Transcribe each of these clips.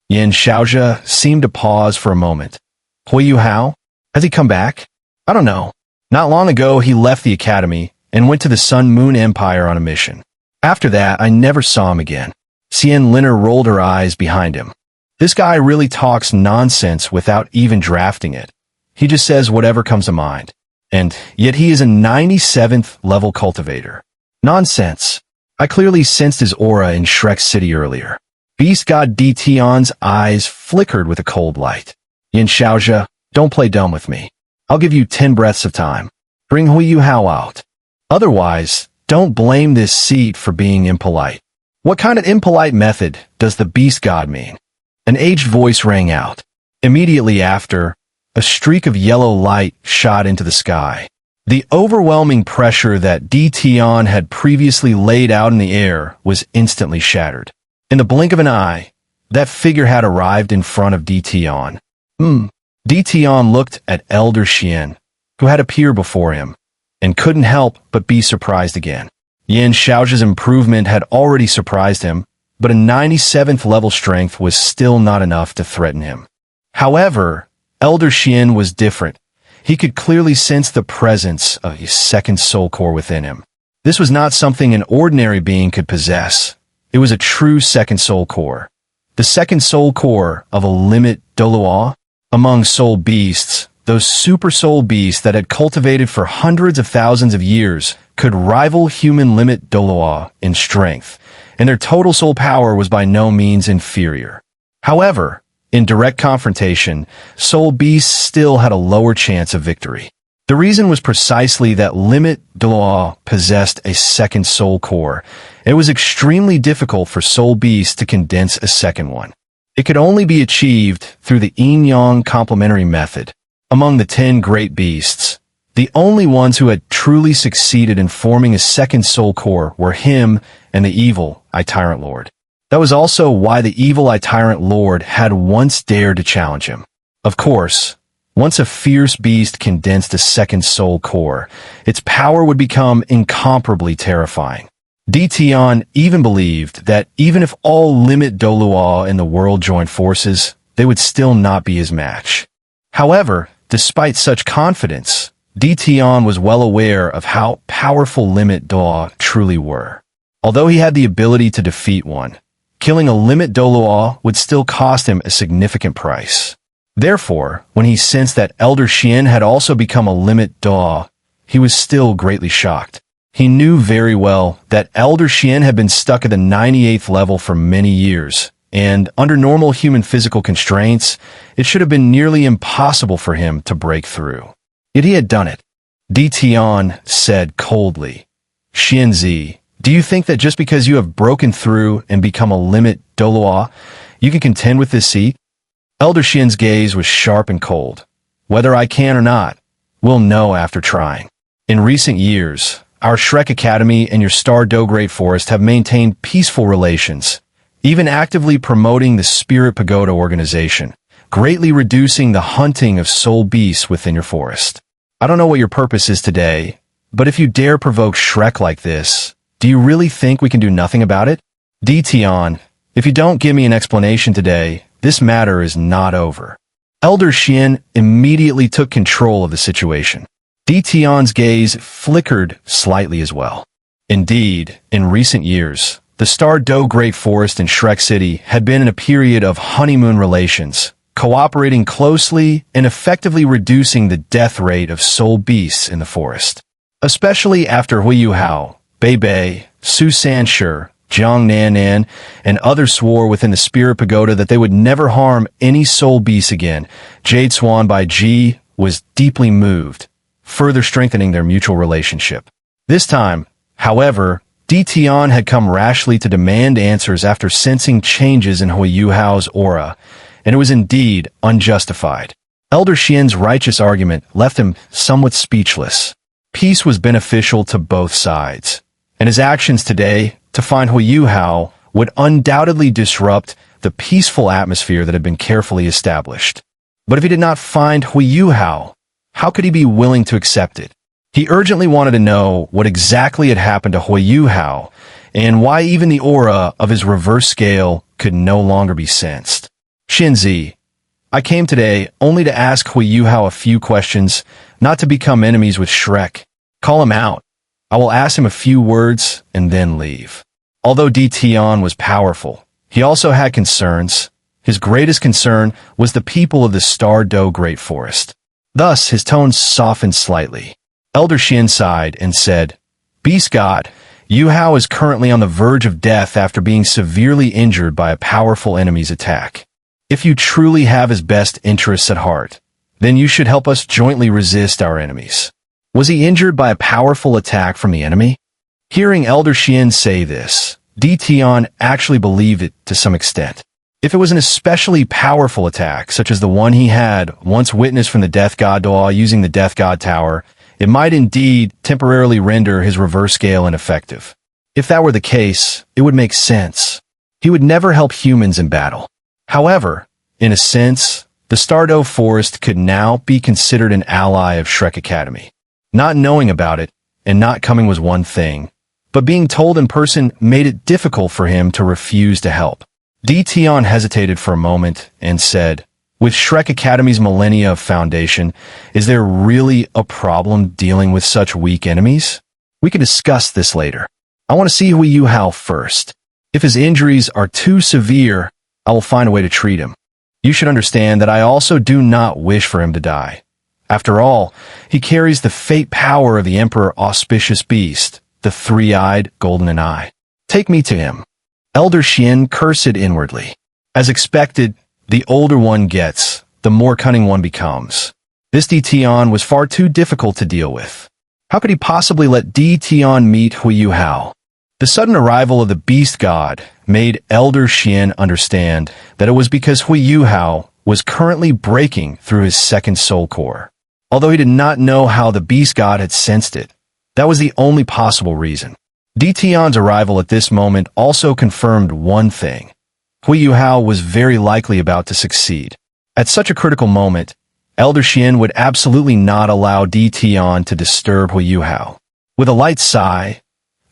Yin Xiaozhe seemed to pause for a moment. Huo Yuhao? Has he come back? I don't know. Not long ago, he left the academy and went to the Sun Moon Empire on a mission. After that, I never saw him again. Xun'er rolled her eyes behind him. This guy really talks nonsense without even drafting it. He just says whatever comes to mind. And yet he is a 97th level cultivator. Nonsense. I clearly sensed his aura in Shrek City earlier. Beast God Di Tian's eyes flickered with a cold light. Yin Xiaozhe, don't play dumb with me. I'll give you 10 breaths of time. Bring Huo Yuhao out. Otherwise, don't blame this seat for being impolite. What kind of impolite method does the beast god mean? An aged voice rang out. Immediately after, a streak of yellow light shot into the sky. The overwhelming pressure that Di Tian had previously laid out in the air was instantly shattered. In the blink of an eye, that figure had arrived in front of Di Tian. Di Tian looked at Elder Xuan, who had appeared before him, and couldn't help but be surprised again. Yin Xiaozhe's improvement had already surprised him, but a 97th level strength was still not enough to threaten him. However, Elder Xuan was different. He could clearly sense the presence of a second soul core within him. This was not something an ordinary being could possess. It was a true second soul core. The second soul core of a Limit Douluo. Among soul beasts, those super soul beasts that had cultivated for hundreds of thousands of years could rival human Limit Douluo in strength, and their total soul power was by no means inferior. However, in direct confrontation, soul beasts still had a lower chance of victory. The reason was precisely that Limit Douluo possessed a second soul core. It was extremely difficult for soul beasts to condense a second one. It could only be achieved through the yin-yang complementary method. Among the 10 great beasts, the only ones who had truly succeeded in forming a second soul core were him and the evil Tyrant Lord. That was also why the evil Tyrant Lord had once dared to challenge him. Of course, once a fierce beast condensed a second soul core, its power would become incomparably terrifying. Di Tian even believed that even if all Limit Douluo in the world joined forces, they would still not be his match. However, despite such confidence, Di Tian was well aware of how powerful Limit Douluo truly were. Although he had the ability to defeat one, killing a Limit Douluo would still cost him a significant price. Therefore, when he sensed that Elder Xuan had also become a Limit Douluo, he was still greatly shocked. He knew very well that Elder Xuan had been stuck at the 98th level for many years, and under normal human physical constraints, it should have been nearly impossible for him to break through. Yet he had done it. Di Tian said coldly, "Xianzi, do you think that just because you have broken through and become a Limit Douluo, you can contend with this seat?" Elder Xuan's gaze was sharp and cold. "Whether I can or not, we'll know after trying. In recent years, our Shrek Academy and your Star Do Great Forest have maintained peaceful relations, even actively promoting the Spirit Pagoda organization, greatly reducing the hunting of soul beasts within your forest. I don't know what your purpose is today, but if you dare provoke Shrek like this, do you really think we can do nothing about it? Di Tian, if you don't give me an explanation today, this matter is not over." Elder Xuan immediately took control of the situation. Di Tian's gaze flickered slightly as well. Indeed, in recent years, the Star Do Great Forest in Shrek City had been in a period of honeymoon relations, cooperating closely and effectively reducing the death rate of soul beasts in the forest. Especially after Huo Yuhao, Bei Bei, Su Sanshi, Jiang Nanan, and others swore within the Spirit Pagoda that they would never harm any soul beasts again, Jade Xuan by Ji was deeply moved, further strengthening their mutual relationship. This time, however, Di Tian had come rashly to demand answers after sensing changes in Huo Yuhao's aura, and it was indeed unjustified. Elder Xuan's righteous argument left him somewhat speechless. Peace was beneficial to both sides, and his actions today to find Huo Yuhao would undoubtedly disrupt the peaceful atmosphere that had been carefully established. But if he did not find Huo Yuhao, how could he be willing to accept it? He urgently wanted to know what exactly had happened to Huo Yuhao, and why even the aura of his reverse scale could no longer be sensed. Xinzi, I came today only to ask Huo Yuhao a few questions, not to become enemies with Shrek. Call him out. I will ask him a few words and then leave. Although Di Tian was powerful, he also had concerns. His greatest concern was the people of the Star Do Great Forest. Thus, his tone softened slightly. Elder Xian sighed and said, Beast God, Yuhao is currently on the verge of death after being severely injured by a powerful enemy's attack. If you truly have his best interests at heart, then you should help us jointly resist our enemies. Was he injured by a powerful attack from the enemy? Hearing Elder Xian say this, Di Tian actually believed it to some extent. If it was an especially powerful attack, such as the one he had once witnessed from the Death God Duo using the Death God Tower, it might indeed temporarily render his reverse scale ineffective. If that were the case, it would make sense. He would never help humans in battle. However, in a sense, the Stardo Forest could now be considered an ally of Shrek Academy. Not knowing about it and not coming was one thing, but being told in person made it difficult for him to refuse to help. Di Tian hesitated for a moment and said, With Shrek Academy's millennia of foundation, is there really a problem dealing with such weak enemies? We can discuss this later. I want to see Huo Yuhao first. If his injuries are too severe, I will find a way to treat him. You should understand that I also do not wish for him to die. After all, he carries the fate power of the Emperor Auspicious Beast, the three-eyed golden eye. Take me to him. Elder Xian cursed inwardly. As expected, the older one gets, the more cunning one becomes. This Di Tian was far too difficult to deal with. How could he possibly let Di Tian meet Huo Yuhao? The sudden arrival of the Beast God made Elder Xian understand that it was because Huo Yuhao was currently breaking through his second soul core. Although he did not know how the Beast God had sensed it, that was the only possible reason. Di Tian's arrival at this moment also confirmed one thing. Huo Yuhao was very likely about to succeed. At such a critical moment, Elder Xian would absolutely not allow Di Tian to disturb Huo Yuhao. With a light sigh,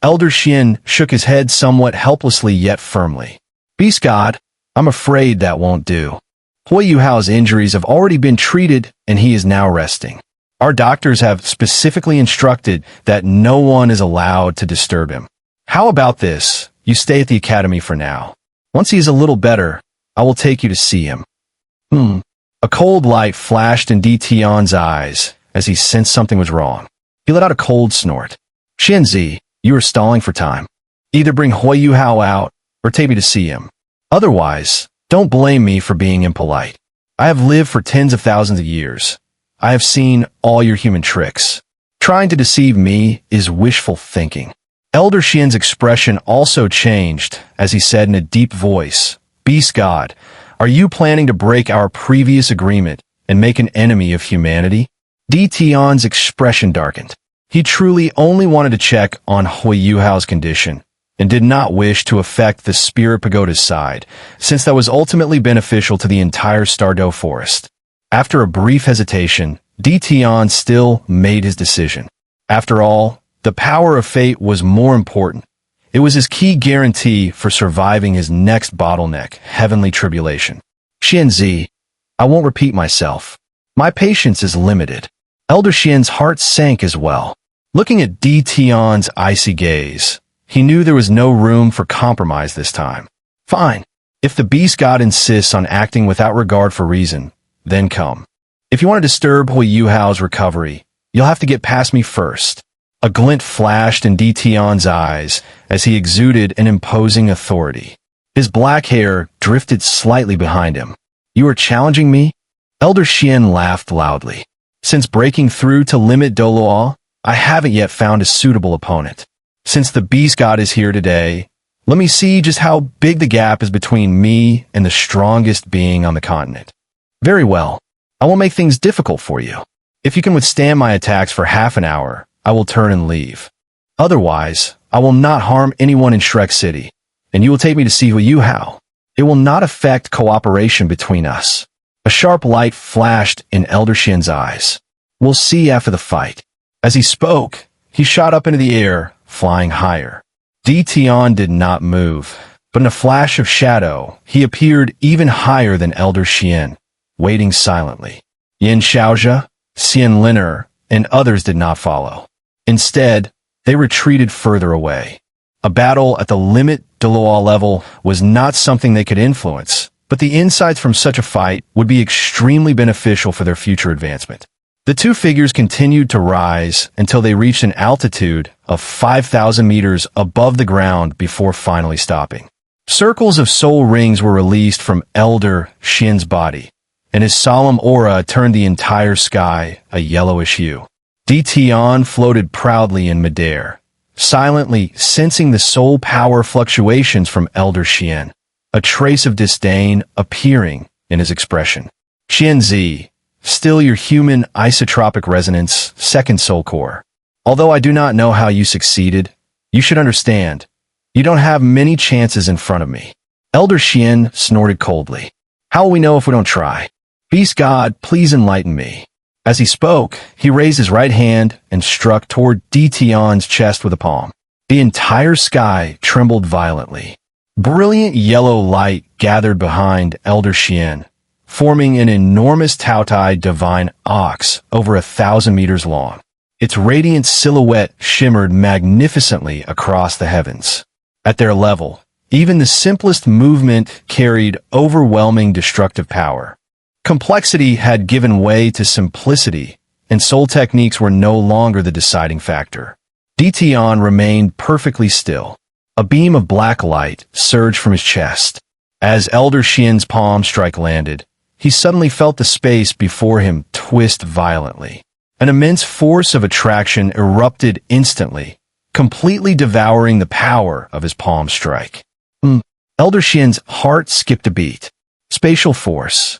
Elder Xian shook his head somewhat helplessly yet firmly. Beast God, I'm afraid that won't do. Huo Yuhao's injuries have already been treated and he is now resting. Our doctors have specifically instructed that no one is allowed to disturb him. How about this? You stay at the academy for now. Once he is a little better, I will take you to see him. A cold light flashed in Di Tian's eyes as he sensed something was wrong. He let out a cold snort. Xinzi, you are stalling for time. Either bring Huo Yuhao out or take me to see him. Otherwise, don't blame me for being impolite. I have lived for tens of thousands of years. I have seen all your human tricks. Trying to deceive me is wishful thinking. Elder Xian's expression also changed as he said in a deep voice, Beast God, are you planning to break our previous agreement and make an enemy of humanity? Di Tian's expression darkened. He truly only wanted to check on Huo Yuhao's condition and did not wish to affect the Spirit Pagoda's side, since that was ultimately beneficial to the entire Stardo Forest. After a brief hesitation, Di Tian still made his decision. After all, the power of fate was more important. It was his key guarantee for surviving his next bottleneck, heavenly tribulation. Xinzi, I won't repeat myself. My patience is limited. Elder Xian's heart sank as well. Looking at Di Tian's icy gaze, he knew there was no room for compromise this time. Fine. If the Beast God insists on acting without regard for reason, then come. If you want to disturb Huo Yuhao's recovery, you'll have to get past me first. A glint flashed in Di Tian's eyes as he exuded an imposing authority. His black hair drifted slightly behind him. You are challenging me? Elder Xian laughed loudly. Since breaking through to Limit Douluo, I haven't yet found a suitable opponent. Since the Beast God is here today, let me see just how big the gap is between me and the strongest being on the continent. Very well. I will make things difficult for you. If you can withstand my attacks for half an hour, I will turn and leave. Otherwise, I will not harm anyone in Shrek City, and you will take me to see Huo Yuhao. It will not affect cooperation between us. A sharp light flashed in Elder Xian's eyes. We'll see after the fight. As he spoke, he shot up into the air, flying higher. Di Tian did not move. but in a flash of shadow, he appeared even higher than Elder Xian, waiting silently. Yin Xiaozhe, Xian Liner, and others did not follow. Instead, they retreated further away. A battle at the Limit Douluo level was not something they could influence, but the insights from such a fight would be extremely beneficial for their future advancement. The two figures continued to rise until they reached an altitude of 5,000 meters above the ground before finally stopping. Circles of soul rings were released from Elder Xian's body, and his solemn aura turned the entire sky a yellowish hue. Di Tian floated proudly in midair, silently sensing the soul power fluctuations from Elder Xian, a trace of disdain appearing in his expression. Xianzi, still your human isotropic resonance, second soul core. Although I do not know how you succeeded, you should understand, you don't have many chances in front of me. Elder Xian snorted coldly. How will we know if we don't try? Beast God, please enlighten me. As he spoke, he raised his right hand and struck toward Di Tian's chest with a palm. The entire sky trembled violently. Brilliant yellow light gathered behind Elder Xian, forming an enormous Taotai divine ox over 1,000 meters long. Its radiant silhouette shimmered magnificently across the heavens. At their level, even the simplest movement carried overwhelming destructive power. Complexity had given way to simplicity, and soul techniques were no longer the deciding factor. Di Tian remained perfectly still. A beam of black light surged from his chest. As Elder Xian's palm strike landed, he suddenly felt the space before him twist violently. An immense force of attraction erupted instantly, completely devouring the power of his palm strike. Elder Xian's heart skipped a beat. Spatial force.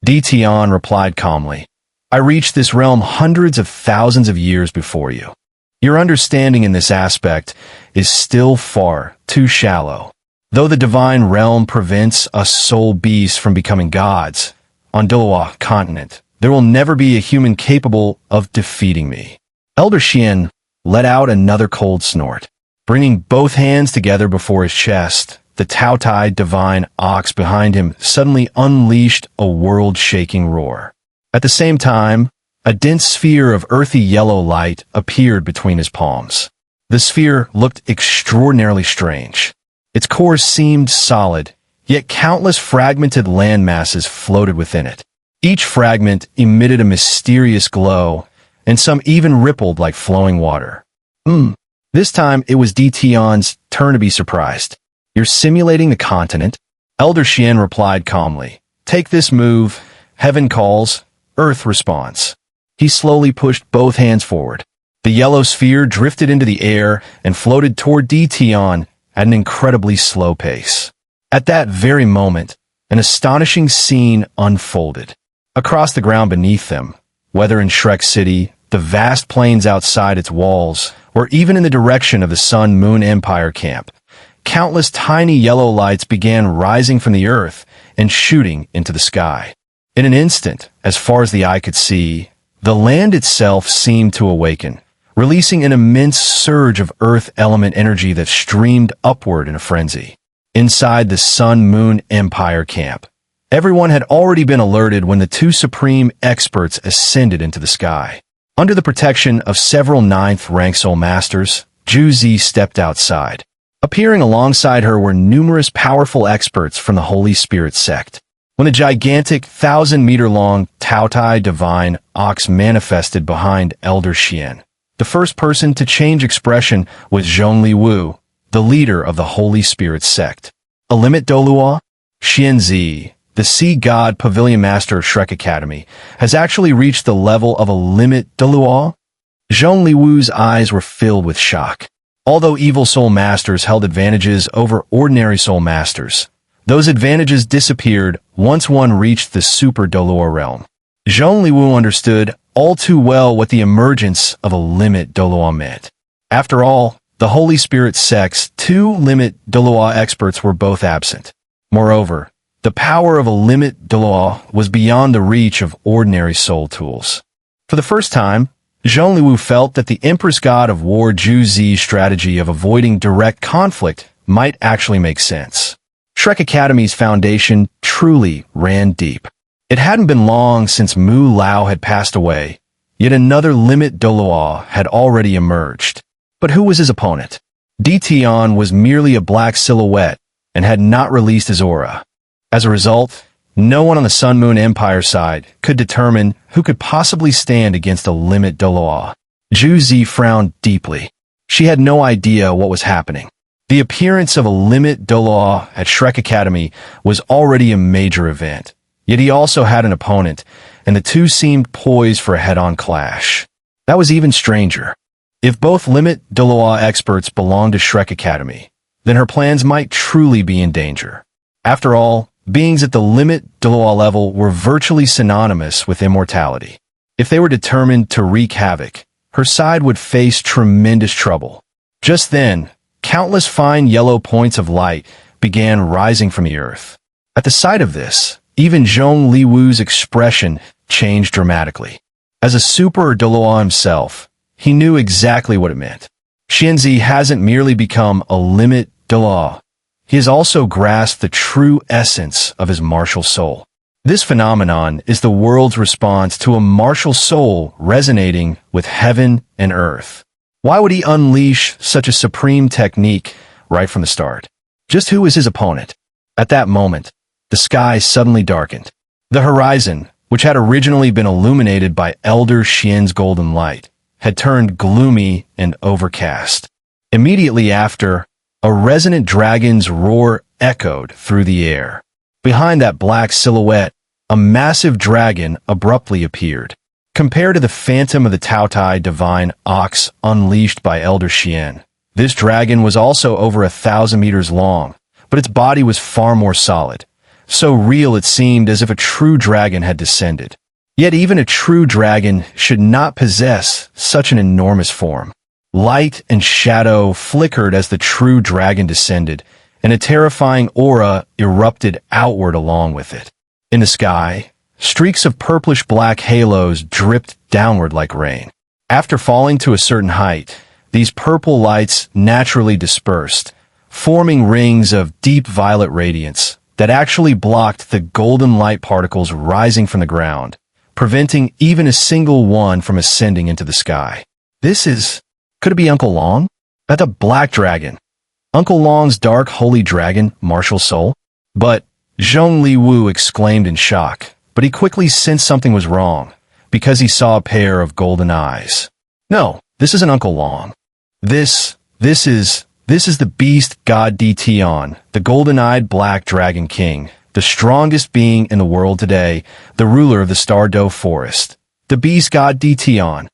Di Tian replied calmly. I reached this realm hundreds of thousands of years before you. Your understanding in this aspect is still far too shallow. Though the divine realm prevents us soul beasts from becoming gods, on Douluo continent, there will never be a human capable of defeating me. Elder Xian let out another cold snort. Bringing both hands together before his chest, the Taotai divine ox behind him suddenly unleashed a world-shaking roar. At the same time, a dense sphere of earthy yellow light appeared between his palms. The sphere looked extraordinarily strange. Its core seemed solid, yet countless fragmented landmasses floated within it. Each fragment emitted a mysterious glow, and some even rippled like flowing water. This time it was Di Tian's turn to be surprised. You're simulating the continent? Elder Xian replied calmly. Take this move. Heaven calls, Earth responds. He slowly pushed both hands forward. The yellow sphere drifted into the air and floated toward Di Tian at an incredibly slow pace. At that very moment, an astonishing scene unfolded. Across the ground beneath them, whether in Shrek City, the vast plains outside its walls, or even in the direction of the Sun-Moon Empire camp, countless tiny yellow lights began rising from the earth and shooting into the sky. In an instant, as far as the eye could see, the land itself seemed to awaken, releasing an immense surge of earth element energy that streamed upward in a frenzy. Inside the Sun-Moon Empire camp, everyone had already been alerted when the two supreme experts ascended into the sky. Under the protection of several ninth-rank soul masters, Zhu Zi stepped outside. Appearing alongside her were numerous powerful experts from the Holy Spirit sect. When a gigantic 1,000-meter-long Taotai divine ox manifested behind Elder Xian, the first person to change expression was Zhongliwu, the leader of the Holy Spirit sect. A Limit Douluo, Xianzi, the Sea God Pavilion Master of Shrek Academy, has actually reached the level of a Limit Douluo? Zhongliwu's eyes were filled with shock. Although evil soul masters held advantages over ordinary soul masters, those advantages disappeared once one reached the Super Douluo realm. Zhongliwu understood all too well what the emergence of a Limit Douluo meant. After all, the Holy Spirit sect's two Limit Douluo experts were both absent. Moreover, the power of a Limit Douluo was beyond the reach of ordinary soul tools. For the first time, Zhongliwu felt that the Empress God of War Zhu Zi's strategy of avoiding direct conflict might actually make sense. Shrek Academy's foundation truly ran deep. It hadn't been long since Mu Lao had passed away, yet another Limit Douluo had already emerged. But who was his opponent? Di Tian was merely a black silhouette and had not released his aura. As a result, no one on the Sun Moon Empire side could determine who could possibly stand against a Limit Douluo. Zhu Zi frowned deeply. She had no idea what was happening. The appearance of a Limit Douluo at Shrek Academy was already a major event, yet he also had an opponent, and the two seemed poised for a head-on clash. That was even stranger. If both Limit Douluo experts belonged to Shrek Academy, then her plans might truly be in danger. After all, beings at the Limit Douluo level were virtually synonymous with immortality. If they were determined to wreak havoc, her side would face tremendous trouble. Just then, countless fine yellow points of light began rising from the earth. At the sight of this, even Zhong Liwu's expression changed dramatically. As a Super Douluo himself, he knew exactly what it meant. Xianzi hasn't merely become a Limit Douluo. He has also grasped the true essence of his martial soul. This phenomenon is the world's response to a martial soul resonating with heaven and earth. Why would he unleash such a supreme technique right from the start? Just who was his opponent? At that moment, the sky suddenly darkened. The horizon, which had originally been illuminated by Elder Xian's golden light, had turned gloomy and overcast. Immediately after, a resonant dragon's roar echoed through the air. Behind that black silhouette, a massive dragon abruptly appeared. Compared to the phantom of the Taotai divine ox unleashed by Elder Xian, this dragon was also over 1,000 meters long, but its body was far more solid. So real it seemed as if a true dragon had descended. Yet even a true dragon should not possess such an enormous form. Light and shadow flickered as the true dragon descended, and a terrifying aura erupted outward along with it. In the sky, streaks of purplish-black halos dripped downward like rain. After falling to a certain height, these purple lights naturally dispersed, forming rings of deep violet radiance that actually blocked the golden light particles rising from the ground, preventing even a single one from ascending into the sky. Could it be Uncle Long? That's a black dragon. Uncle Long's dark holy dragon, martial soul? But Zhong Liwu exclaimed in shock, but he quickly sensed something was wrong, because he saw a pair of golden eyes. No, this isn't Uncle Long. This is the beast God Di Tian, the golden-eyed black dragon king, the strongest being in the world today, the ruler of the Star Do Forest, the beast God Di Tian.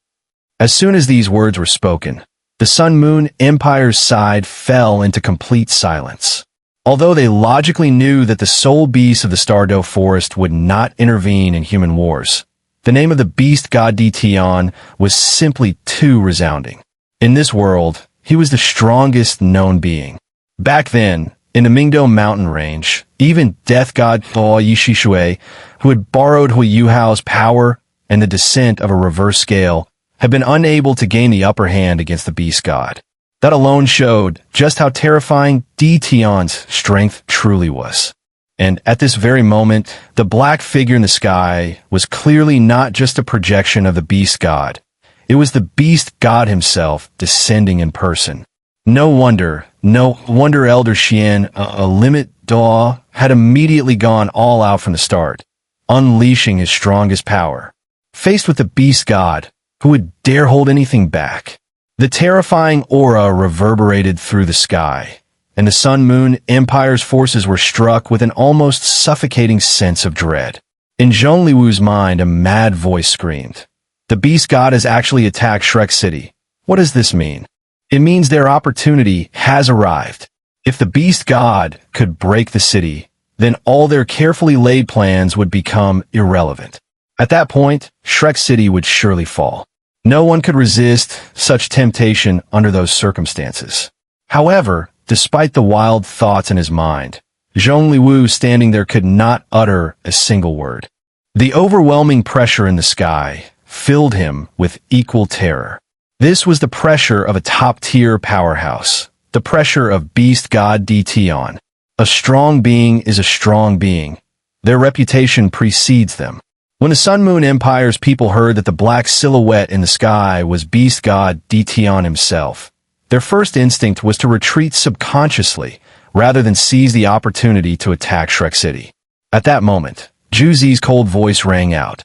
As soon as these words were spoken, the Sun Moon Empire's side fell into complete silence. Although they logically knew that the sole beast of the Star Do Forest would not intervene in human wars, the name of the beast God Di Tian was simply too resounding. In this world, he was the strongest known being. Back then, in the Mingdo mountain range, even death god Huo Yuhao, who had borrowed Huo Yuhao's power and the descent of a reverse scale, had been unable to gain the upper hand against the beast god. That alone showed just how terrifying Di Tian's strength truly was. And at this very moment, the black figure in the sky was clearly not just a projection of the beast god. It was the beast god himself descending in person. No wonder Elder Xian, a Limit Douluo, had immediately gone all out from the start, unleashing his strongest power. Faced with the beast god, who would dare hold anything back? The terrifying aura reverberated through the sky, and the Sun Moon Empire's forces were struck with an almost suffocating sense of dread. In Zhong Liwu's mind, a mad voice screamed, "The beast god has actually attacked Shrek City. What does this mean?" It means their opportunity has arrived. If the beast god could break the city, then all their carefully laid plans would become irrelevant. At that point, Shrek City would surely fall. No one could resist such temptation under those circumstances. However, despite the wild thoughts in his mind, Zhong Liwu standing there could not utter a single word. The overwhelming pressure in the sky filled him with equal terror. This was the pressure of a top-tier powerhouse, the pressure of beast god Di Tian. A strong being is a strong being. Their reputation precedes them. When the Sun Moon Empire's people heard that the black silhouette in the sky was Beast God Di Tian himself, their first instinct was to retreat subconsciously rather than seize the opportunity to attack Shrek City. At that moment, Zhu Zi's cold voice rang out.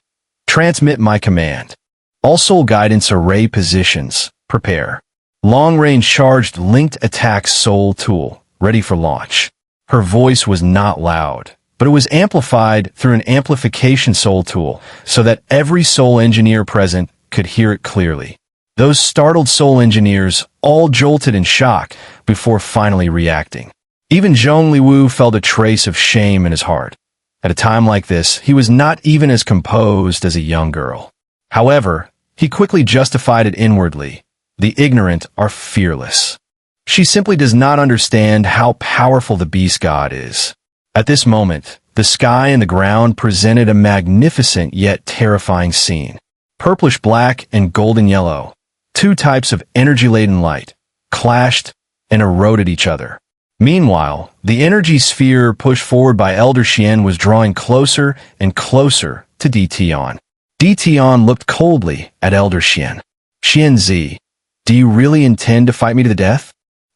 Transmit my command. All soul guidance array positions. Prepare. Long-range charged linked attack soul tool, ready for launch. Her voice was not loud, but it was amplified through an amplification soul tool so that every soul engineer present could hear it clearly. Those startled soul engineers all jolted in shock before finally reacting. Even Zhongliwu felt a trace of shame in his heart. At a time like this, he was not even as composed as a young girl. However, he quickly justified it inwardly. The ignorant are fearless. She simply does not understand how powerful the beast god is. At this moment, the sky and the ground presented a magnificent yet terrifying scene. Purplish black and golden yellow, two types of energy-laden light, clashed and eroded each other. Meanwhile, the energy sphere pushed forward by Elder Xuan was drawing closer and closer to Di Tian. Di Tian looked coldly at Elder Xuan. Xianzi, do you really intend to fight me to the death?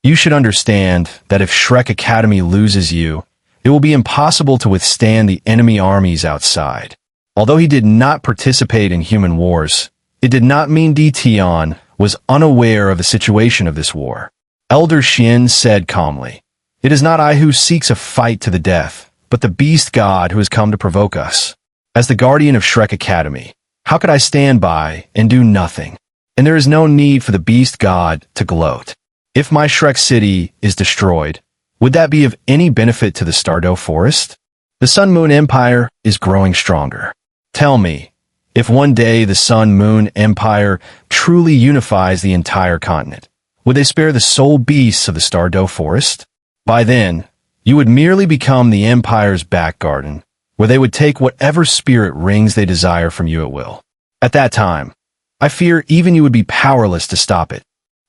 You should understand that if Shrek Academy loses you, it will be impossible to withstand the enemy armies outside. Although he did not participate in human wars, it did not mean Di Tian was unaware of the situation of this war. Elder Xuan said calmly, "It is not I who seeks a fight to the death, but the beast god who has come to provoke us. As the guardian of Shrek Academy, how could I stand by and do nothing? And there is no need for the beast god to gloat. If my Shrek City is destroyed, would that be of any benefit to the Stardew Forest? The Sun Moon Empire is growing stronger. Tell me, if one day the Sun Moon Empire truly unifies the entire continent, would they spare the soul beasts of the Stardew Forest? By then, you would merely become the Empire's back garden, where they would take whatever spirit rings they desire from you at will. At that time, I fear even you would be powerless to stop it."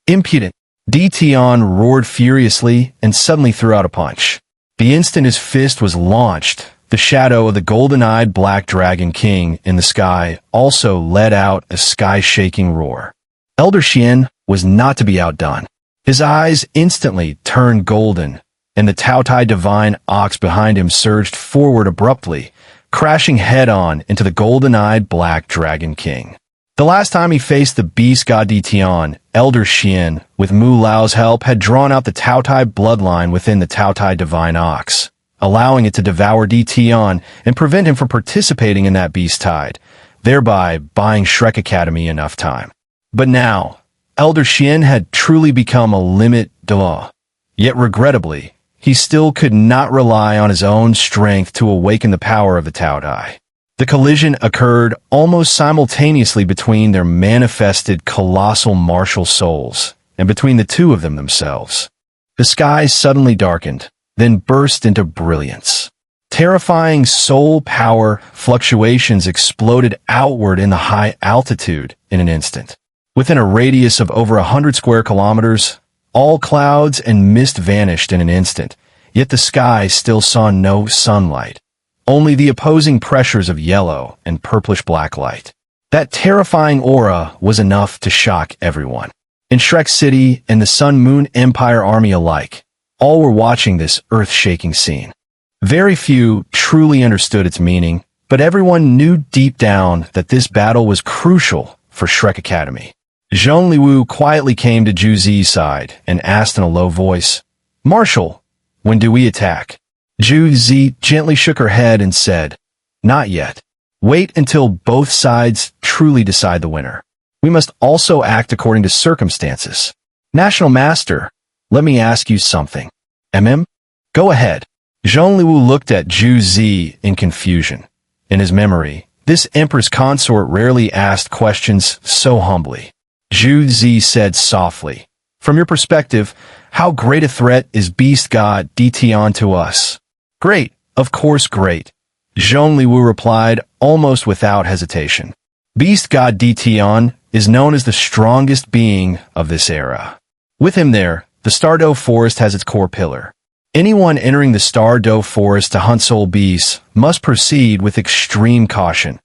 Impudent! Di Tian roared furiously and suddenly threw out a punch. The instant his fist was launched, the shadow of the golden-eyed Black Dragon King in the sky also let out a sky-shaking roar. Elder Xuan was not to be outdone. His eyes instantly turned golden, and the Taotai divine ox behind him surged forward abruptly, crashing head-on into the golden-eyed Black Dragon King. The last time he faced the beast God Di Tian, Elder Xuan, with Mu Lao's help, had drawn out the Taotai bloodline within the Taotai divine ox, allowing it to devour Di Tian and prevent him from participating in that beast tide, thereby buying Shrek Academy enough time. But now, Elder Xuan had truly become a Limit Douluo. Yet regrettably, he still could not rely on his own strength to awaken the power of the Taotai. The collision occurred almost simultaneously between their manifested colossal martial souls and between the two of them themselves. The sky suddenly darkened, then burst into brilliance. Terrifying soul power fluctuations exploded outward in the high altitude in an instant. Within a radius of over 100 square kilometers, all clouds and mist vanished in an instant, yet the sky still saw no sunlight. Only the opposing pressures of yellow and purplish-black light. That terrifying aura was enough to shock everyone. In Shrek City and the Sun Moon Empire army alike, all were watching this earth-shaking scene. Very few truly understood its meaning, but everyone knew deep down that this battle was crucial for Shrek Academy. Zhongliwu quietly came to Zhu Zi's side and asked in a low voice, "Marshal, when do we attack?" Zhu Zi gently shook her head and said, "Not yet. Wait until both sides truly decide the winner. We must also act according to circumstances. National Master, let me ask you something. Go ahead." Zhongliwu looked at Zhu Zi in confusion. In his memory, this Empress consort rarely asked questions so humbly. Zhu Zi said softly, "From your perspective, how great a threat is Beast God Di Tian to us?" "Great, of course great," Zhongliwu replied almost without hesitation. Beast God Di Tian is known as the strongest being of this era. With him there, the Stardew Forest has its core pillar. Anyone entering the Star Doe forest to hunt soul beasts must proceed with extreme caution.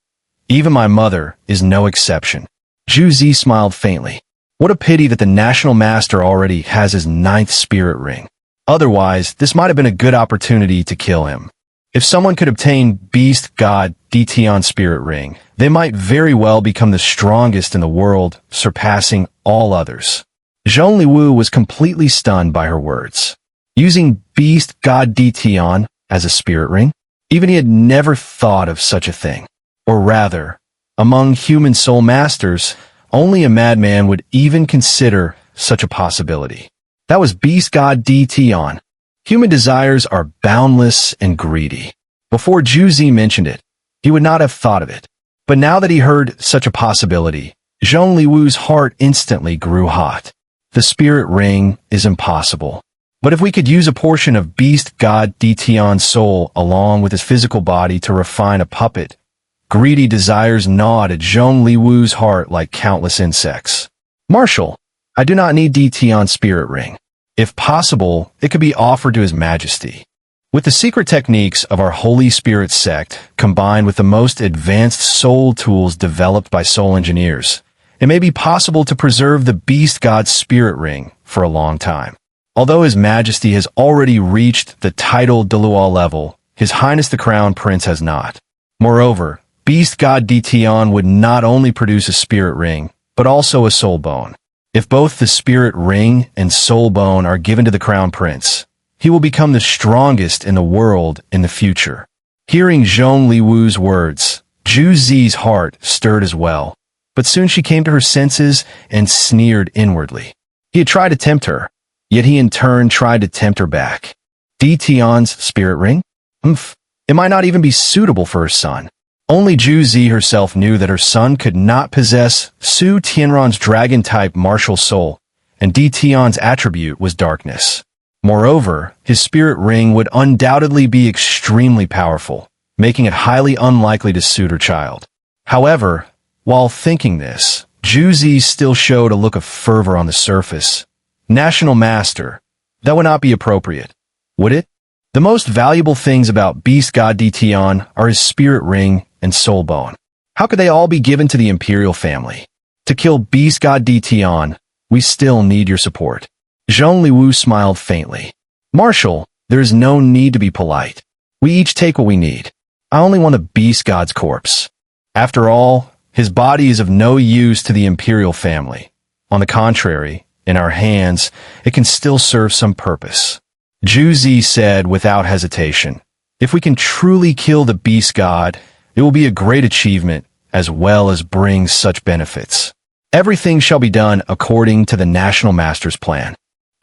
Even my mother is no exception. Zhu Zi smiled faintly. What a pity that the National Master already has his 9th spirit ring. Otherwise, this might have been a good opportunity to kill him. If someone could obtain Beast God Di Tian spirit ring, they might very well become the strongest in the world, surpassing all others. Zhong Liwu was completely stunned by her words. Using Beast God Di Tian as a spirit ring? Even he had never thought of such a thing. Or rather, among human soul masters, only a madman would even consider such a possibility. That was Beast God Di Tian. Human desires are boundless and greedy. Before Zhu Zi mentioned it, he would not have thought of it. But now that he heard such a possibility, Zhong Liwu's heart instantly grew hot. The spirit ring is impossible. But if we could use a portion of Beast God Di Tian's soul along with his physical body to refine a puppet, greedy desires gnawed at Zhong Liwu's heart like countless insects. Marshal, I do not need Di Tian's spirit ring. If possible, it could be offered to His Majesty. With the secret techniques of our Holy Spirit sect, combined with the most advanced soul tools developed by soul engineers, it may be possible to preserve the Beast God's spirit ring for a long time. Although His Majesty has already reached the title Dalu level, His Highness the Crown Prince has not. Moreover, Beast God Di Tian would not only produce a spirit ring, but also a soul bone. If both the spirit ring and soul bone are given to the Crown Prince, he will become the strongest in the world in the future. Hearing Zhong Liwu's words, Zhu Zi's heart stirred as well, but soon she came to her senses and sneered inwardly. He had tried to tempt her, yet he in turn tried to tempt her back. Di Tian's spirit ring? It might not even be suitable for her son. Only Zhu Zi herself knew that her son could not possess Su Tianran's dragon-type martial soul, and Di Tian's attribute was darkness. Moreover, his spirit ring would undoubtedly be extremely powerful, making it highly unlikely to suit her child. However, while thinking this, Zhu Zi still showed a look of fervor on the surface. National Master, that would not be appropriate, would it? The most valuable things about Beast God Di Tian are his spirit ring and soul bone. How could they all be given to the imperial family? To kill Beast God Di Tian, we still need your support. Zhong Liwu smiled faintly. Marshal, there is no need to be polite. We each take what we need. I only want the Beast God's corpse. After all, his body is of no use to the imperial family. On the contrary, in our hands, it can still serve some purpose. Zhu Zi said without hesitation, if we can truly kill the Beast God, it will be a great achievement as well as bring such benefits. Everything shall be done according to the National Master's plan.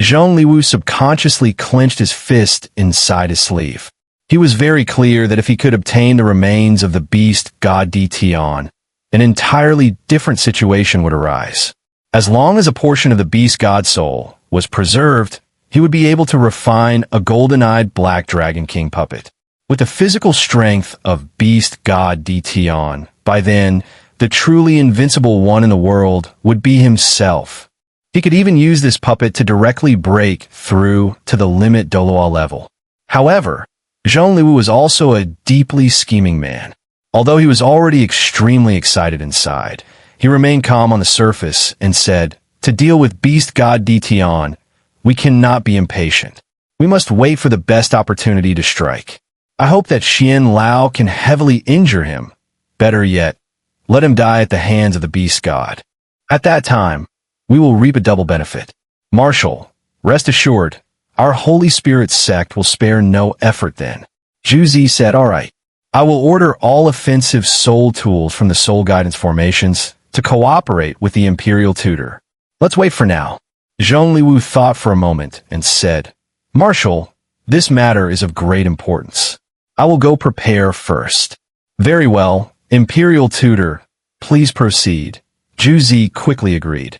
Zhong Liwu subconsciously clenched his fist inside his sleeve. He was very clear that if he could obtain the remains of the Beast God Di Tian, an entirely different situation would arise. As long as a portion of the Beast God soul was preserved, he would be able to refine a golden-eyed Black Dragon King puppet. With the physical strength of Beast God Di Tian, by then, the truly invincible one in the world would be himself. He could even use this puppet to directly break through to the Limit Douluo level. However, Zhong Liwu was also a deeply scheming man. Although he was already extremely excited inside, he remained calm on the surface and said, to deal with Beast God Di Tian, we cannot be impatient. We must wait for the best opportunity to strike. I hope that Xian Lao can heavily injure him. Better yet, let him die at the hands of the Beast God. At that time, we will reap a double benefit. Marshal, rest assured, our Holy Spirit sect will spare no effort then. Zhu Zi said, all right. I will order all offensive soul tools from the soul guidance formations to cooperate with the Imperial Tutor. Let's wait for now. Zhong Liwu thought for a moment and said, Marshal, this matter is of great importance. I will go prepare first. Very well, Imperial Tutor, please proceed. Zhu Zi quickly agreed.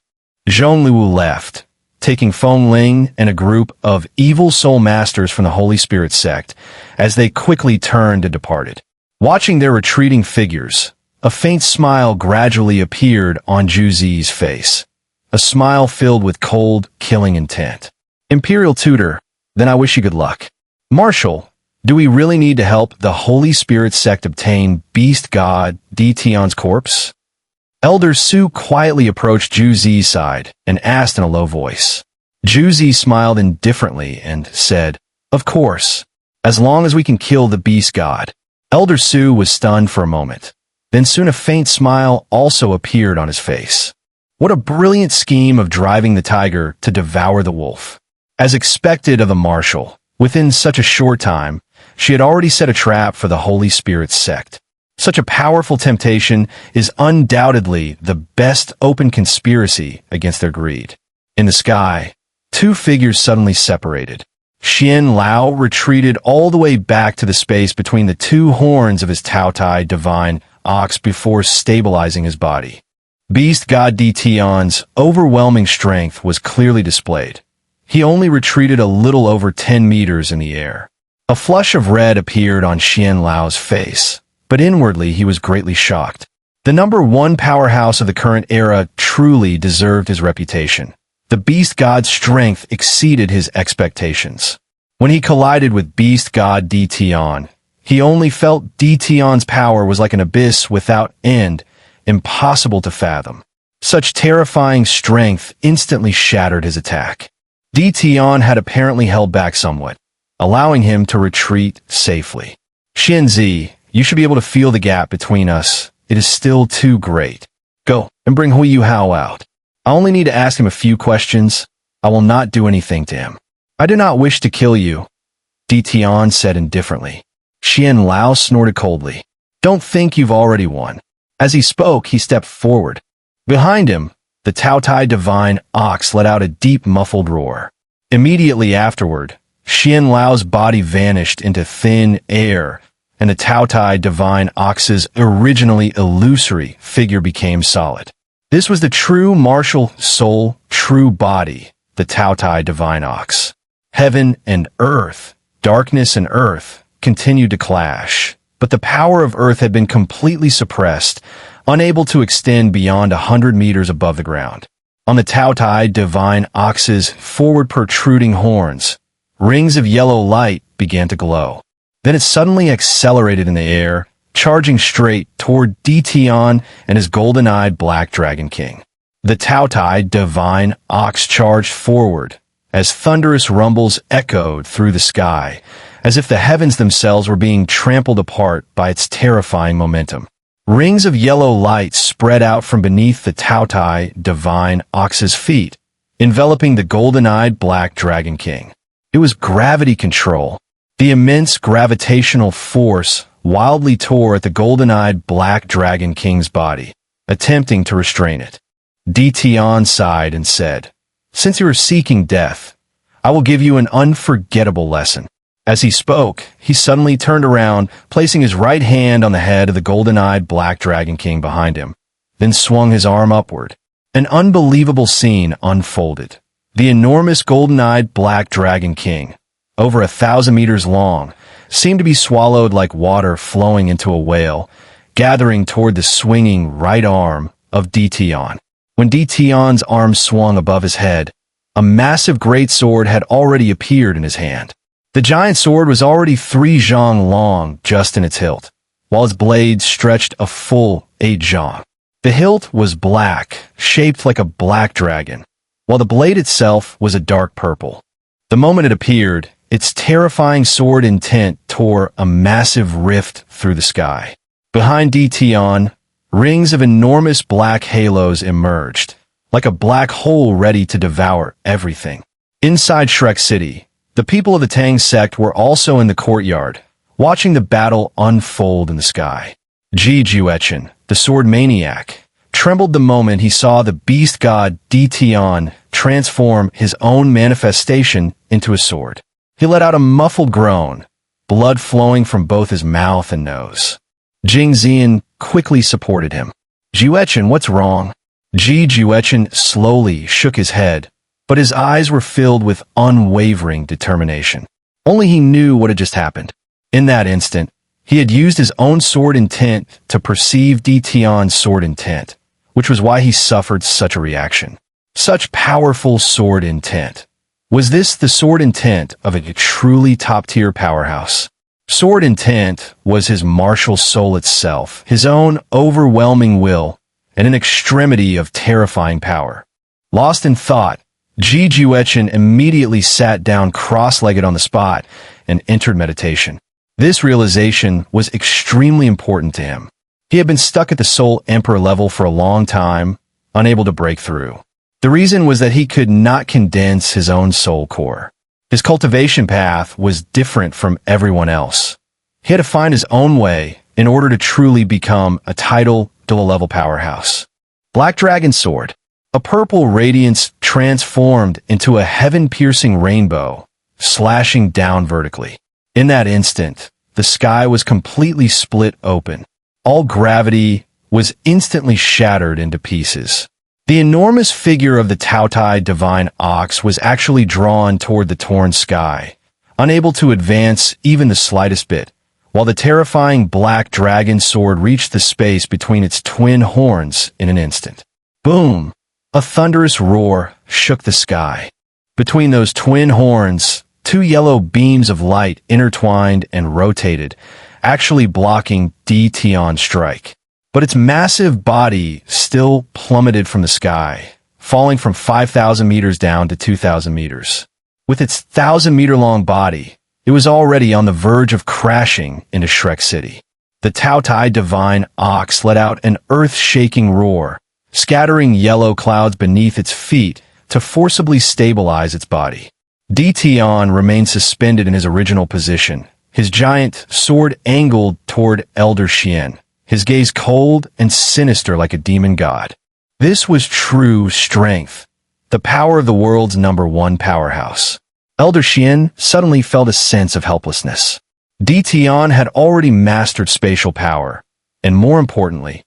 Zhong Liwu left, taking Feng Ling and a group of evil soul masters from the Holy Spirit sect as they quickly turned and departed. Watching their retreating figures, a faint smile gradually appeared on Zhu Zi's face. A smile filled with cold, killing intent. Imperial Tutor, then I wish you good luck. Marshal, do we really need to help the Holy Spirit sect obtain Beast God Di Tian's corpse? Elder Su quietly approached Zhu Zi's side and asked in a low voice. Zhu Zi smiled indifferently and said, "Of course, as long as we can kill the Beast God." Elder Su was stunned for a moment. Then soon a faint smile also appeared on his face. What a brilliant scheme of driving the tiger to devour the wolf. As expected of a marshal, within such a short time, she had already set a trap for the Holy Spirit sect. Such a powerful temptation is undoubtedly the best open conspiracy against their greed. In the sky, two figures suddenly separated. Xian Lao retreated all the way back to the space between the two horns of his Taotai divine ox before stabilizing his body. Beast God Di Tian's overwhelming strength was clearly displayed. He only retreated a little over 10 meters in the air. A flush of red appeared on Xian Lao's face, but inwardly he was greatly shocked. The #1 powerhouse of the current era truly deserved his reputation. The Beast God's strength exceeded his expectations. When he collided with Beast God Di Tian, he only felt Di Tian's power was like an abyss without end, impossible to fathom. Such terrifying strength instantly shattered his attack. Di Tian had apparently held back somewhat, allowing him to retreat safely. "Xianzi, you should be able to feel the gap between us. It is still too great. Go and bring Huo Yuhao out. I only need to ask him a few questions. I will not do anything to him." "I do not wish to kill you," Di Tian said indifferently. Xian Lao snorted coldly. "Don't think you've already won." As he spoke, he stepped forward. Behind him, the Taotai divine ox let out a deep muffled roar. Immediately afterward, Xian Lao's body vanished into thin air, and the Taotai divine ox's originally illusory figure became solid. This was the true martial soul, true body, the Taotai divine ox. Heaven and earth, darkness and earth, continued to clash, but the power of earth had been completely suppressed, unable to extend beyond 100 meters above the ground. On the Taotai divine ox's forward protruding horns, rings of yellow light began to glow. Then it suddenly accelerated in the air, charging straight toward Di Tian and his golden-eyed black dragon king. The Taotai divine ox charged forward, as thunderous rumbles echoed through the sky, as if the heavens themselves were being trampled apart by its terrifying momentum. Rings of yellow light spread out from beneath the Taotai divine ox's feet, enveloping the golden-eyed black dragon king. It was gravity control. The immense gravitational force wildly tore at the golden-eyed black dragon king's body, attempting to restrain it. Di Tian sighed and said, "Since you are seeking death, I will give you an unforgettable lesson." As he spoke, he suddenly turned around, placing his right hand on the head of the golden-eyed black dragon king behind him, then swung his arm upward. An unbelievable scene unfolded. The enormous golden-eyed black dragon king, over 1,000 meters long, seemed to be swallowed like water flowing into a whale, gathering toward the swinging right arm of Di Tian. When Di Tian's arm swung above his head, a massive great sword had already appeared in his hand. The giant sword was already 3 zhang long just in its hilt, while its blade stretched a full 8 zhang. The hilt was black, shaped like a black dragon, while the blade itself was a dark purple. The moment it appeared, its terrifying sword intent tore a massive rift through the sky. Behind Di Tian, rings of enormous black halos emerged, like a black hole ready to devour everything. Inside Shrek City, the people of the Tang sect were also in the courtyard, watching the battle unfold in the sky. Ji Juechen, the sword maniac, trembled the moment he saw the beast god Di Tian transform his own manifestation into a sword. He let out a muffled groan, blood flowing from both his mouth and nose. Jing Zian quickly supported him. "Juechen, what's wrong?" Ji Juechen slowly shook his head, but his eyes were filled with unwavering determination. Only he knew what had just happened. In that instant, he had used his own sword intent to perceive Di Tian's sword intent, which was why he suffered such a reaction. Such powerful sword intent. Was this the sword intent of a truly top-tier powerhouse? Sword intent was his martial soul itself, his own overwhelming will, and an extremity of terrifying power. Lost in thought, Ji Juechen immediately sat down cross-legged on the spot and entered meditation. This realization was extremely important to him. He had been stuck at the Soul Emperor level for a long time, unable to break through. The reason was that he could not condense his own soul core. His cultivation path was different from everyone else. He had to find his own way in order to truly become a tidal level powerhouse. Black Dragon Sword. A purple radiance transformed into a heaven-piercing rainbow, slashing down vertically. In that instant, the sky was completely split open. All gravity was instantly shattered into pieces. The enormous figure of the Taotai divine ox was actually drawn toward the torn sky, unable to advance even the slightest bit, while the terrifying black dragon sword reached the space between its twin horns in an instant. Boom! A thunderous roar shook the sky. Between those twin horns, two yellow beams of light intertwined and rotated, actually blocking Di Tian's strike. But its massive body still plummeted from the sky, falling from 5,000 meters down to 2,000 meters. With its 1,000-meter-long body, it was already on the verge of crashing into Shrek City. The Taotai divine ox let out an earth-shaking roar, scattering yellow clouds beneath its feet to forcibly stabilize its body. Di Tian remained suspended in his original position, his giant sword angled toward Elder Xuan, his gaze cold and sinister like a demon god. This was true strength, the power of the world's #1 powerhouse. Elder Xuan suddenly felt a sense of helplessness. Di Tian had already mastered spatial power, and more importantly,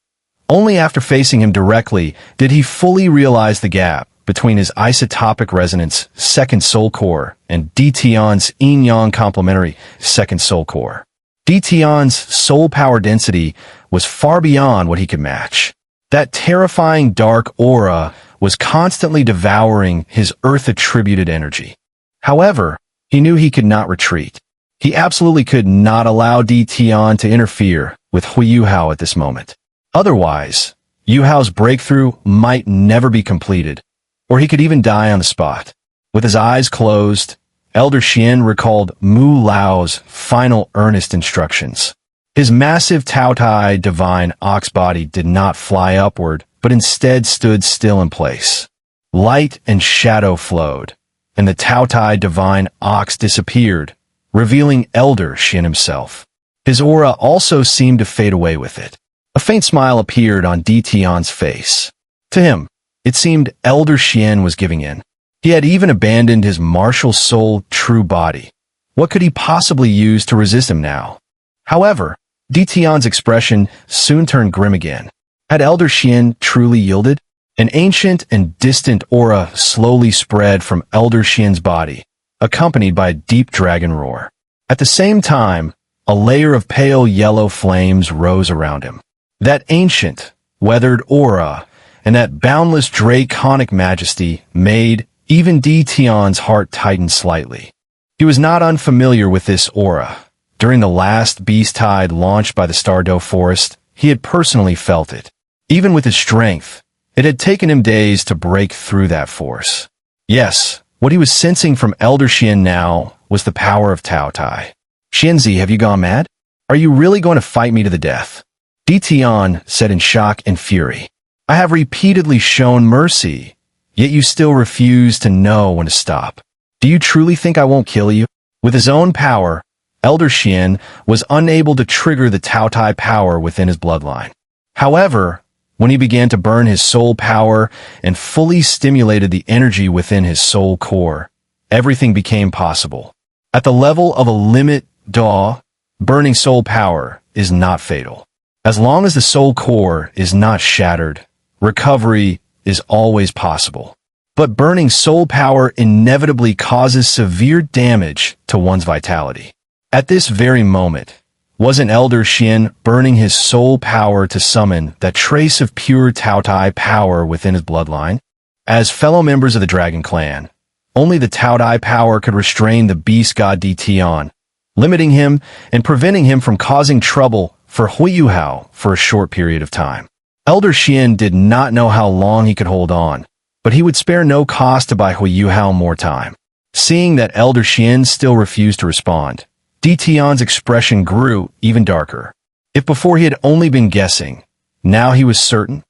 only after facing him directly did he fully realize the gap between his isotopic resonance second soul core and Di Tian's yin-yang complementary second soul core. Di Tian's soul power density was far beyond what he could match. That terrifying dark aura was constantly devouring his earth-attributed energy. However, he knew he could not retreat. He absolutely could not allow Di Tian to interfere with Huo Yuhao at this moment. Otherwise, Yuhao's breakthrough might never be completed, or he could even die on the spot. With his eyes closed, Elder Xuan recalled Mu Lao's final earnest instructions. His massive Taotai divine ox body did not fly upward, but instead stood still in place. Light and shadow flowed, and the Taotai divine ox disappeared, revealing Elder Xuan himself. His aura also seemed to fade away with it. A faint smile appeared on Di Tian's face. To him, it seemed Elder Xuan was giving in. He had even abandoned his martial soul true body. What could he possibly use to resist him now? However, Di Tian's expression soon turned grim again. Had Elder Xuan truly yielded? An ancient and distant aura slowly spread from Elder Xuan's body, accompanied by a deep dragon roar. At the same time, a layer of pale yellow flames rose around him. That ancient, weathered aura and that boundless draconic majesty made even Di Tian's heart tighten slightly. He was not unfamiliar with this aura. During the last beast tide launched by the Stardow Forest, he had personally felt it. Even with his strength, it had taken him days to break through that force. Yes, what he was sensing from Elder Xuan now was the power of Taotai. "Xianzi, have you gone mad? Are you really going to fight me to the death?" Di Tian said in shock and fury. "I have repeatedly shown mercy, yet you still refuse to know when to stop. Do you truly think I won't kill you?" With his own power, Elder Xuan was unable to trigger the Taotai power within his bloodline. However, when he began to burn his soul power and fully stimulated the energy within his soul core, everything became possible. At the level of a Limit Douluo, burning soul power is not fatal. As long as the soul core is not shattered, recovery is always possible. But burning soul power inevitably causes severe damage to one's vitality. At this very moment, wasn't Elder Xuan burning his soul power to summon that trace of pure Taotai power within his bloodline? As fellow members of the Dragon Clan, Only the Tao Dai power could restrain the beast God Di Tian, limiting him and preventing him from causing trouble for Huo Yuhao for a short period of time. Elder Xian did not know how long he could hold on, but he would spare no cost to buy Huo Yuhao more time. Seeing that Elder Xian still refused to respond, Di Tian's expression grew even darker. If before he had only been guessing, now he was certain.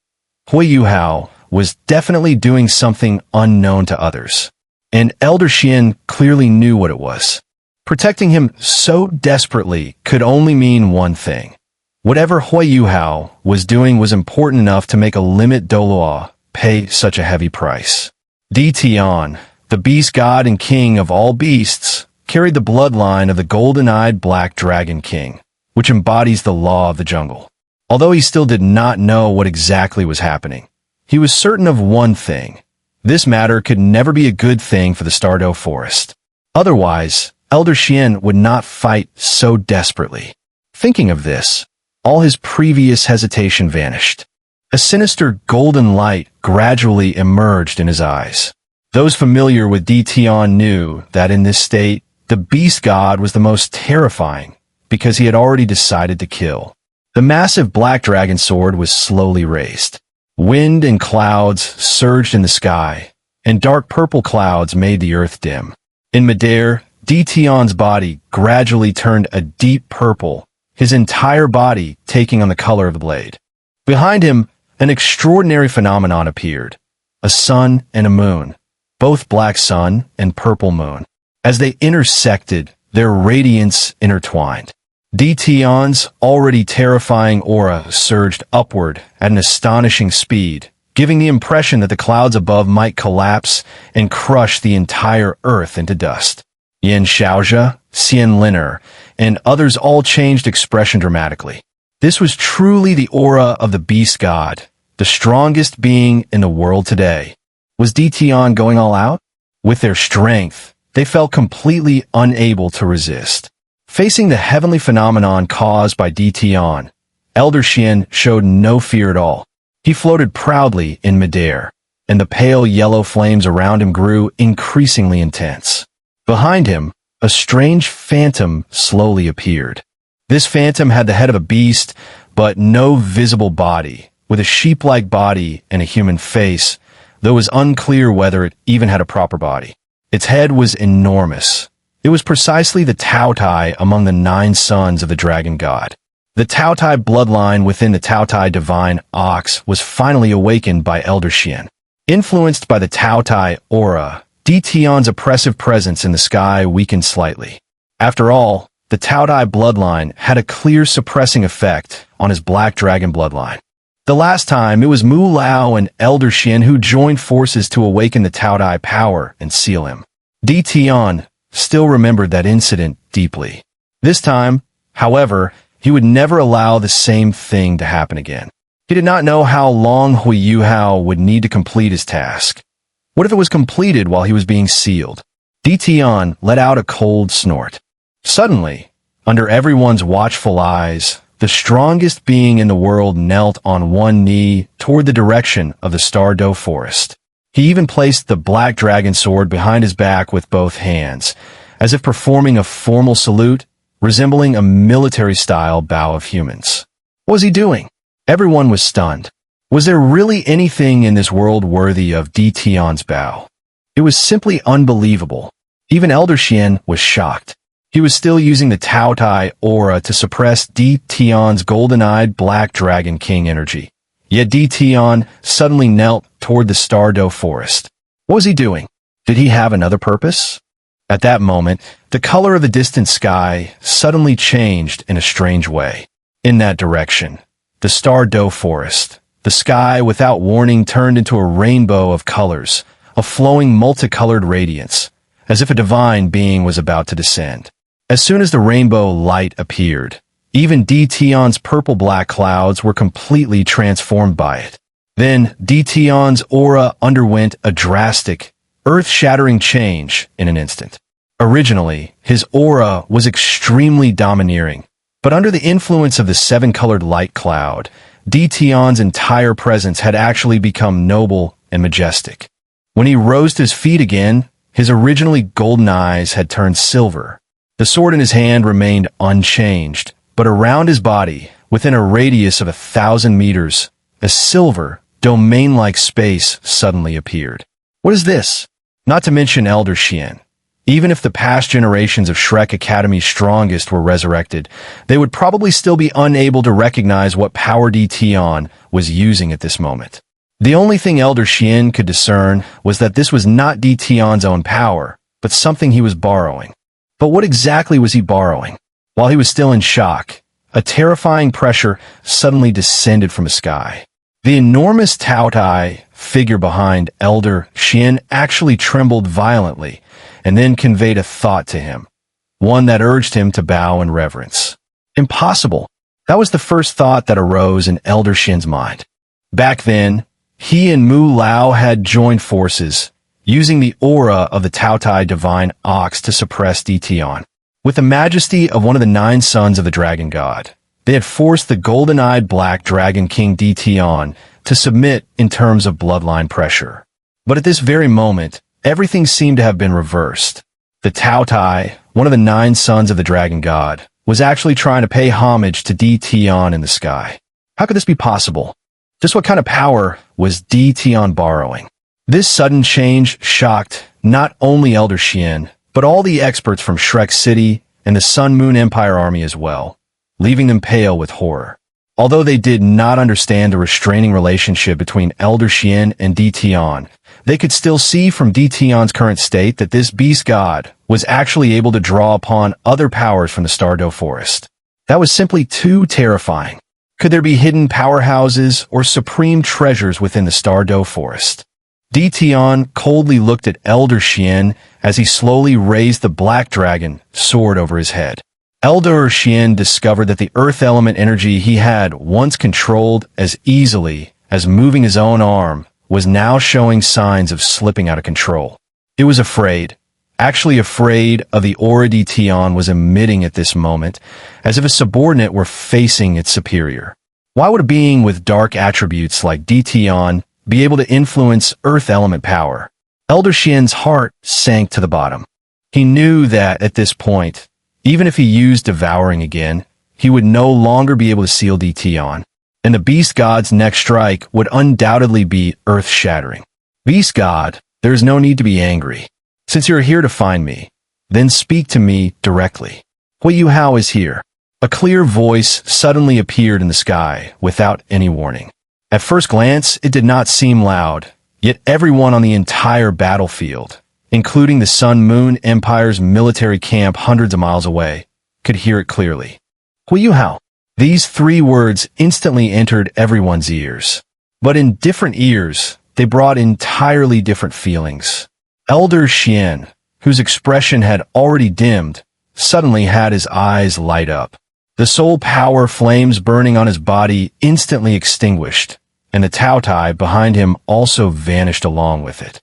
Huo Yuhao was definitely doing something unknown to others, and Elder Xian clearly knew what it was. Protecting him so desperately could only mean one thing. Whatever Huo Yuhao was doing was important enough to make a Limit Douluo pay such a heavy price. Di Tian, the beast god and king of all beasts, carried the bloodline of the golden-eyed Black Dragon King, which embodies the law of the jungle. Although he still did not know what exactly was happening, he was certain of one thing. This matter could never be a good thing for the Stardew Forest. Otherwise, Elder Xian would not fight so desperately. Thinking of this, all his previous hesitation vanished. A sinister golden light gradually emerged in his eyes. Those familiar with Di Tian knew that in this state, the beast god was the most terrifying because he had already decided to kill. The massive black dragon sword was slowly raised. Wind and clouds surged in the sky, and dark purple clouds made the earth dim. In midair, Di Tian's body gradually turned a deep purple, his entire body taking on the color of the blade. Behind him, an extraordinary phenomenon appeared. A sun and a moon, both black sun and purple moon. As they intersected, their radiance intertwined. Di Tian's already terrifying aura surged upward at an astonishing speed, giving the impression that the clouds above might collapse and crush the entire earth into dust. Yin Xiaozhe, Xun'er, and others all changed expression dramatically. This was truly the aura of the beast god, the strongest being in the world today. Was Di Tian going all out? With their strength, they felt completely unable to resist. Facing the heavenly phenomenon caused by Di Tian, Elder Xian showed no fear at all. He floated proudly in midair, and the pale yellow flames around him grew increasingly intense. Behind him, a strange phantom slowly appeared. This phantom had the head of a beast, but no visible body, with a sheep-like body and a human face, though it was unclear whether it even had a proper body. Its head was enormous. It was precisely the Tao Tai among the 9 sons of the dragon god. The Tao Tai bloodline within the Tao Tai divine ox was finally awakened by Elder Xian. Influenced by the Tao Tai aura, Di Tian's oppressive presence in the sky weakened slightly. After all, the Tao Tai bloodline had a clear suppressing effect on his black dragon bloodline. The last time, it was Mu Lao and Elder Xian who joined forces to awaken the Tao Tai power and seal him. Di Tian still remembered that incident deeply. This time, however, he would never allow the same thing to happen again. He did not know how long Huo Yuhao would need to complete his task. What if it was completed while he was being sealed? Di Tian let out a cold snort. Suddenly, under everyone's watchful eyes, the strongest being in the world knelt on one knee toward the direction of the Stardew Forest. He even placed the black dragon sword behind his back with both hands, as if performing a formal salute, resembling a military-style bow of humans. What was he doing? Everyone was stunned. Was there really anything in this world worthy of Di Tian's bow? It was simply unbelievable. Even Elder Xian was shocked. He was still using the Tao Tai aura to suppress Di Tian's golden-eyed Black Dragon King energy. Yet Di Tian suddenly knelt toward the Stardew Forest. What was he doing? Did he have another purpose? At that moment, the color of the distant sky suddenly changed in a strange way. In that direction, the Stardew Forest, the sky without warning turned into a rainbow of colors, a flowing multicolored radiance, as if a divine being was about to descend. As soon as the rainbow light appeared, even Di Tian's purple-black clouds were completely transformed by it. Then, Di Tian's aura underwent a drastic, earth-shattering change in an instant. Originally, his aura was extremely domineering, but under the influence of the 7-colored light cloud, Di Tian's entire presence had actually become noble and majestic. When he rose to his feet again, His originally golden eyes had turned silver. The sword in his hand remained unchanged, but around his body, within a radius of 1,000 meters, a silver, domain-like space suddenly appeared. What is this? Not to mention Elder Xian. Even if the past generations of Shrek Academy's strongest were resurrected, they would probably still be unable to recognize what power Di Tian was using at this moment. The only thing Elder Xian could discern was that this was not Di Tian's own power, but something he was borrowing. But what exactly was he borrowing? While he was still in shock, a terrifying pressure suddenly descended from the sky. The enormous Taotai figure behind Elder Xian actually trembled violently, and then conveyed a thought to him, one that urged him to bow in reverence. Impossible. That was the first thought that arose in Elder Xian's mind. Back then, he and Mu Lao had joined forces, using the aura of the Taotai divine ox to suppress Di Tian. With the majesty of one of the 9 sons of the dragon god, they had forced the golden-eyed black dragon king Di Tian to submit in terms of bloodline pressure. But at this very moment, everything seemed to have been reversed. The Taotai, one of the 9 sons of the dragon god, was actually trying to pay homage to Di Tian in the sky. How could this be possible? Just what kind of power was Di Tian borrowing? This sudden change shocked not only Elder Xian, but all the experts from Shrek City and the Sun Moon Empire army as well, leaving them pale with horror. Although they did not understand the restraining relationship between Elder Xian and Di Tian, they could still see from Di Tian's current state that this beast god was actually able to draw upon other powers from the Stardow Forest. That was simply too terrifying. Could there be hidden powerhouses or supreme treasures within the Stardow Forest? Di Tian coldly looked at Elder Xian as he slowly raised the black dragon sword over his head. Elder Xian discovered that the earth element energy he had once controlled as easily as moving his own arm was now showing signs of slipping out of control. It was afraid of the aura Di Tian was emitting at this moment, as if a subordinate were facing its superior. Why would a being with dark attributes like Di Tian be able to influence earth element power? Elder Xian's heart sank to the bottom. He knew that at this point, even if he used devouring again, he would no longer be able to seal Di Tian, and the beast god's next strike would undoubtedly be earth-shattering. Beast god, there is no need to be angry. Since you are here to find me, then speak to me directly. Huo Yuhao is here. A clear voice suddenly appeared in the sky without any warning. At first glance, it did not seem loud, yet everyone on the entire battlefield, including the Sun Moon Empire's military camp hundreds of miles away, could hear it clearly. Huo Yuhao. These 3 words instantly entered everyone's ears. But in different ears, they brought entirely different feelings. Elder Xian, whose expression had already dimmed, suddenly had his eyes light up. The soul power flames burning on his body instantly extinguished, and the Taotai behind him also vanished along with it.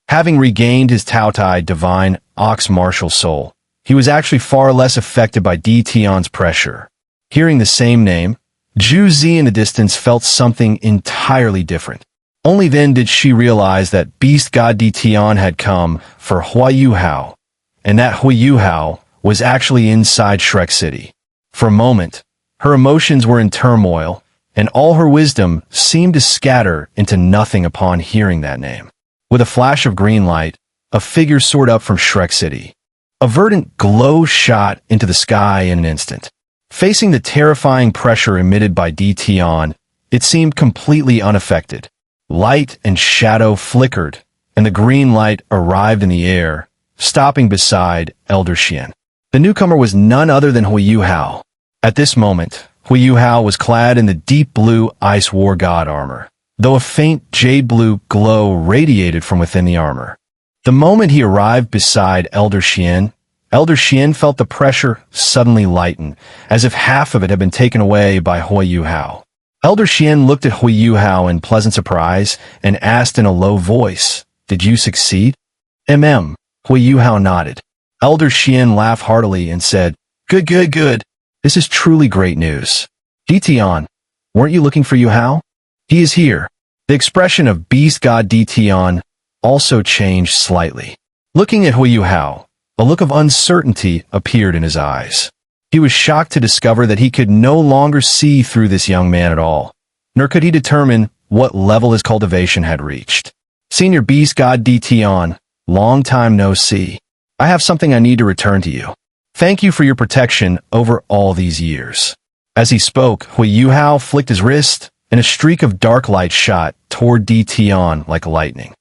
Having regained his Taotai divine ox martial soul, he was actually far less affected by Di Tian's pressure. Hearing the same name, Zhu Zi in the distance felt something entirely different. Only then did she realize that beast god Di Tian had come for Huo Yuhao, and that Huo Yuhao was actually inside Shrek City. For a moment, her emotions were in turmoil, and all her wisdom seemed to scatter into nothing upon hearing that name. With a flash of green light, a figure soared up from Shrek City. A verdant glow shot into the sky in an instant. Facing the terrifying pressure emitted by Di Tian, it seemed completely unaffected. Light and shadow flickered, and the green light arrived in the air, stopping beside Elder Xian. The newcomer was none other than Huo Yuhao. At this moment, Huo Yuhao was clad in the deep blue Ice War God armor, though a faint jade blue glow radiated from within the armor. The moment he arrived beside Elder Xian felt the pressure suddenly lighten, as if half of it had been taken away by Huo Yuhao. Elder Xian looked at Huo Yuhao in pleasant surprise and asked in a low voice, "Did you succeed?" Huo Yuhao nodded. Elder Xian laughed heartily and said, Good. This is truly great news. Di Tian, weren't you looking for Yuhao? He is here." The expression of beast god Di Tian also changed slightly. Looking at Huo Yuhao, a look of uncertainty appeared in his eyes. He was shocked to discover that he could no longer see through this young man at all, nor could he determine what level his cultivation had reached. Senior Beast God Di Tian, long time no see. I have something I need to return to you. Thank you for your protection over all these years. As he spoke, Huo Yuhao flicked his wrist, and a streak of dark light shot toward Di Tian like lightning.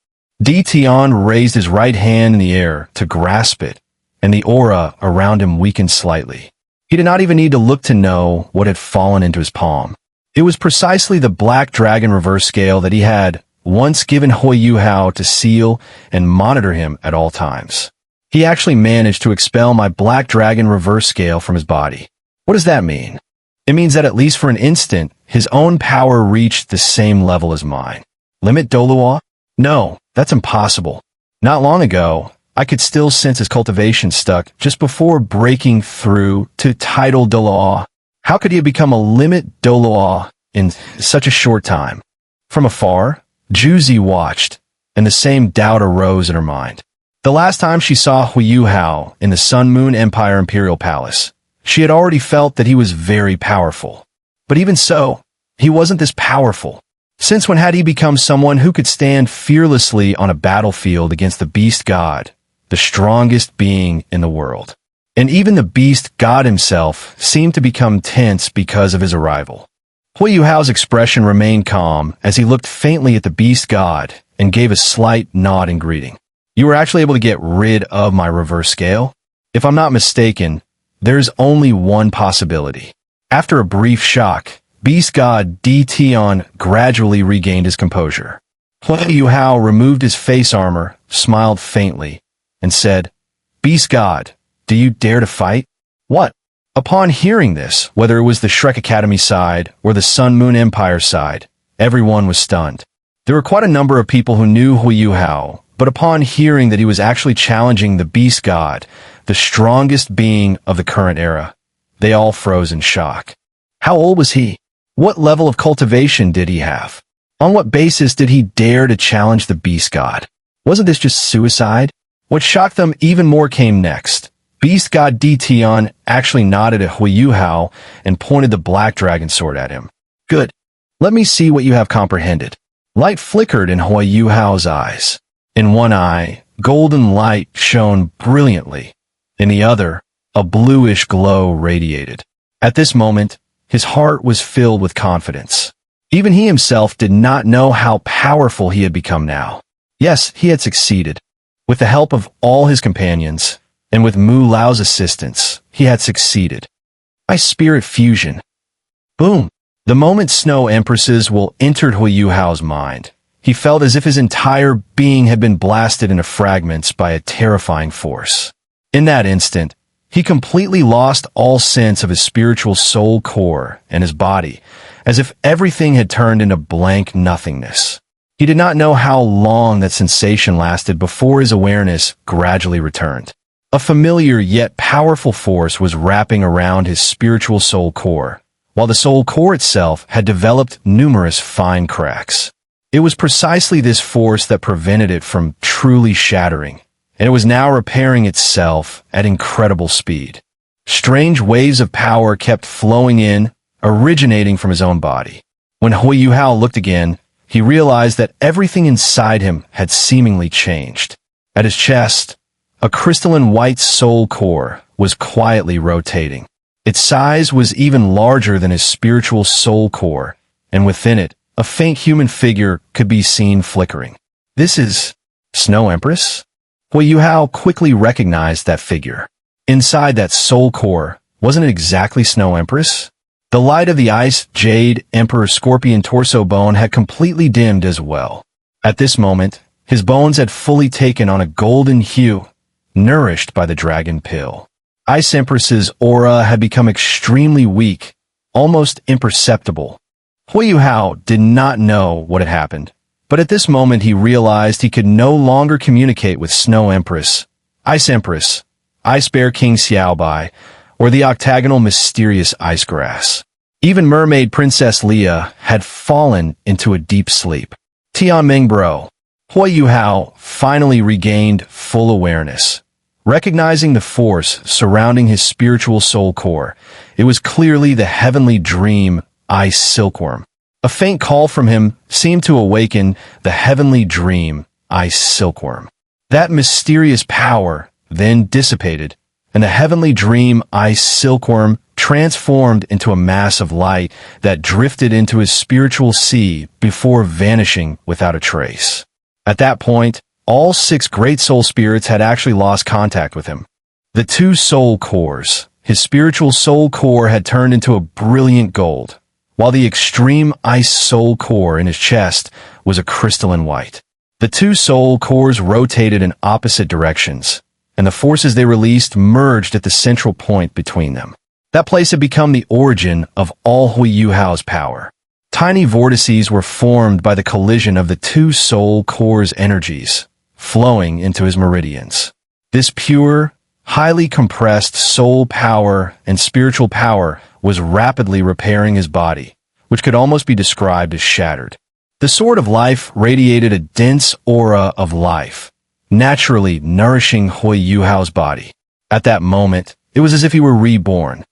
Di Tian raised his right hand in the air to grasp it, and the aura around him weakened slightly. He did not even need to look to know what had fallen into his palm. It was precisely the Black Dragon reverse scale that he had once given Huo Yuhao to seal and monitor him at all times. He actually managed to expel my Black Dragon reverse scale from his body. What does that mean? It means that at least for an instant, his own power reached the same level as mine. Limit Douluo? No, that's impossible. Not long ago, I could still sense his cultivation stuck just before breaking through to Tidal Douluo. How could he have become a Limit Douluo in such a short time? From afar, Juzi watched, and the same doubt arose in her mind. The last time she saw Huo Yuhao in the Sun Moon Empire Imperial Palace, she had already felt that he was very powerful. But even so, he wasn't this powerful. Since when had he become someone who could stand fearlessly on a battlefield against the beast god, the strongest being in the world? And even the beast god himself seemed to become tense because of his arrival. Huo Yuhao's expression remained calm as he looked faintly at the beast god and gave a slight nod in greeting. You were actually able to get rid of my reverse scale? If I'm not mistaken, there's only one possibility. After a brief shock, Beast God Di Tian gradually regained his composure. Huo Yuhao removed his face armor, smiled faintly, and said, Beast God, do you dare to fight? What? Upon hearing this, whether it was the Shrek Academy side or the Sun Moon Empire side, everyone was stunned. There were quite a number of people who knew Huo Yuhao, but upon hearing that he was actually challenging the Beast God, the strongest being of the current era, they all froze in shock. How old was he? What level of cultivation did he have? On what basis did he dare to challenge the Beast God? Wasn't this just suicide? What shocked them even more came next. Beast God Di Tian actually nodded at Huo Yuhao and pointed the Black Dragon sword at him. Good. Let me see what you have comprehended. Light flickered in Huo Yuhao's eyes. In one eye, golden light shone brilliantly. In the other, a bluish glow radiated. At this moment, his heart was filled with confidence. Even he himself did not know how powerful he had become now. Yes, he had succeeded. With the help of all his companions, and with Mu Lao's assistance, he had succeeded. By spirit fusion. Boom! The moment Snow Empress's will entered Huo Yuhao's mind, he felt as if his entire being had been blasted into fragments by a terrifying force. In that instant, he completely lost all sense of his spiritual soul core and his body, as if everything had turned into blank nothingness. He did not know how long that sensation lasted before his awareness gradually returned. A familiar yet powerful force was wrapping around his spiritual soul core, while the soul core itself had developed numerous fine cracks. It was precisely this force that prevented it from truly shattering, and it was now repairing itself at incredible speed. Strange waves of power kept flowing in, originating from his own body. When Huo Yuhao looked again, he realized that everything inside him had seemingly changed. At his chest, a crystalline white soul core was quietly rotating. Its size was even larger than his spiritual soul core, and within it, a faint human figure could be seen flickering. This is Snow Empress? Huo Yuhao quickly recognized that figure. Inside that soul core, wasn't it exactly Snow Empress? The light of the Ice Jade Emperor Scorpion torso bone had completely dimmed as well. At this moment, his bones had fully taken on a golden hue, nourished by the dragon pill. Ice Empress's aura had become extremely weak, almost imperceptible. Huo Yuhao did not know what had happened, but at this moment he realized he could no longer communicate with Snow Empress, Ice Bear King Xiaobai, or the octagonal mysterious ice grass. Even Mermaid Princess Leia had fallen into a deep sleep. Tianming bro. Huo Yuhao finally regained full awareness. Recognizing the force surrounding his spiritual soul core, it was clearly the heavenly dream, ice silkworm. A faint call from him seemed to awaken the heavenly dream, ice silkworm. That mysterious power then dissipated, and the heavenly dream, ice silkworm transformed into a mass of light that drifted into his spiritual sea before vanishing without a trace. At that point, all 6 great soul spirits had actually lost contact with him. The 2 soul cores, his spiritual soul core had turned into a brilliant gold, while the extreme ice soul core in his chest was a crystalline white. The 2 soul cores rotated in opposite directions, and the forces they released merged at the central point between them. That place had become the origin of all Huo Yuhao's power. Tiny vortices were formed by the collision of the 2 soul cores' energies, flowing into his meridians. This pure, highly compressed soul power and spiritual power was rapidly repairing his body, which could almost be described as shattered. The sword of life radiated a dense aura of life, naturally nourishing Huo Yuhao's body. At that moment, it was as if he were reborn.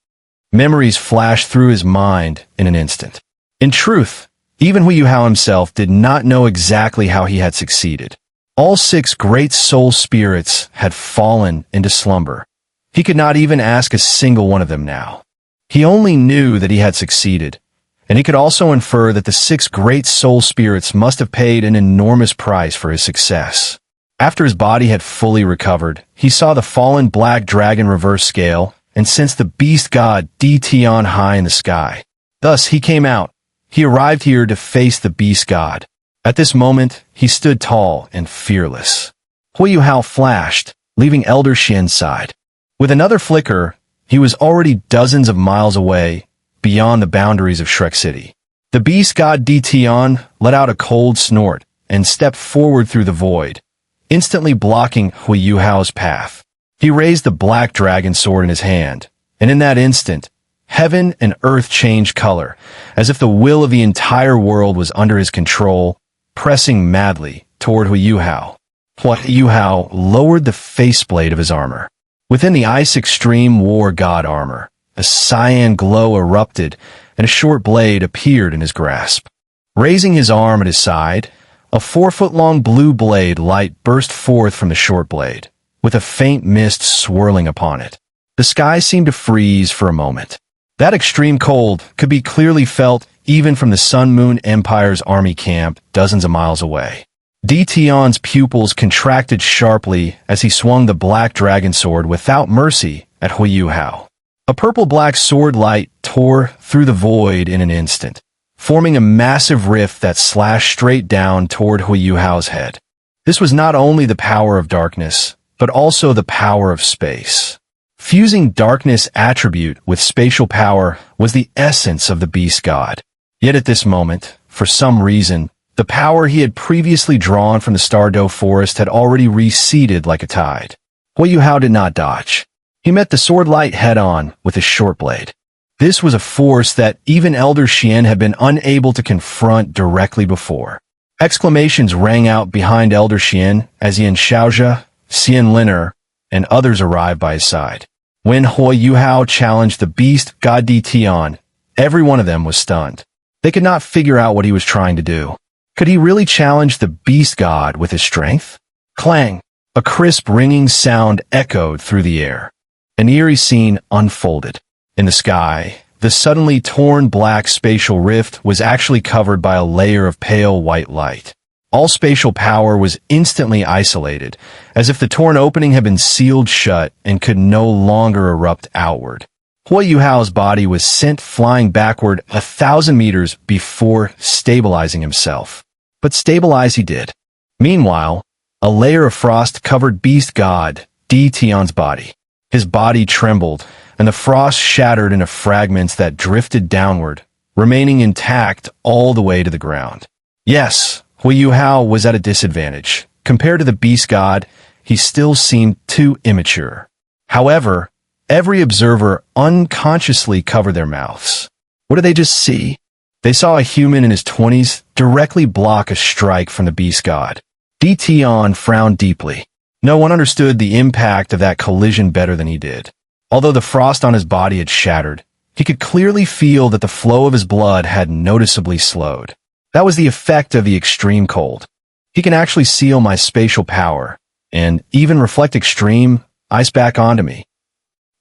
Memories flashed through his mind in an instant. In truth, even Huo Yuhao himself did not know exactly how he had succeeded. All 6 great soul spirits had fallen into slumber. He could not even ask a single one of them now. He only knew that he had succeeded, and he could also infer that the 6 great soul spirits must have paid an enormous price for his success. After his body had fully recovered, he saw the fallen black dragon reverse scale and sensed the beast god Di Tian high in the sky. Thus he came out. He arrived here to face the beast god. At this moment, he stood tall and fearless. Huo Yuhao flashed, leaving Elder Xian's side. With another flicker, he was already dozens of miles away, beyond the boundaries of Shrek City. The beast god Di Tian let out a cold snort and stepped forward through the void, instantly blocking Huo Yuhao's path. He raised the black dragon sword in his hand, and in that instant, heaven and earth changed color, as if the will of the entire world was under his control, pressing madly toward Huo Yuhao. Huo Yuhao lowered the faceplate of his armor. Within the Ice Extreme War God armor, a cyan glow erupted, and a short blade appeared in his grasp. Raising his arm at his side, a 4-foot-long blue blade light burst forth from the short blade, with a faint mist swirling upon it. The sky seemed to freeze for a moment. That extreme cold could be clearly felt even from the Sun Moon Empire's army camp dozens of miles away. Di Tian's pupils contracted sharply as he swung the black dragon sword without mercy at Huo Yuhao. A purple-black sword light tore through the void in an instant, forming a massive rift that slashed straight down toward Huo Yuhao's head. This was not only the power of darkness, but also the power of space. Fusing darkness attribute with spatial power was the essence of the beast god. Yet at this moment, for some reason, the power he had previously drawn from the Stardow Forest had already receded like a tide. Huo Yuhao did not dodge. He met the sword light head-on with his short blade. This was a force that even Elder Xian had been unable to confront directly before. Exclamations rang out behind Elder Xian as Yan Shaozhe, Xun'er, and others arrived by his side. When Huo Yuhao challenged the beast God Di Tian, every one of them was stunned. They could not figure out what he was trying to do. Could he really challenge the beast god with his strength? Clang! A crisp ringing sound echoed through the air. An eerie scene unfolded. In the sky, the suddenly torn black spatial rift was actually covered by a layer of pale white light. All spatial power was instantly isolated, as if the torn opening had been sealed shut and could no longer erupt outward. Huo Yuhao's body was sent flying backward 1,000 meters before stabilizing himself. But stabilize he did. Meanwhile, a layer of frost covered beast god Di Tian's body. His body trembled, and the frost shattered into fragments that drifted downward, remaining intact all the way to the ground. Yes, Huo Yuhao was at a disadvantage. Compared to the beast god, he still seemed too immature. However, every observer unconsciously covered their mouths. What did they just see? They saw a human in his 20s directly block a strike from the beast god. Di Tian frowned deeply. No one understood the impact of that collision better than he did. Although the frost on his body had shattered, he could clearly feel that the flow of his blood had noticeably slowed. That was the effect of the extreme cold. He can actually seal my spatial power, and even reflect extreme ice back onto me.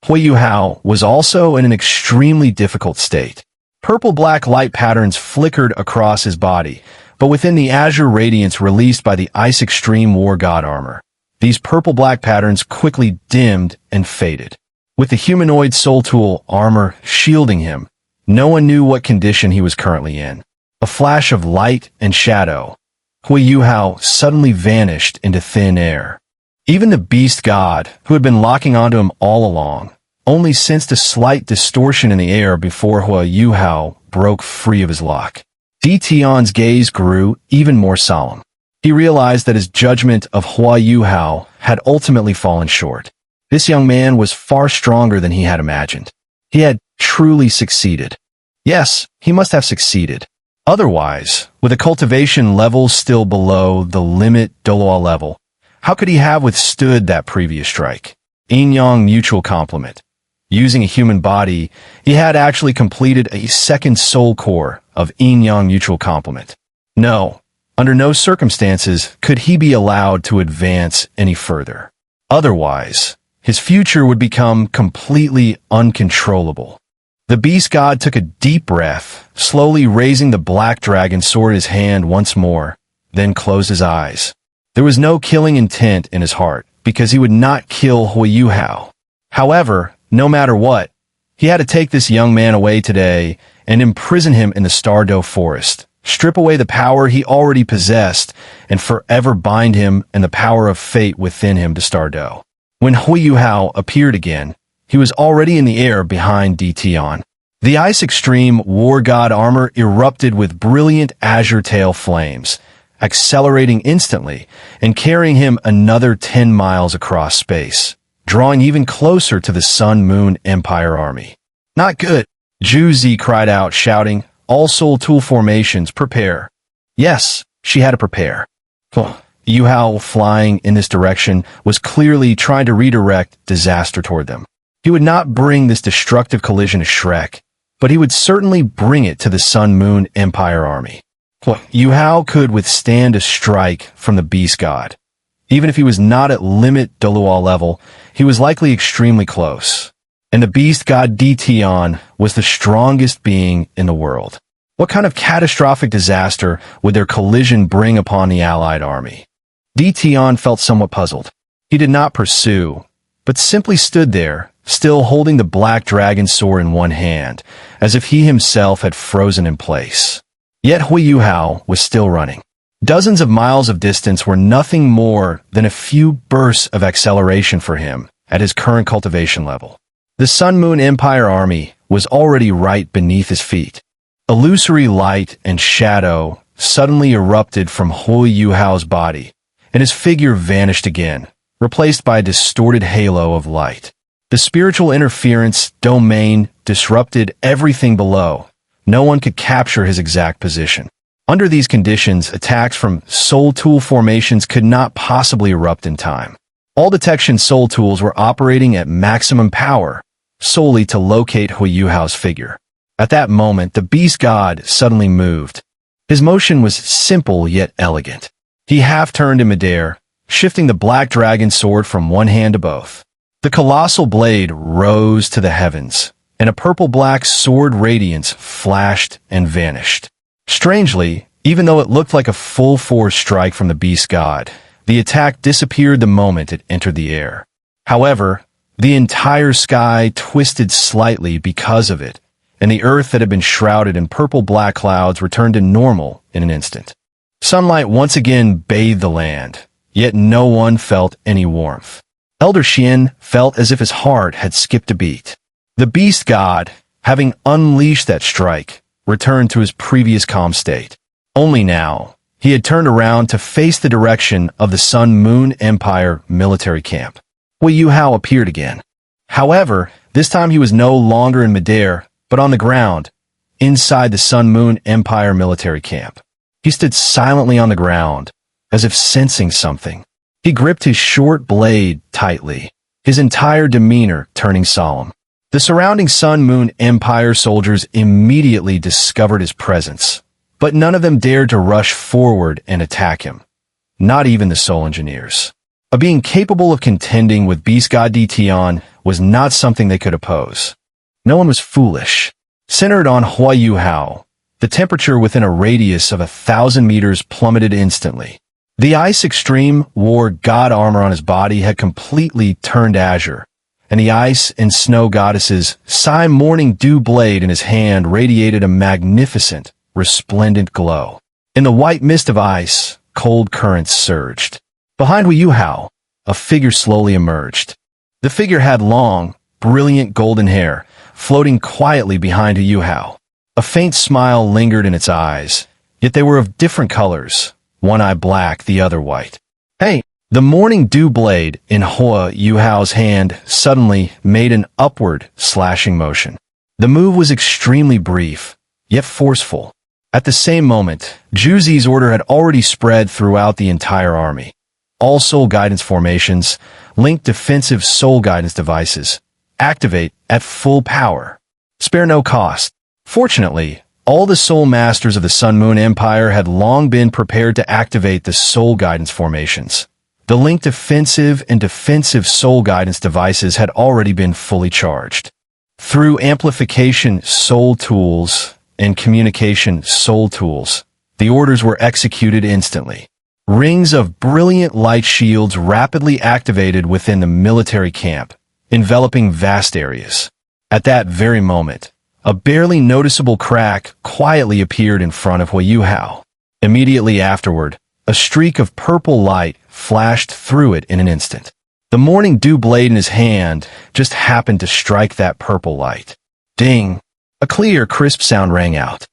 Huo Yuhao was also in an extremely difficult state. Purple-black light patterns flickered across his body, but within the azure radiance released by the Ice Extreme War God armor, these purple-black patterns quickly dimmed and faded. With the humanoid soul tool armor shielding him, no one knew what condition he was currently in. A flash of light and shadow, Huo Yuhao suddenly vanished into thin air. Even the beast god, who had been locking onto him all along, only sensed a slight distortion in the air before Huo Yuhao broke free of his lock. Di Tian's gaze grew even more solemn. He realized that his judgment of Huo Yuhao had ultimately fallen short. This young man was far stronger than he had imagined. He had truly succeeded. Yes, he must have succeeded. Otherwise, with a cultivation level still below the Limit Douluo level, how could he have withstood that previous strike? Yin-yang mutual complement. Using a human body, he had actually completed a second soul core of yin-yang mutual complement. No, under no circumstances could he be allowed to advance any further. Otherwise, his future would become completely uncontrollable. The beast god took a deep breath, slowly raising the black dragon sword in his hand once more, then closed his eyes. There was no killing intent in his heart, because he would not kill Huo Yuhao. However, no matter what, he had to take this young man away today and imprison him in the Stardow Forest, strip away the power he already possessed, and forever bind him and the power of fate within him to Stardow. When Huo Yuhao appeared again, he was already in the air behind Di Tian. The Ice Extreme War God armor erupted with brilliant azure tail flames, accelerating instantly and carrying him another 10 miles across space, drawing even closer to the Sun-Moon Empire army. Not good, Zhu Zi cried out, shouting, "All soul tool formations, prepare." Yes, she had to prepare. Yuhao, flying in this direction, was clearly trying to redirect disaster toward them. He would not bring this destructive collision to Shrek, but he would certainly bring it to the Sun-Moon Empire army. Yuhao could withstand a strike from the beast god. Even if he was not at Limit Douluo level, he was likely extremely close. And the beast god Di Tian was the strongest being in the world. What kind of catastrophic disaster would their collision bring upon the allied army? Di Tian felt somewhat puzzled. He did not pursue, but simply stood there, still holding the black dragon sword in one hand, as if he himself had frozen in place. Yet Huo Yuhao was still running. Dozens of miles of distance were nothing more than a few bursts of acceleration for him at his current cultivation level. The Sun-Moon Empire army was already right beneath his feet. Illusory light and shadow suddenly erupted from Huo Yuhao's body, and his figure vanished again, replaced by a distorted halo of light. The spiritual interference domain disrupted everything below. No one could capture his exact position. Under these conditions, attacks from soul tool formations could not possibly erupt in time. All detection soul tools were operating at maximum power, solely to locate Huo Yuhao's figure. At that moment, the beast god suddenly moved. His motion was simple yet elegant. He half-turned in midair, shifting the black dragon sword from one hand to both. The colossal blade rose to the heavens, and a purple-black sword radiance flashed and vanished. Strangely, even though it looked like a full-force strike from the beast god, the attack disappeared the moment it entered the air. However, the entire sky twisted slightly because of it, and the earth that had been shrouded in purple-black clouds returned to normal in an instant. Sunlight once again bathed the land, yet no one felt any warmth. Elder Xian felt as if his heart had skipped a beat. The beast god, having unleashed that strike, returned to his previous calm state. Only now, he had turned around to face the direction of the Sun-Moon Empire military camp. Huo Yuhao appeared again. However, this time he was no longer in midair, but on the ground, inside the Sun-Moon Empire military camp. He stood silently on the ground, as if sensing something. He gripped his short blade tightly, his entire demeanor turning solemn. The surrounding Sun-Moon Empire soldiers immediately discovered his presence, but none of them dared to rush forward and attack him. Not even the Soul Engineers. A being capable of contending with Beast God Di Tian was not something they could oppose. No one was foolish. Centered on Huo Yuhao, the temperature within a radius of 1,000 meters plummeted instantly. The Ice Extreme wore god armor on his body had completely turned azure, and the Ice and Snow Goddess's Sai Morning Dew blade in his hand radiated a magnificent, resplendent glow. In the white mist of ice, cold currents surged. Behind Huo Yuhao, a figure slowly emerged. The figure had long, brilliant golden hair, floating quietly behind Huo Yuhao. A faint smile lingered in its eyes, yet they were of different colors, one eye black, the other white. Hey! The Morning Dew blade in Huo Yuhao's hand suddenly made an upward, slashing motion. The move was extremely brief, yet forceful. At the same moment, Zhu Zi's order had already spread throughout the entire army. All soul guidance formations, link defensive soul guidance devices, activate at full power. Spare no cost. Fortunately, all the soul masters of the Sun-Moon Empire had long been prepared to activate the soul guidance formations. The linked offensive and defensive soul guidance devices had already been fully charged. Through amplification soul tools and communication soul tools, the orders were executed instantly. Rings of brilliant light shields rapidly activated within the military camp, enveloping vast areas. At that very moment, a barely noticeable crack quietly appeared in front of Huo Yuhao. Immediately afterward, a streak of purple light flashed through it in an instant. The Morning Dew blade in his hand just happened to strike that purple light. Ding! A clear, crisp sound rang out.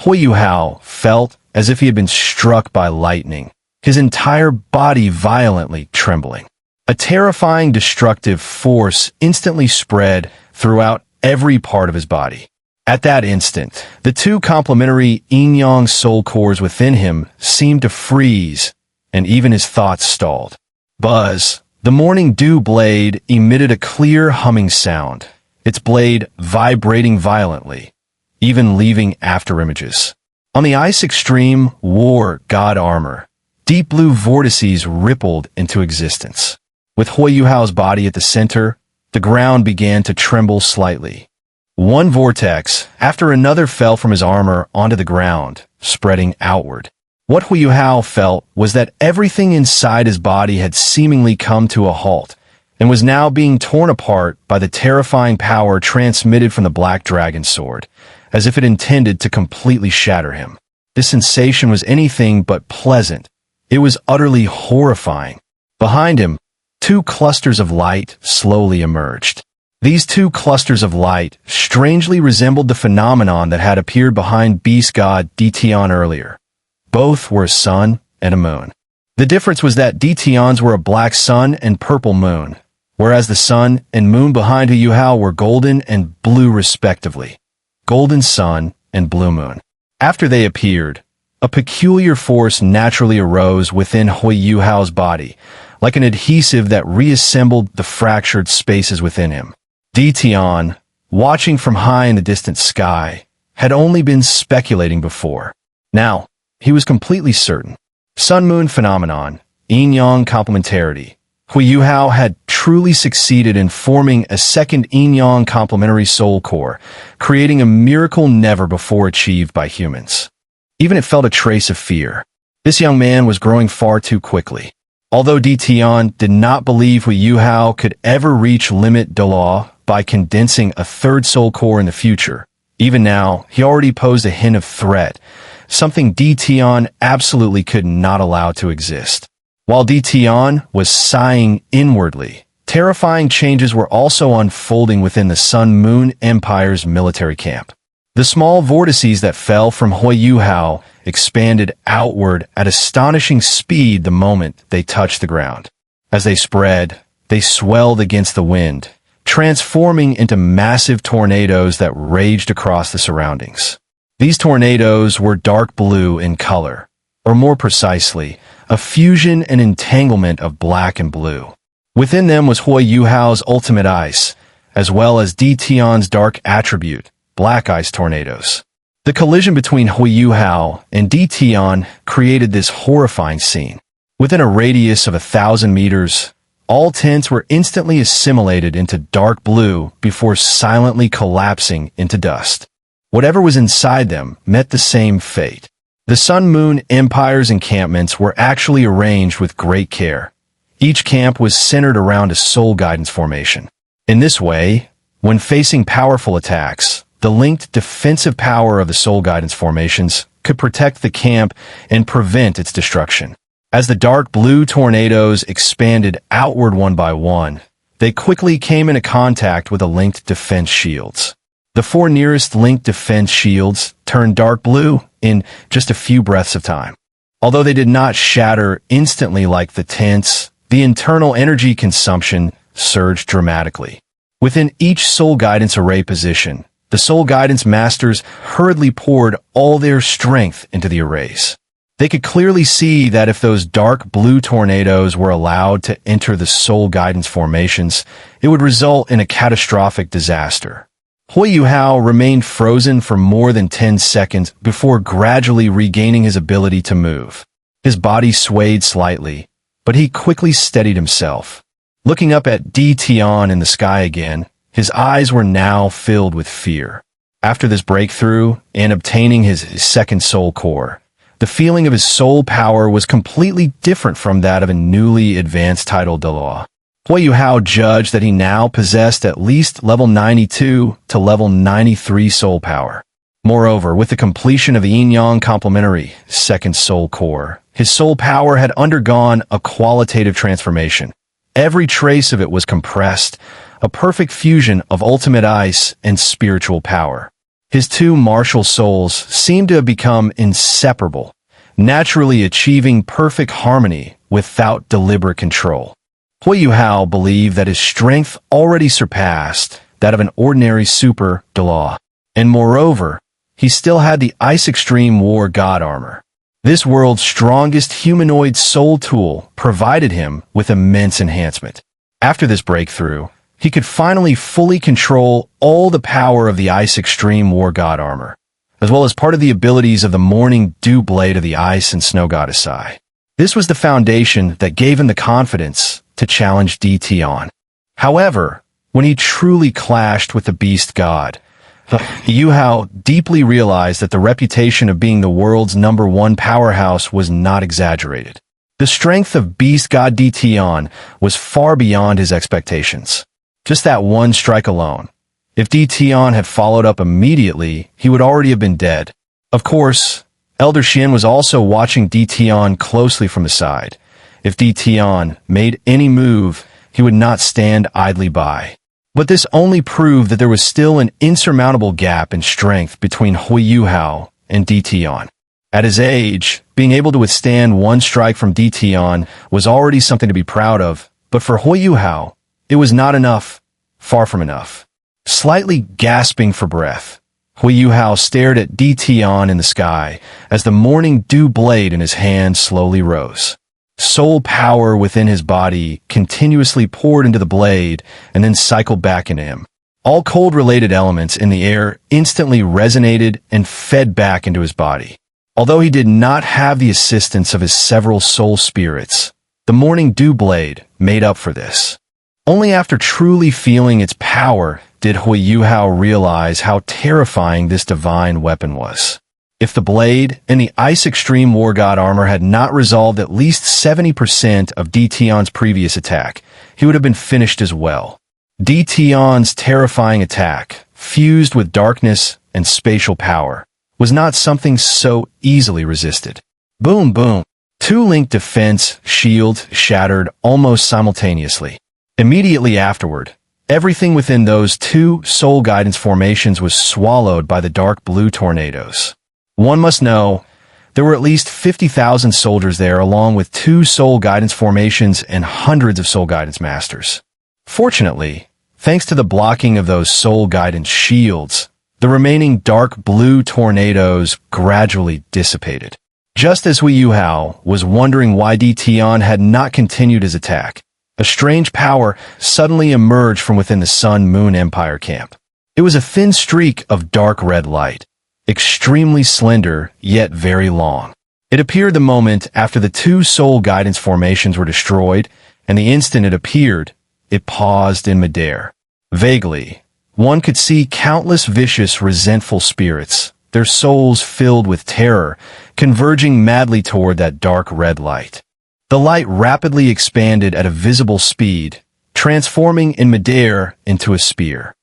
Huo Yuhao felt as if he had been struck by lightning, his entire body violently trembling. A terrifying destructive force instantly spread throughout every part of his body. At that instant, the two complementary yin-yang soul cores within him seemed to freeze, and even his thoughts stalled. Buzz! The Morning Dew blade emitted a clear humming sound, its blade vibrating violently, even leaving afterimages. On the Ice Extreme wore god armor, deep blue vortices rippled into existence. With Huo Yuhao's body at the center, the ground began to tremble slightly. One vortex after another fell from his armor onto the ground, spreading outward. What Huo Yuhao felt was that everything inside his body had seemingly come to a halt, and was now being torn apart by the terrifying power transmitted from the Black Dragon Sword, as if it intended to completely shatter him. This sensation was anything but pleasant. It was utterly horrifying. Behind him, two clusters of light slowly emerged. These two clusters of light strangely resembled the phenomenon that had appeared behind Beast God Di Tian earlier. Both were a sun and a moon. The difference was that Di Tian's were a black sun and purple moon, whereas the sun and moon behind Huo Yuhao were golden and blue respectively. Golden sun and blue moon. After they appeared, a peculiar force naturally arose within Huo Yuhao's body, like an adhesive that reassembled the fractured spaces within him. Di Tian, watching from high in the distant sky, had only been speculating before. Now, he was completely certain. Sun-Moon phenomenon, yin-yang complementarity. Huo Yuhao had truly succeeded in forming a second yin-yang complementary soul core, creating a miracle never before achieved by humans. Even it felt a trace of fear. This young man was growing far too quickly. Although Di Tian did not believe Huo Yuhao could ever reach Limit Douluo by condensing a third soul core in the future, even now, he already posed a hint of threat, something Di Tian absolutely could not allow to exist. While Di Tian was sighing inwardly, terrifying changes were also unfolding within the Sun-Moon Empire's military camp. The small vortices that fell from Huo Yuhao expanded outward at astonishing speed the moment they touched the ground. As they spread, they swelled against the wind, transforming into massive tornadoes that raged across the surroundings. These tornadoes were dark blue in color, or more precisely, a fusion and entanglement of black and blue. Within them was Huo Yuhao's ultimate ice, as well as Di Tian's dark attribute, black ice tornadoes. The collision between Huo Yuhao and Di Tian created this horrifying scene. Within a radius of 1,000 meters, all tints were instantly assimilated into dark blue before silently collapsing into dust. Whatever was inside them met the same fate. The Sun-Moon Empire's encampments were actually arranged with great care. Each camp was centered around a soul guidance formation. In this way, when facing powerful attacks, the linked defensive power of the soul guidance formations could protect the camp and prevent its destruction. As the dark blue tornadoes expanded outward one by one, they quickly came into contact with the linked defense shields. The 4 nearest linked defense shields turned dark blue in just a few breaths of time. Although they did not shatter instantly like the tints, the internal energy consumption surged dramatically. Within each soul guidance array position, the soul guidance masters hurriedly poured all their strength into the arrays. They could clearly see that if those dark blue tornadoes were allowed to enter the soul guidance formations, it would result in a catastrophic disaster. Huo Yuhao remained frozen for more than 10 seconds before gradually regaining his ability to move. His body swayed slightly, but he quickly steadied himself. Looking up at Di Tian in the sky again, his eyes were now filled with fear. After this breakthrough and obtaining his second soul core, the feeling of his soul power was completely different from that of a newly advanced title Dalu. Huo Yuhao judged that he now possessed at least level 92 to level 93 soul power. Moreover, with the completion of the yin-yang complementary second soul core, his soul power had undergone a qualitative transformation. Every trace of it was compressed, a perfect fusion of ultimate ice and spiritual power. His 2 martial souls seemed to have become inseparable, naturally achieving perfect harmony without deliberate control. Huo Yuhao believed that his strength already surpassed that of an ordinary super Dalu, and moreover, he still had the Ice Extreme War God armor. This world's strongest humanoid soul tool provided him with immense enhancement. After this breakthrough, he could finally fully control all the power of the Ice Extreme War God armor, as well as part of the abilities of the Morning Dew Blade of the Ice and Snow Goddess Ai. This was the foundation that gave him the confidence to challenge Di Tian. However, when he truly clashed with the Beast God, Yuhao deeply realized that the reputation of being the world's #1 powerhouse was not exaggerated. The strength of Beast God Di Tian was far beyond his expectations. Just that one strike alone. If Di Tian had followed up immediately, he would already have been dead. Of course, Elder Xian was also watching Di Tian closely from the side. If Di Tian made any move, he would not stand idly by. But this only proved that there was still an insurmountable gap in strength between Huo Yuhao and Di Tian. At his age, being able to withstand one strike from Di Tian was already something to be proud of, but for Huo Yuhao, it was not enough, far from enough. Slightly gasping for breath, Huo Yuhao stared at Di Tian in the sky as the Morning Dew Blade in his hand slowly rose. Soul power within his body continuously poured into the blade and then cycled back into him. All cold-related elements in the air instantly resonated and fed back into his body. Although he did not have the assistance of his several soul spirits, the Morning Dew Blade made up for this. Only after truly feeling its power did Huo Yuhao realize how terrifying this divine weapon was. If the blade and the Ice Extreme War God armor had not resolved at least 70% of Di Tian's previous attack, he would have been finished as well. Di Tian's terrifying attack, fused with darkness and spatial power, was not something so easily resisted. Boom, boom. 2 linked defense shields shattered almost simultaneously. Immediately afterward, everything within those 2 soul guidance formations was swallowed by the dark blue tornadoes. One must know, there were at least 50,000 soldiers there along with 2 soul guidance formations and hundreds of soul guidance masters. Fortunately, thanks to the blocking of those soul guidance shields, the remaining dark blue tornadoes gradually dissipated. Just as Huo Yuhao was wondering why Di Tian had not continued his attack, a strange power suddenly emerged from within the Sun-Moon Empire camp. It was a thin streak of dark red light, extremely slender yet very long. It appeared the moment after the two soul guidance formations were destroyed, and the instant it appeared, it paused in midair. Vaguely, one could see countless vicious, resentful spirits, their souls filled with terror, converging madly toward that dark red light. The light rapidly expanded at a visible speed, transforming in midair into a spear.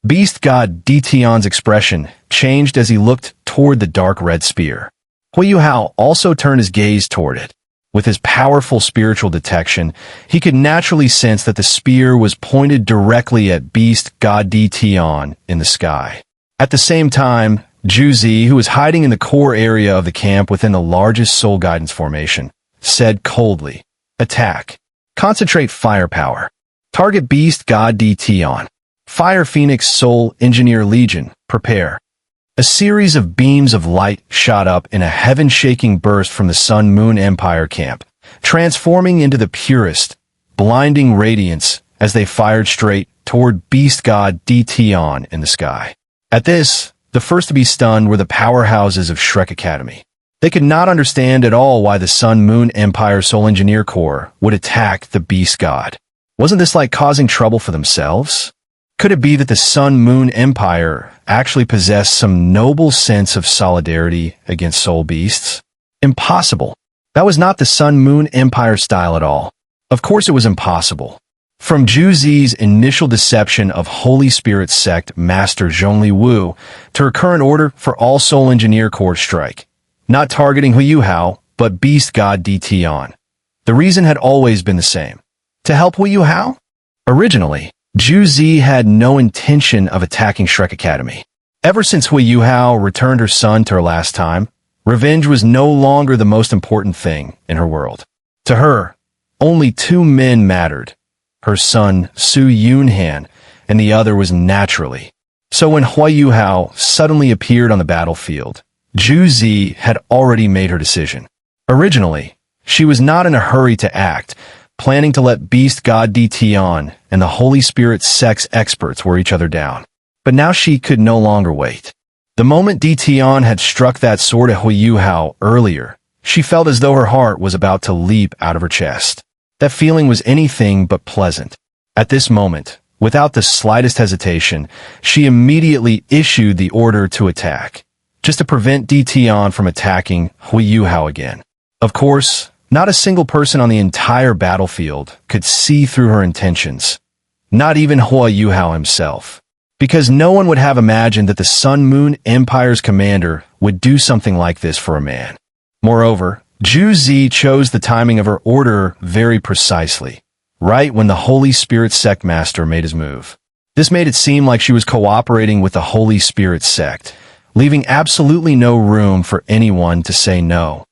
Beast God Di Tian's expression changed as he looked toward the dark red spear. Huo Yuhao also turned his gaze toward it. With his powerful spiritual detection, he could naturally sense that the spear was pointed directly at Beast God Di Tian in the sky. At the same time, Zhu, who was hiding in the core area of the camp within the largest soul guidance formation, said coldly, "Attack. Concentrate firepower. Target Beast God Di Tian. Fire Phoenix Soul Engineer Legion, prepare." A series of beams of light shot up in a heaven-shaking burst from the Sun-Moon Empire camp, transforming into the purest, blinding radiance as they fired straight toward Beast God Di Tian in the sky. At this, the first to be stunned were the powerhouses of Shrek Academy. They could not understand at all why the Sun-Moon Empire Soul Engineer Corps would attack the Beast God. Wasn't this like causing trouble for themselves? Could it be that the Sun-Moon Empire actually possessed some noble sense of solidarity against soul beasts? Impossible. That was not the Sun-Moon Empire style at all. Of course it was impossible. From Zhu's initial deception of Holy Spirit sect Master Zhongli Wu to her current order for all Soul Engineer Corps strike, not targeting Huo Yuhao, but Beast God Di Tian. The reason had always been the same. To help Huo Yuhao? Originally, Zhu had no intention of attacking Shrek Academy. Ever since Huo Yuhao returned her son to her last time, revenge was no longer the most important thing in her world. To her, only two men mattered. Her son, Su Yunhan, and the other was naturally. So when Huo Yuhao suddenly appeared on the battlefield, Zhu had already made her decision. Originally, she was not in a hurry to act, planning to let Beast God Di Tian and the Holy Spirit sect's experts wear each other down. But now she could no longer wait. The moment Di Tian had struck that sword at Huo Yuhao earlier, she felt as though her heart was about to leap out of her chest. That feeling was anything but pleasant. At this moment, without the slightest hesitation, she immediately issued the order to attack, just to prevent Di Tian from attacking Huo Yuhao again. Of course, not a single person on the entire battlefield could see through her intentions, not even Huo Yuhao himself, because no one would have imagined that the Sun-Moon Empire's commander would do something like this for a man. Moreover, Zhu chose the timing of her order very precisely, right when the Holy Spirit sect master made his move. This made it seem like she was cooperating with the Holy Spirit sect, leaving absolutely no room for anyone to say no.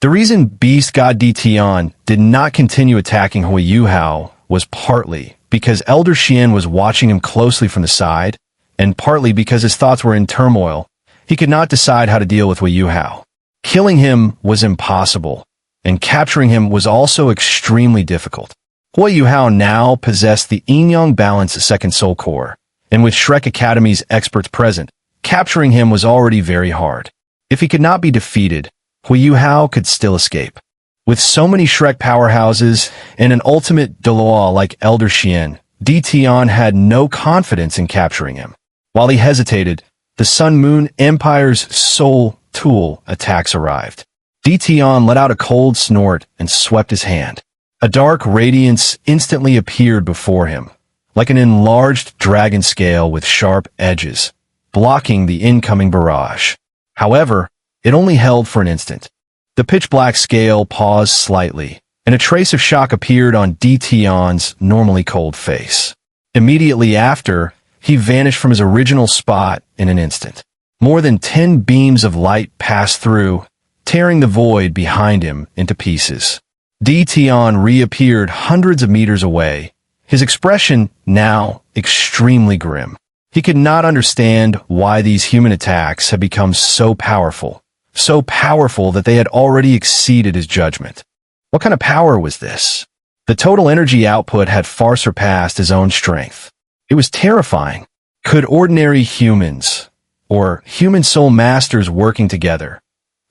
The reason Beast God Di Tian did not continue attacking Huo Yuhao was partly because Elder Xuan was watching him closely from the side, and partly because his thoughts were in turmoil. He could not decide how to deal with Huo Yuhao. Killing him was impossible, and capturing him was also extremely difficult. Huo Yuhao now possessed the yin-yang balanced second soul core, and with Shrek Academy's experts present, capturing him was already very hard. If he could not be defeated, Huo Yuhao could still escape. With so many Shrek powerhouses and an ultimate dalu like Elder Xuan, Di Tian had no confidence in capturing him. While he hesitated, the Sun-Moon Empire's soul tool attacks arrived. Di Tian let out a cold snort and swept his hand. A dark radiance instantly appeared before him, like an enlarged dragon scale with sharp edges, blocking the incoming barrage. However, it only held for an instant. The pitch-black scale paused slightly, and a trace of shock appeared on Di Tian's normally cold face. Immediately after, he vanished from his original spot in an instant. More than 10 beams of light passed through, tearing the void behind him into pieces. Di Tian reappeared hundreds of meters away, his expression now extremely grim. He could not understand why these human attacks had become so powerful, so powerful that they had already exceeded his judgment. What kind of power was this? The total energy output had far surpassed his own strength. It was terrifying. Could ordinary humans, or human soul masters working together,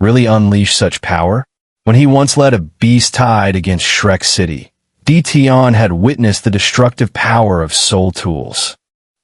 really unleash such power? When he once led a beast tide against Shrek City, Di Tian had witnessed the destructive power of soul tools.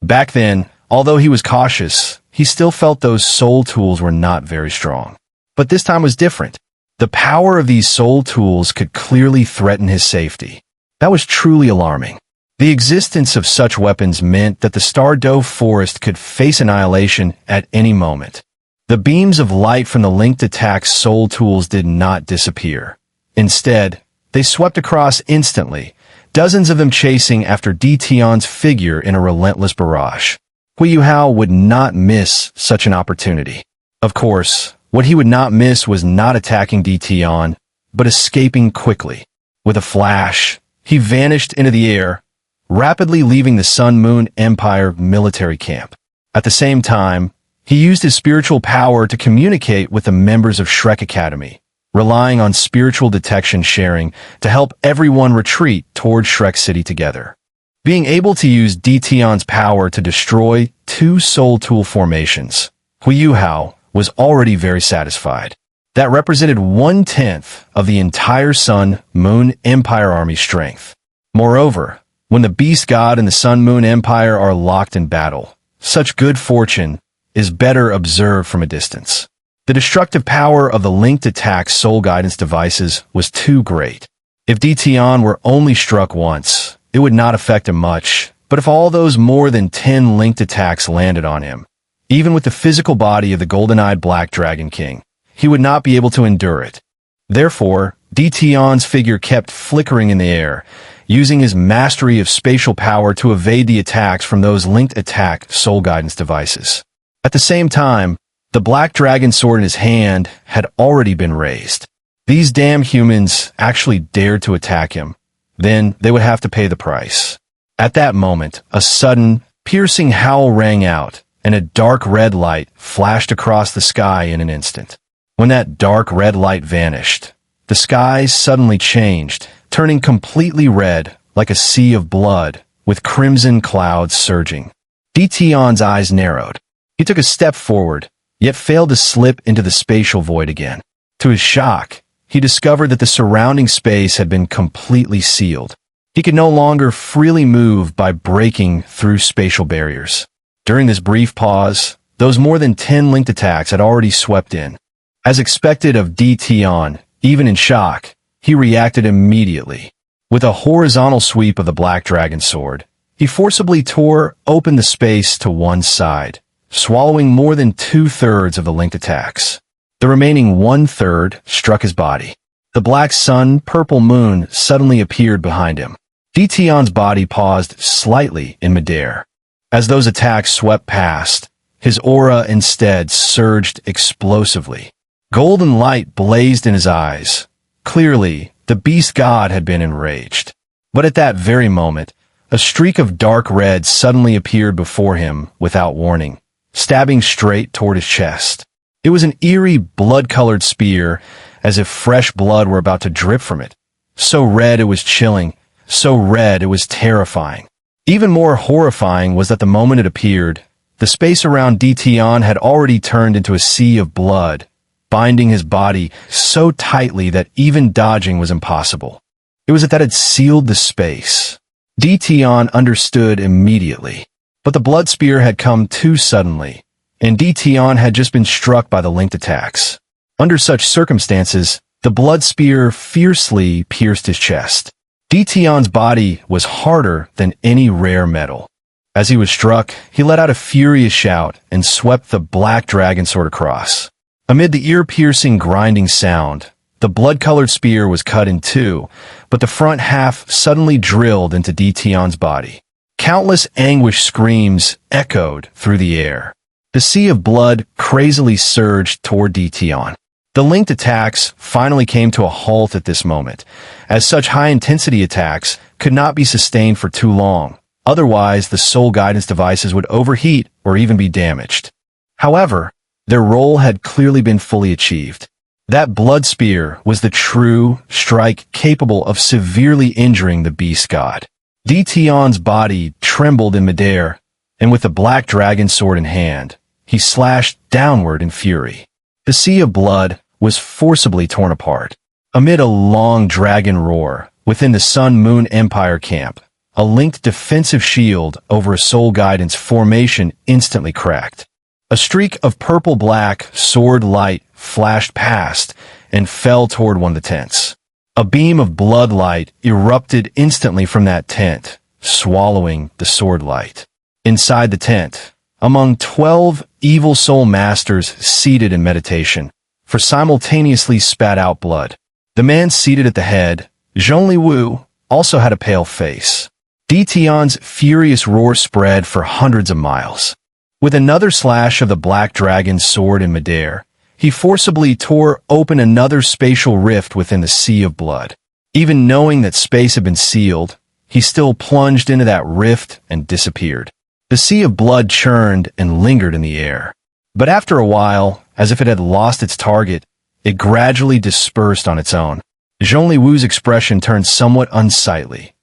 Back then, although he was cautious, he still felt those soul tools were not very strong. But this time was different. The power of these soul tools could clearly threaten his safety. That was truly alarming. The existence of such weapons meant that the Stardoe forest could face annihilation at any moment. The beams of light from the linked attack's soul tools did not disappear. Instead, they swept across instantly, dozens of them chasing after Di Tian's figure in a relentless barrage. Huo Yuhao would not miss such an opportunity. Of course, what he would not miss was not attacking Di Tian, but escaping quickly. With a flash, he vanished into the air, rapidly leaving the Sun-Moon Empire military camp. At the same time, he used his spiritual power to communicate with the members of Shrek Academy, relying on spiritual detection sharing to help everyone retreat toward Shrek City together. Being able to use Di Tian's power to destroy 2 soul tool formations, Huo Yuhao was already very satisfied. That represented 1/10 of the entire Sun-Moon Empire army strength. Moreover, when the Beast God and the Sun-Moon Empire are locked in battle, such good fortune is better observed from a distance. The destructive power of the linked attack soul guidance devices was too great. If Di Tian were only struck once, it would not affect him much, but if all those more than 10 linked attacks landed on him, even with the physical body of the golden-eyed Black Dragon King, he would not be able to endure it. Therefore, Di Tian's figure kept flickering in the air, using his mastery of spatial power to evade the attacks from those linked attack soul guidance devices. At the same time, the Black Dragon sword in his hand had already been raised. These damn humans actually dared to attack him. Then they would have to pay the price. At that moment, a sudden, piercing howl rang out, and a dark red light flashed across the sky in an instant. When that dark red light vanished, the skies suddenly changed, turning completely red like a sea of blood, with crimson clouds surging. Di Tian's eyes narrowed. He took a step forward, yet failed to slip into the spatial void again. To his shock, he discovered that the surrounding space had been completely sealed. He could no longer freely move by breaking through spatial barriers. During this brief pause, those more than 10 linked attacks had already swept in. As expected of Di Tian, even in shock, he reacted immediately. With a horizontal sweep of the Black Dragon sword, he forcibly tore open the space to one side, swallowing more than 2/3 of the linked attacks. The remaining 1/3 struck his body. The black sun, purple moon suddenly appeared behind him. Di Tian's body paused slightly in midair. As those attacks swept past, his aura instead surged explosively. Golden light blazed in his eyes. Clearly, the beast god had been enraged. But at that very moment, a streak of dark red suddenly appeared before him without warning, stabbing straight toward his chest. It was an eerie, blood-colored spear, as if fresh blood were about to drip from it. So red it was chilling, so red it was terrifying. Even more horrifying was that the moment it appeared, the space around Di Tian had already turned into a sea of blood, binding his body so tightly that even dodging was impossible. It was that had sealed the space. Di Tian understood immediately, but the blood spear had come too suddenly, and Di Tian had just been struck by the linked attacks. Under such circumstances, the blood spear fiercely pierced his chest. Di Tian's body was harder than any rare metal. As he was struck, he let out a furious shout and swept the Black Dragon sword across. Amid the ear-piercing grinding sound, the blood-colored spear was cut in two, but the front half suddenly drilled into Di Tian's body. Countless anguish screams echoed through the air. The sea of blood crazily surged toward Di Tian. The linked attacks finally came to a halt at this moment, as such high-intensity attacks could not be sustained for too long. Otherwise, the soul guidance devices would overheat or even be damaged. However, Their role had clearly been fully achieved. That blood spear was the true strike capable of severely injuring the beast god. Di Tian's body trembled in midair, and with the black dragon sword in hand, he slashed downward in fury. The sea of blood was forcibly torn apart. Amid a long dragon roar, within the Sun-Moon Empire camp, a linked defensive shield over a soul guidance formation instantly cracked. A streak of purple-black sword light flashed past and fell toward one of the tents. A beam of blood light erupted instantly from that tent, swallowing the sword light. Inside the tent, among 12 evil soul masters seated in meditation, for simultaneously spat out blood. The man seated at the head, Xuan, also had a pale face. Di Tian's furious roar spread for hundreds of miles. With another slash of the black dragon's sword in midair, he forcibly tore open another spatial rift within the sea of blood. Even knowing that space had been sealed, he still plunged into that rift and disappeared. The sea of blood churned and lingered in the air. But after a while, as if it had lost its target, it gradually dispersed on its own. Xuanliwu's expression turned somewhat unsightly.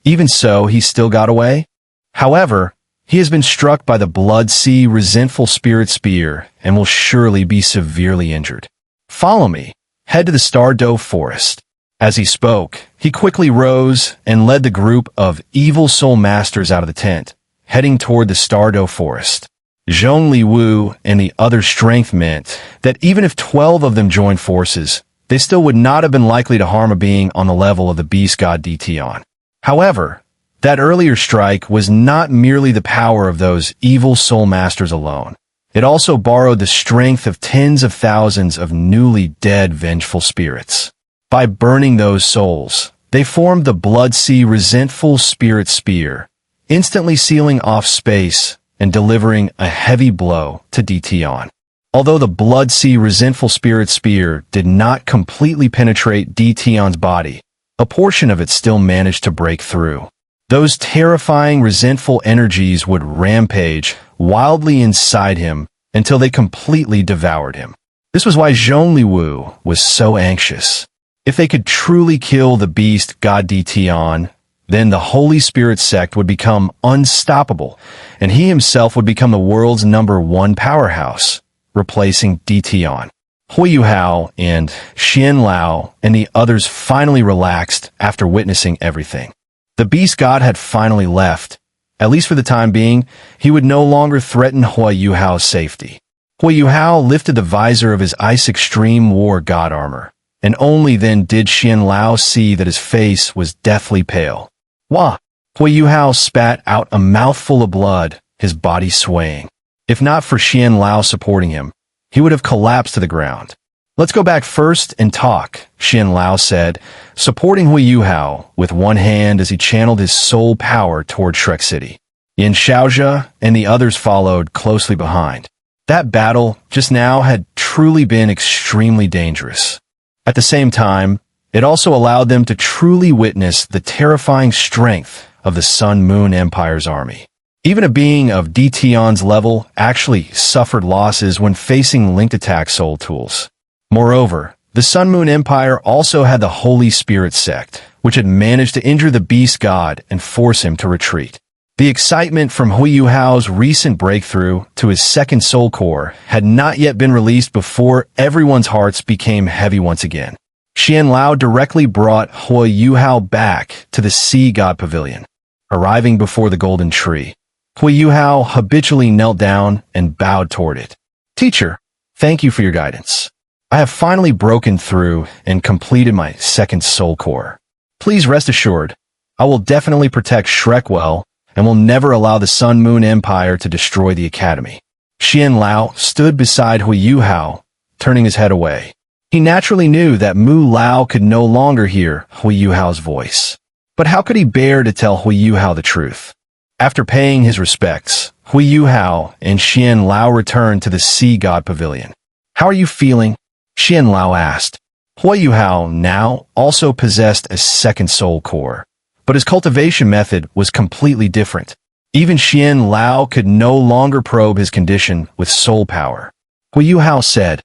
Even so, he still got away. However, he has been struck by the Blood Sea Resentful Spirit Spear and will surely be severely injured. Follow me. Head to the Stardow Forest. As he spoke, he quickly rose and led the group of evil soul masters out of the tent, heading toward the Stardow Forest. Xuanliwu and the other strength meant that even if 12 of them joined forces, they still would not have been likely to harm a being on the level of the beast god Di Tian. However, that earlier strike was not merely the power of those evil soul masters alone. It also borrowed the strength of tens of thousands of newly dead vengeful spirits. By burning those souls, they formed the Blood Sea Resentful Spirit Spear, instantly sealing off space and delivering a heavy blow to Di Tian. Although the Blood Sea Resentful Spirit Spear did not completely penetrate Di Tian's body, a portion of it still managed to break through. Those terrifying resentful energies would rampage wildly inside him until they completely devoured him. This was why Xuanliwu was so anxious. If they could truly kill the beast God Di Tian, then the Holy Spirit sect would become unstoppable, and he himself would become the world's #1 powerhouse, replacing Di Tian. Huo Yuhao and Xianlao and the others finally relaxed after witnessing everything. The beast god had finally left. At least for the time being, he would no longer threaten Huo Yuhao's safety. Huo Yuhao lifted the visor of his Ice Extreme War god armor, and only then did Xianlao see that his face was deathly pale. Wah! Huo Yuhao spat out a mouthful of blood, his body swaying. If not for Xianlao supporting him, he would have collapsed to the ground. Let's go back first and talk, Xianlao said, supporting Huo Yuhao with one hand as he channeled his soul power toward Shrek City. Yin Shaozhe and the others followed closely behind. That battle just now had truly been extremely dangerous. At the same time, it also allowed them to truly witness the terrifying strength of the Sun-Moon Empire's army. Even a being of Di Tian's level actually suffered losses when facing linked attack soul tools. Moreover, the Sun-Moon Empire also had the Holy Spirit sect, which had managed to injure the beast god and force him to retreat. The excitement from Huo Yuhao's recent breakthrough to his second soul core had not yet been released before everyone's hearts became heavy once again. Xianlao directly brought Huo Yuhao back to the Sea God Pavilion. Arriving before the golden tree, Huo Yuhao habitually knelt down and bowed toward it. "Teacher, thank you for your guidance. I have finally broken through and completed my second soul core. Please rest assured, I will definitely protect Shrek well and will never allow the Sun-Moon Empire to destroy the Academy." Xianlao stood beside Huo Yuhao, turning his head away. He naturally knew that Mu Lao could no longer hear Huo Yuhao's voice. But how could he bear to tell Huo Yuhao the truth? After paying his respects, Huo Yuhao and Xianlao returned to the Sea God Pavilion. "How are you feeling?" Xianlao asked. Huo Yuhao now also possessed a second soul core, but his cultivation method was completely different. Even Xianlao could no longer probe his condition with soul power. Huo Yuhao said,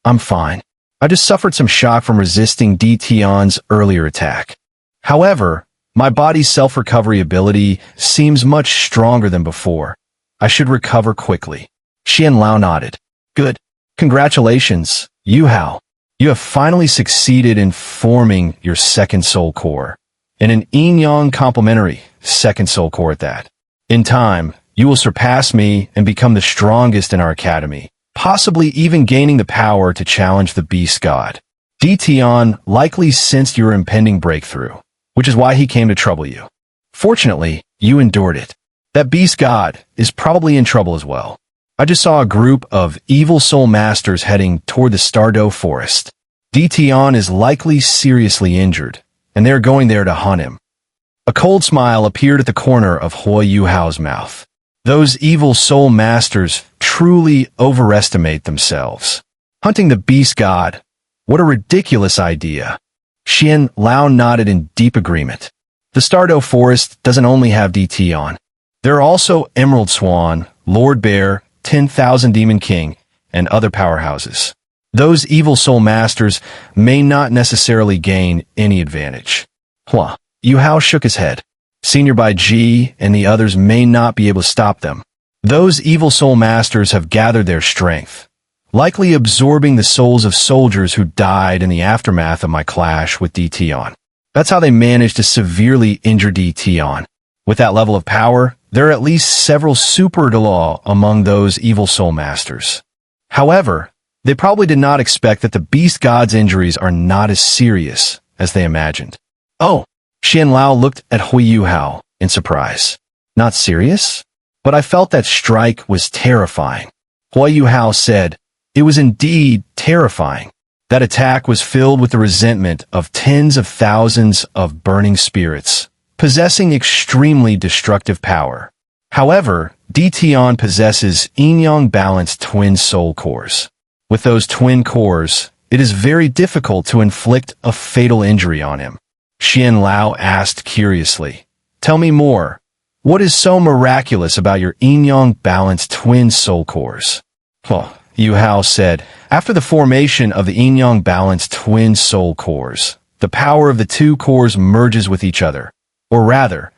I'm fine. I just suffered some shock from resisting Di Tian's earlier attack. However, my body's self-recovery ability seems much stronger than before. I should recover quickly. Xianlao nodded. Good. Congratulations, Yuhao. You have finally succeeded in forming your second soul core, and an yin-yang complementary second soul core at that. In time, you will surpass me and become the strongest in our academy, possibly even gaining the power to challenge the beast god. Di Tian likely sensed your impending breakthrough, which is why he came to trouble you. Fortunately, you endured it. That beast god is probably in trouble as well. I just saw a group of evil soul masters heading toward the Stardo forest. Di Tian is likely seriously injured, and they're going there to hunt him. A cold smile appeared at the corner of Huo Yuhao's mouth. Those evil soul masters truly overestimate themselves. Hunting the beast god, what a ridiculous idea. Xianlao nodded in deep agreement. The Stardo forest doesn't only have Di Tian. There are also Emerald Xuan, Lord Bear, 10,000 Demon King, and other powerhouses. Those evil soul masters may not necessarily gain any advantage. Huo Yuhao shook his head. Senior Bai Ji and the others may not be able to stop them. Those evil soul masters have gathered their strength, likely absorbing the souls of soldiers who died in the aftermath of my clash with Di Tian. That's how they managed to severely injure Di Tian. With that level of power, there are at least several super dalu among those evil soul masters. However, they probably did not expect that the beast god's injuries are not as serious as they imagined. Oh, Xianlao looked at Huo Yuhao in surprise. Not serious? But I felt that strike was terrifying. Huo Yuhao said, it was indeed terrifying. That attack was filled with the resentment of tens of thousands of burning spirits, possessing extremely destructive power. However, Di Tian possesses yin-yang balanced twin soul cores. With those twin cores, it is very difficult to inflict a fatal injury on him. Xianlao asked curiously, tell me more. What is so miraculous about your yin-yang balanced twin soul cores? Huo Yuhao said, after the formation of the yin-yang balanced twin soul cores, the power of the two cores merges with each other. Or rather,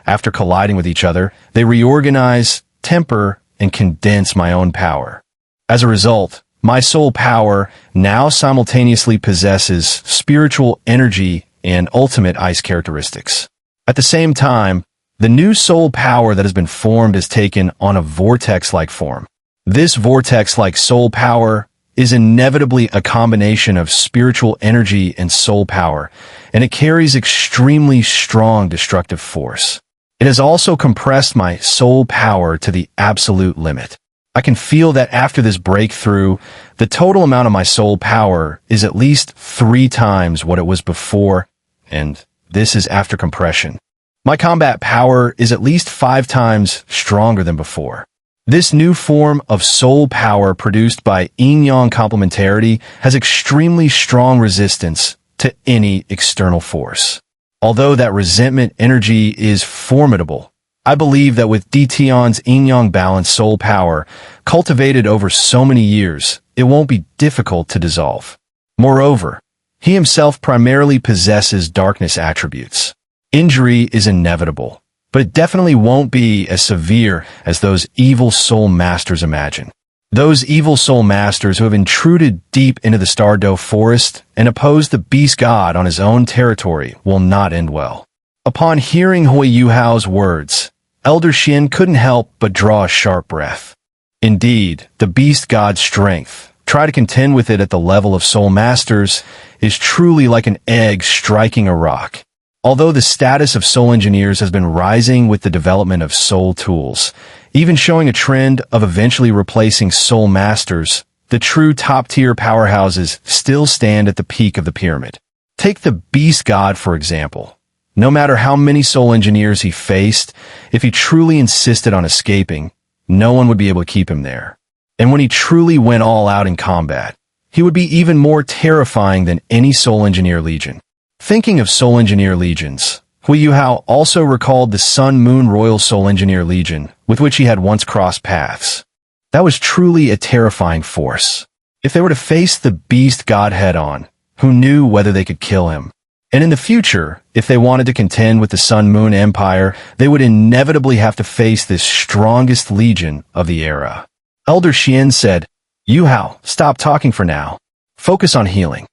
after colliding with each other, they reorganize, temper, and condense my own power. As a result, my soul power now simultaneously possesses spiritual energy and ultimate ice characteristics. At the same time, the new soul power that has been formed is taken on a vortex-like form. This vortex-like soul power is inevitably a combination of spiritual energy and soul power, and it carries extremely strong destructive force. It has also compressed my soul power to the absolute limit. I can feel that after this breakthrough, the total amount of my soul power is at least 3 times what it was before, and this is after compression. My combat power is at least 5 times stronger than before. This new form of soul power produced by yin-yang complementarity has extremely strong resistance to any external force. Although that resentment energy is formidable, I believe that with Di Tian's yin-yang balanced soul power, cultivated over so many years, it won't be difficult to dissolve. Moreover, he himself primarily possesses darkness attributes. Injury is inevitable, but it definitely won't be as severe as those evil soul masters imagine. Those evil soul masters who have intruded deep into the Stardo forest and opposed the beast god on his own territory will not end well. Upon hearing Huo Yuhao's words, Elder Xin couldn't help but draw a sharp breath. Indeed, the beast god's strength, try to contend with it at the level of soul masters, is truly like an egg striking a rock. Although the status of soul engineers has been rising with the development of soul tools, even showing a trend of eventually replacing soul masters, the true top-tier powerhouses still stand at the peak of the pyramid. Take the beast god, for example. No matter how many soul engineers he faced, if he truly insisted on escaping, no one would be able to keep him there. And when he truly went all out in combat, he would be even more terrifying than any soul engineer legion. Thinking of soul engineer legions, Huo Yuhao also recalled the Sun Moon Royal Soul Engineer Legion, with which he had once crossed paths. That was truly a terrifying force. If they were to face the beast god head-on, who knew whether they could kill him? And in the future, if they wanted to contend with the Sun-Moon Empire, they would inevitably have to face this strongest legion of the era. Elder Xian said, Yuhao, stop talking for now. Focus on healing.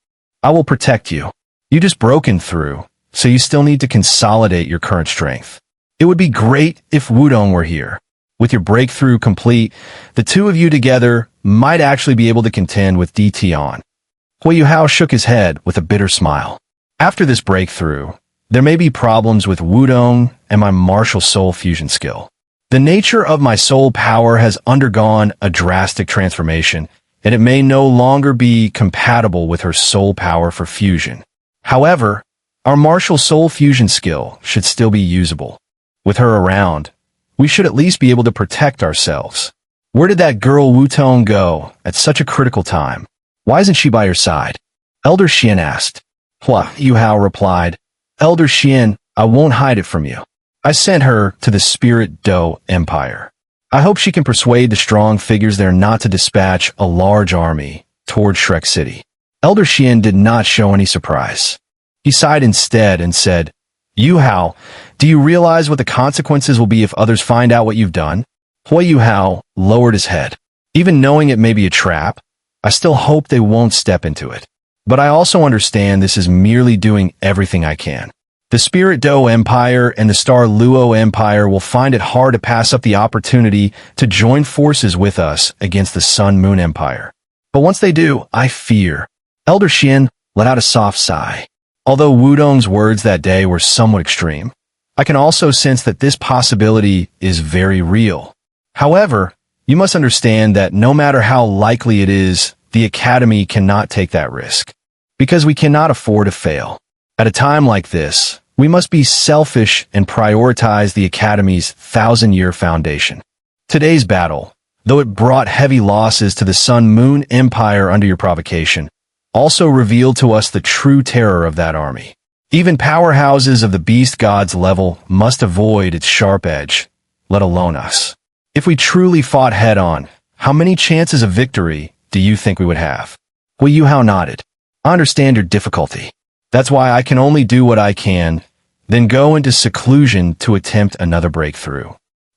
I will protect you. You just broken through, so you still need to consolidate your current strength. It would be great if Wudong were here. With your breakthrough complete, the two of you together might actually be able to contend with Di Tian. Huo Yuhao shook his head with a bitter smile. After this breakthrough, there may be problems with Wudong and my martial soul fusion skill. The nature of my soul power has undergone a drastic transformation, and it may no longer be compatible with her soul power for fusion. However, our martial soul fusion skill should still be usable. With her around, we should at least be able to protect ourselves. Where did that girl Wutong go at such a critical time? Why isn't she by your side? Elder Xian asked. Huo Yuhao replied, Elder Xian, I won't hide it from you. I sent her to the Spirit Do Empire. I hope she can persuade the strong figures there not to dispatch a large army toward Shrek City. Elder Xian did not show any surprise. He sighed instead and said, Yuhao, do you realize what the consequences will be if others find out what you've done? Huo Yuhao lowered his head. Even knowing it may be a trap, I still hope they won't step into it. But I also understand this is merely doing everything I can. The Spirit Do Empire and the Star Luo Empire will find it hard to pass up the opportunity to join forces with us against the Sun-Moon Empire. But once they do, I fear. Elder Xian let out a soft sigh. Although Wudong's words that day were somewhat extreme, I can also sense that this possibility is very real. However, you must understand that no matter how likely it is, the Academy cannot take that risk. Because we cannot afford to fail. At a time like this, we must be selfish and prioritize the Academy's 1,000-year foundation. Today's battle, though it brought heavy losses to the Sun-Moon Empire under your provocation, also revealed to us the true terror of that army. Even powerhouses of the beast god's level must avoid its sharp edge, let alone us. If we truly fought head-on, how many chances of victory do you think we would have? Huo Yuhao nodded. I understand your difficulty. That's why I can only do what I can, then go into seclusion to attempt another breakthrough.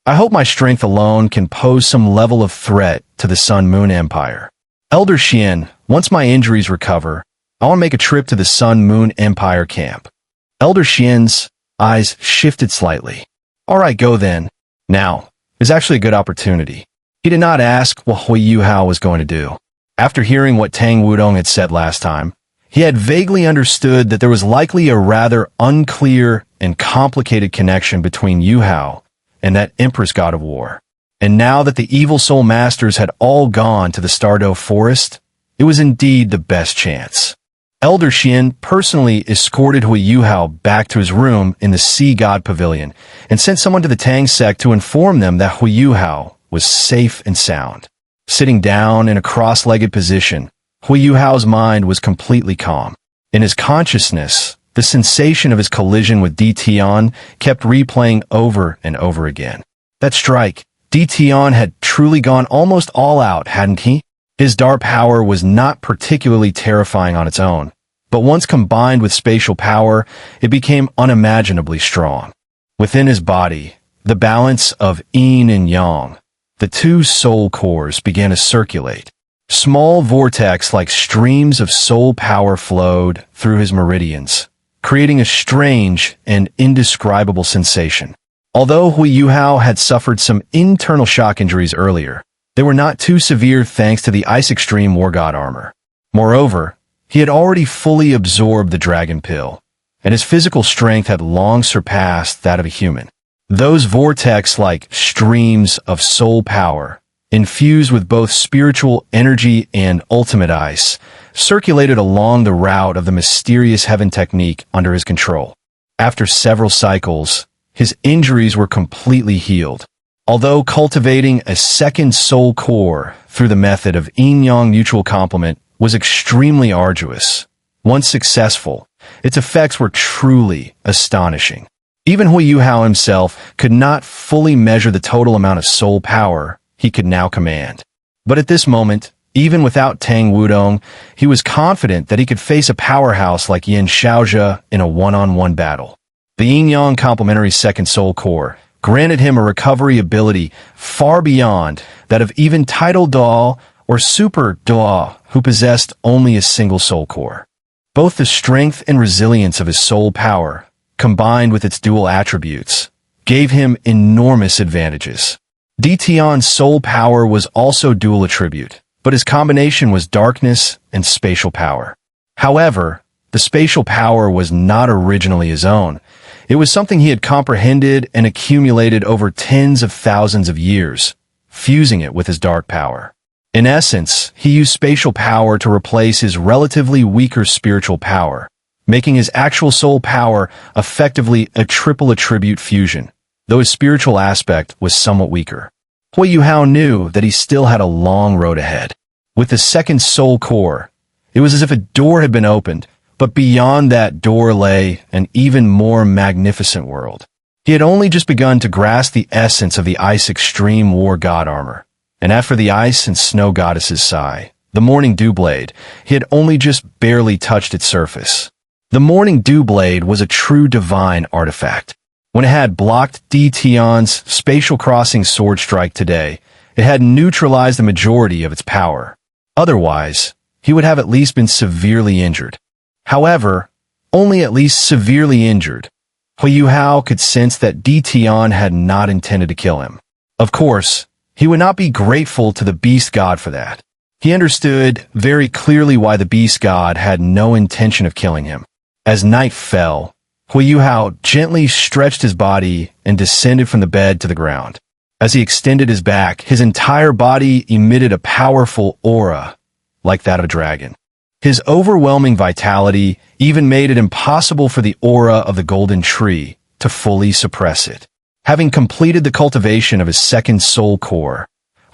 I hope my strength alone can pose some level of threat to the Sun-Moon Empire. Elder Xian, once my injuries recover, I want to make a trip to the Sun-Moon Empire camp. Elder Xian's eyes shifted slightly. All right, go then. Now, is actually a good opportunity. He did not ask what Huo Yuhao was going to do. After hearing what Tang Wudong had said last time, he had vaguely understood that there was likely a rather unclear and complicated connection between Yuhao and that Empress God of War. And now that the evil soul masters had all gone to the Stardo Forest, it was indeed the best chance. Elder Xian personally escorted Huo Yuhao back to his room in the Sea God Pavilion and sent someone to the Tang sect to inform them that Huo Yuhao was safe and sound. Sitting down in a cross-legged position, Huo Yuhao's mind was completely calm. In his consciousness, the sensation of his collision with Di Tian kept replaying over and over again. That strike, Di Tian had truly gone almost all out, hadn't he? His dark power was not particularly terrifying on its own, but once combined with spatial power, it became unimaginably strong. Within his body, the balance of yin and yang, the two soul cores began to circulate. Small vortex like streams of soul power flowed through his meridians, creating a strange and indescribable sensation. Although Huo Yuhao had suffered some internal shock injuries earlier, they were not too severe thanks to the Ice Extreme War God armor. Moreover, he had already fully absorbed the dragon pill, and his physical strength had long surpassed that of a human. Those vortex-like streams of soul power, infused with both spiritual energy and ultimate ice, circulated along the route of the mysterious heaven technique under his control. After several cycles, his injuries were completely healed. Although cultivating a second soul core through the method of yin-yang mutual complement was extremely arduous, once successful, its effects were truly astonishing. Even Huo Yuhao himself could not fully measure the total amount of soul power he could now command. But at this moment, even without Tang Wudong, he was confident that he could face a powerhouse like Yin Shaozhe in a one-on-one battle. The yin-yang complementary second soul core granted him a recovery ability far beyond that of even title Duo or super Duo, who possessed only a single soul core. Both the strength and resilience of his soul power, combined with its dual attributes, gave him enormous advantages. Di Tian's soul power was also dual attribute, but his combination was darkness and spatial power. However, the spatial power was not originally his own. It was something he had comprehended and accumulated over tens of thousands of years, fusing it with his dark power. In essence, he used spatial power to replace his relatively weaker spiritual power, making his actual soul power effectively a triple attribute fusion, though his spiritual aspect was somewhat weaker. Huo Yuhao knew that he still had a long road ahead. With the second soul core, it was as if a door had been opened, but beyond that door lay an even more magnificent world. He had only just begun to grasp the essence of the Ice Extreme War God armor, and after the Ice and Snow Goddess's Sai, the Morning Dew Blade, he had only just barely touched its surface. The Morning Dew Blade was a true divine artifact. When it had blocked Di Tian's spatial crossing sword strike today, it had neutralized the majority of its power. Otherwise, he would have at least been severely injured. However, only at least severely injured. Huo Yuhao could sense that Di Tian had not intended to kill him. Of course, he would not be grateful to the beast god for that. He understood very clearly why the beast god had no intention of killing him. As night fell, Huo Yuhao gently stretched his body and descended from the bed to the ground. As he extended his back, his entire body emitted a powerful aura, like that of a dragon. His overwhelming vitality even made it impossible for the aura of the golden tree to fully suppress it. Having completed the cultivation of his second soul core,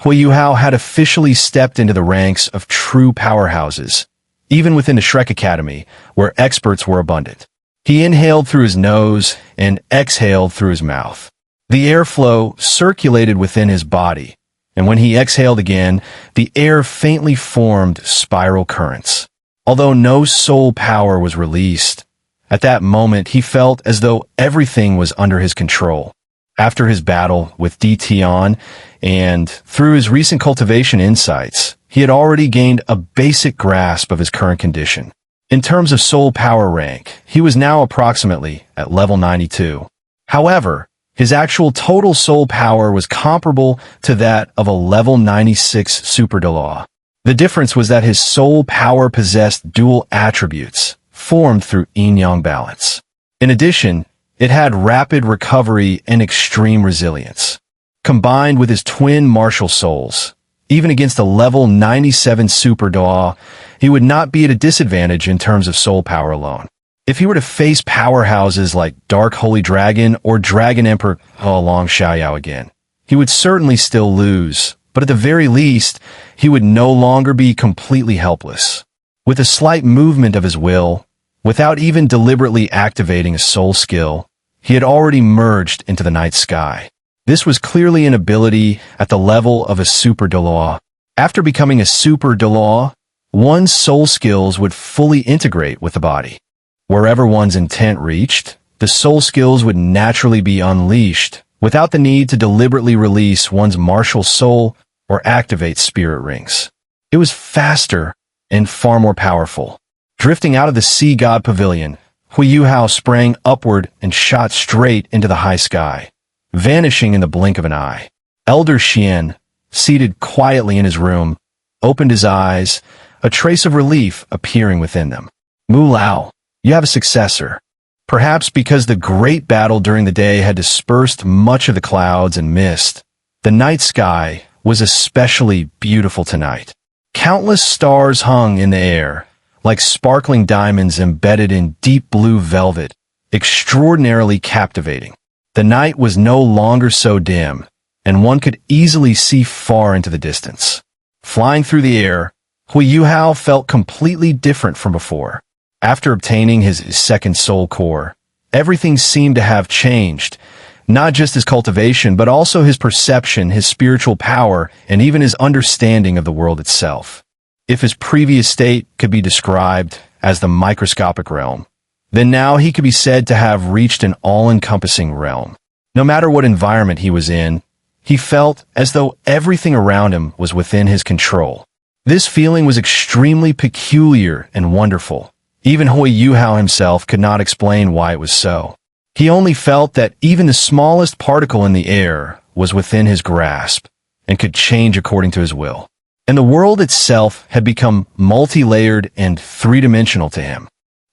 Huo Yuhao had officially stepped into the ranks of true powerhouses, even within the Shrek Academy, where experts were abundant. He inhaled through his nose and exhaled through his mouth. The airflow circulated within his body, and when he exhaled again, the air faintly formed spiral currents. Although no soul power was released, at that moment he felt as though everything was under his control. After his battle with Di Tian and through his recent cultivation insights, he had already gained a basic grasp of his current condition. In terms of soul power rank, he was now approximately at level 92. However, his actual total soul power was comparable to that of a level 96 super Duo. The difference was that his soul power possessed dual attributes, formed through yin-yang balance. In addition, it had rapid recovery and extreme resilience. Combined with his twin martial souls, even against a level 97 super Duo, he would not be at a disadvantage in terms of soul power alone. If he were to face powerhouses like Dark Holy Dragon or Dragon Emperor Long Xiaoyao again, he would certainly still lose, but at the very least, he would no longer be completely helpless. With a slight movement of his will, without even deliberately activating a soul skill, he had already merged into the night sky. This was clearly an ability at the level of a super Duo. After becoming a super Duo, one's soul skills would fully integrate with the body. Wherever one's intent reached, the soul skills would naturally be unleashed, without the need to deliberately release one's martial soul or activate spirit rings. It was faster and far more powerful. Drifting out of the Sea God Pavilion, Huo Yuhao sprang upward and shot straight into the high sky, vanishing in the blink of an eye. Elder Xuan, seated quietly in his room, opened his eyes, a trace of relief appearing within them. Mu Lao, you have a successor. Perhaps because the great battle during the day had dispersed much of the clouds and mist, the night sky was especially beautiful tonight. Countless stars hung in the air, like sparkling diamonds embedded in deep blue velvet, extraordinarily captivating. The night was no longer so dim, and one could easily see far into the distance. Flying through the air, Huo Yuhao felt completely different from before. After obtaining his second soul core, everything seemed to have changed, Not just his cultivation, but also his perception, his spiritual power, and even his understanding of the world itself. If his previous state could be described as the microscopic realm, then now he could be said to have reached an all-encompassing realm. No matter what environment he was in, he felt as though everything around him was within his control. This feeling was extremely peculiar and wonderful. Even Huo Yuhao himself could not explain why it was so. He only felt that even the smallest particle in the air was within his grasp and could change according to his will. And the world itself had become multi-layered and three-dimensional to him.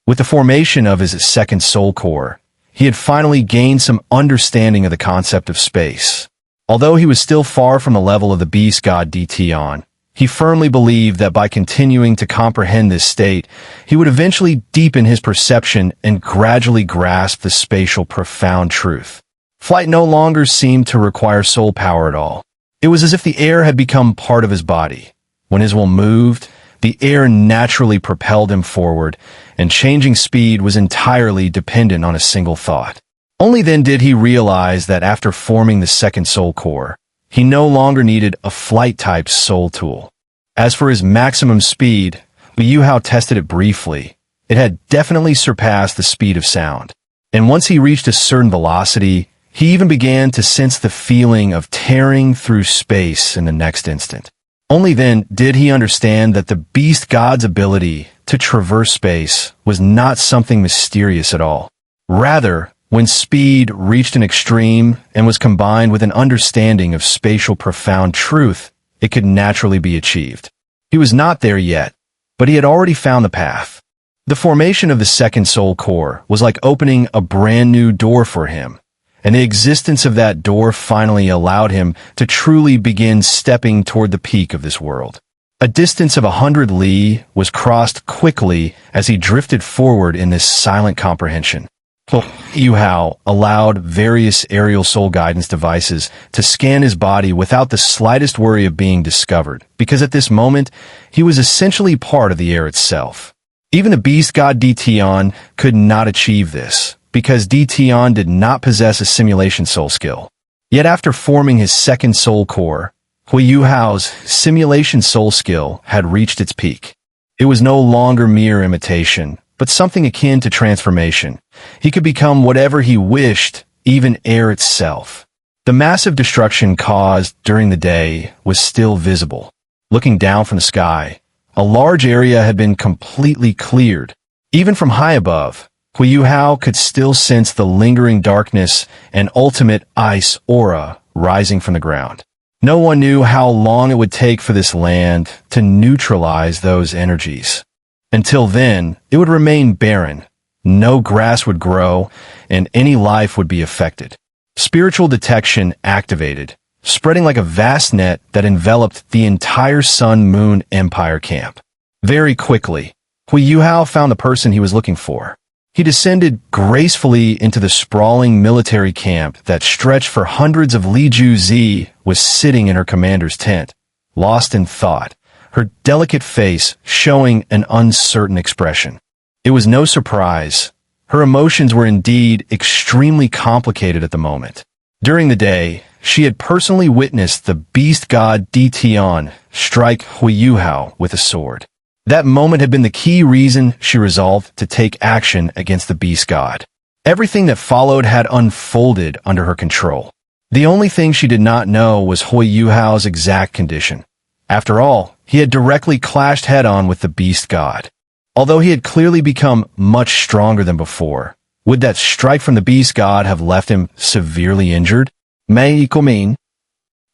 With the formation of his second soul core, he had finally gained some understanding of the concept of space. Although he was still far from the level of the beast God Di Tian, he firmly believed that by continuing to comprehend this state, he would eventually deepen his perception and gradually grasp the spatial profound truth. Flight no longer seemed to require soul power at all. It was as if the air had become part of his body. When his will moved, the air naturally propelled him forward, and changing speed was entirely dependent on a single thought. Only then did he realize that after forming the second soul core, he no longer needed a flight-type soul tool. As for his maximum speed, Huo Yuhao tested it briefly. It had definitely surpassed the speed of sound. And once he reached a certain velocity, he even began to sense the feeling of tearing through space in the next instant. Only then did he understand that the beast god's ability to traverse space was not something mysterious at all. Rather, when speed reached an extreme and was combined with an understanding of spatial profound truth, it could naturally be achieved. He was not there yet, but he had already found the path. The formation of the second soul core was like opening a brand new door for him, and the existence of that door finally allowed him to truly begin stepping toward the peak of this world. A distance of 100 li was crossed quickly as he drifted forward in this silent comprehension. Huo Yuhao allowed various aerial soul guidance devices to scan his body without the slightest worry of being discovered, because at this moment, he was essentially part of the air itself. Even the beast god Di Tian could not achieve this, because Di Tian did not possess a simulation soul skill. Yet after forming his second soul core, Huo Yuhao's simulation soul skill had reached its peak. It was no longer mere imitation, but something akin to transformation. He could become whatever he wished, even air itself. The massive destruction caused during the day was still visible. Looking down from the sky, a large area had been completely cleared. Even from high above, Huo Yuhao could still sense the lingering darkness and ultimate ice aura rising from the ground. No one knew how long it would take for this land to neutralize those energies. Until then, it would remain barren. No grass would grow, and any life would be affected. Spiritual detection activated, spreading like a vast net that enveloped the entire Sun-Moon Empire camp. Very quickly, Huo Yuhao found the person he was looking for. He descended gracefully into the sprawling military camp that stretched for hundreds of li. Zi was sitting in her commander's tent, lost in thought, her delicate face showing an uncertain expression. It was no surprise. Her emotions were indeed extremely complicated at the moment. During the day, she had personally witnessed the beast god Di Tian strike Huo Yuhao with a sword. That moment had been the key reason she resolved to take action against the beast god. Everything that followed had unfolded under her control. The only thing she did not know was Huo Yuhao's exact condition. After all, he had directly clashed head-on with the beast god. Although he had clearly become much stronger than before, would that strike from the beast god have left him severely injured? May equal mean?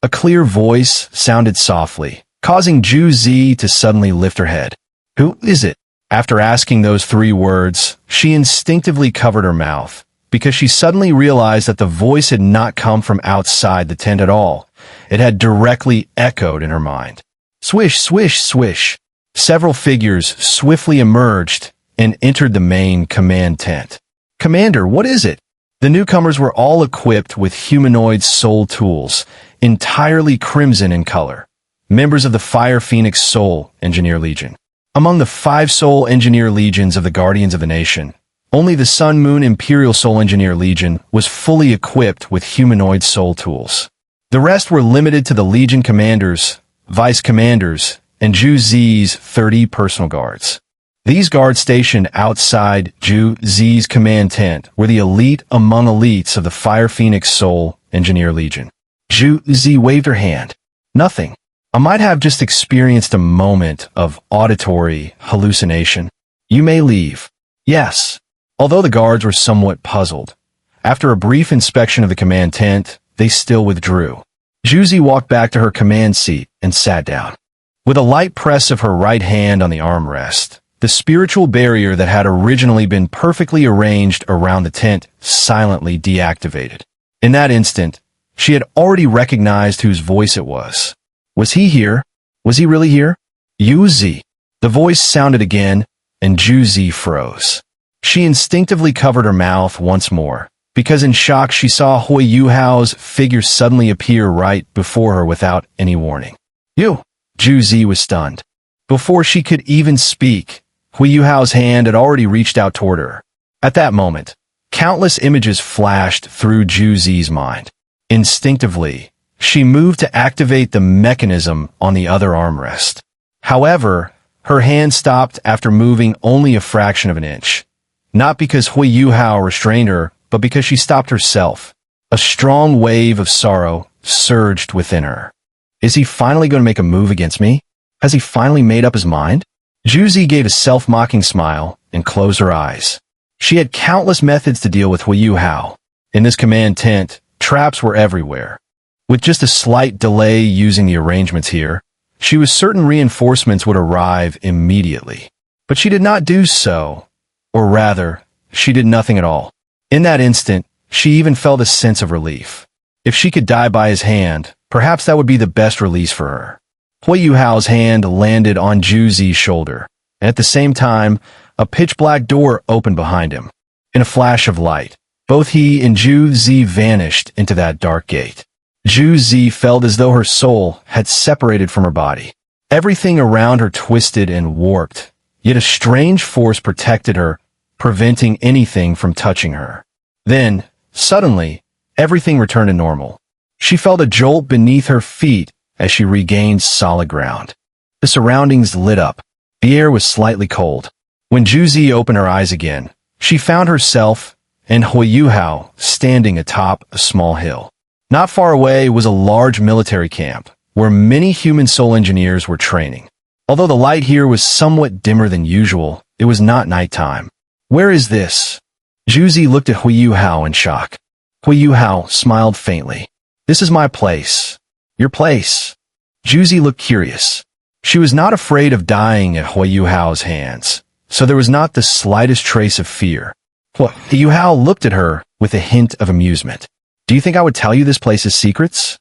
A clear voice sounded softly, causing Zhu Zi to suddenly lift her head. Who is it? After asking those 3 words, she instinctively covered her mouth, because she suddenly realized that the voice had not come from outside the tent at all. It had directly echoed in her mind. Swish, swish, swish. Several figures swiftly emerged and entered the main command tent. Commander, what is it? The newcomers were all equipped with humanoid soul tools, entirely crimson in color. Members of the Fire Phoenix Soul Engineer Legion. Among the 5 Soul Engineer Legions of the Guardians of the Nation, Only the Sun Moon Imperial Soul Engineer Legion was fully equipped with humanoid soul tools. The rest were limited to the Legion commanders, vice commanders, and Zhu Zi's 30 personal guards. These guards stationed outside Zhu Zi's command tent were the elite among elites of the Fire Phoenix Soul Engineer Legion. Zhu Zi waved her hand. Nothing. I might have just experienced a moment of auditory hallucination. You may leave. Yes. Although the guards were somewhat puzzled, after a brief inspection of the command tent, they still withdrew. Zhu Zi walked back to her command seat and sat down. With a light press of her right hand on the armrest, the spiritual barrier that had originally been perfectly arranged around the tent silently deactivated. In that instant, she had already recognized whose voice it was. Was he here? Was he really here? Yu Zi. The voice sounded again, and Zhu Zi froze. She instinctively covered her mouth once more, because in shock she saw Huo Yuhao's figure suddenly appear right before her without any warning. You! Zhu Zi was stunned. Before she could even speak, Huo Yuhao's hand had already reached out toward her. At that moment, countless images flashed through Zhu Zi's mind. Instinctively, she moved to activate the mechanism on the other armrest. However, her hand stopped after moving only a fraction of an inch. Not because Huo Yuhao restrained her, but because she stopped herself. A strong wave of sorrow surged within her. Is he finally going to make a move against me? Has he finally made up his mind? Zhu Zi gave a self-mocking smile and closed her eyes. She had countless methods to deal with Huo Yuhao. In this command tent, traps were everywhere. With just a slight delay using the arrangements here, she was certain reinforcements would arrive immediately. But she did not do so. Or rather, she did nothing at all. In that instant, she even felt a sense of relief. If she could die by his hand, perhaps that would be the best release for her. Huo Yuhao's hand landed on Zhu Zi's shoulder, and at the same time, a pitch-black door opened behind him. In a flash of light, both he and Zhu Zi vanished into that dark gate. Zhu Zi felt as though her soul had separated from her body. Everything around her twisted and warped, yet a strange force protected her, preventing anything from touching her. Then, suddenly, everything returned to normal. She felt a jolt beneath her feet as she regained solid ground. The surroundings lit up. The air was slightly cold. When Zhu Zi opened her eyes again, she found herself and Huo Yuhao standing atop a small hill. Not far away was a large military camp, where many human soul engineers were training. Although the light here was somewhat dimmer than usual, it was not nighttime. Where is this? Zhu Zi looked at Huo Yuhao in shock. Huo Yuhao smiled faintly. This is my place. Your place. Zhu Zi looked curious. She was not afraid of dying at Huo Yuhao's hands, so there was not the slightest trace of fear. Huo Yuhao looked at her with a hint of amusement. Do you think I would tell you this place's secrets?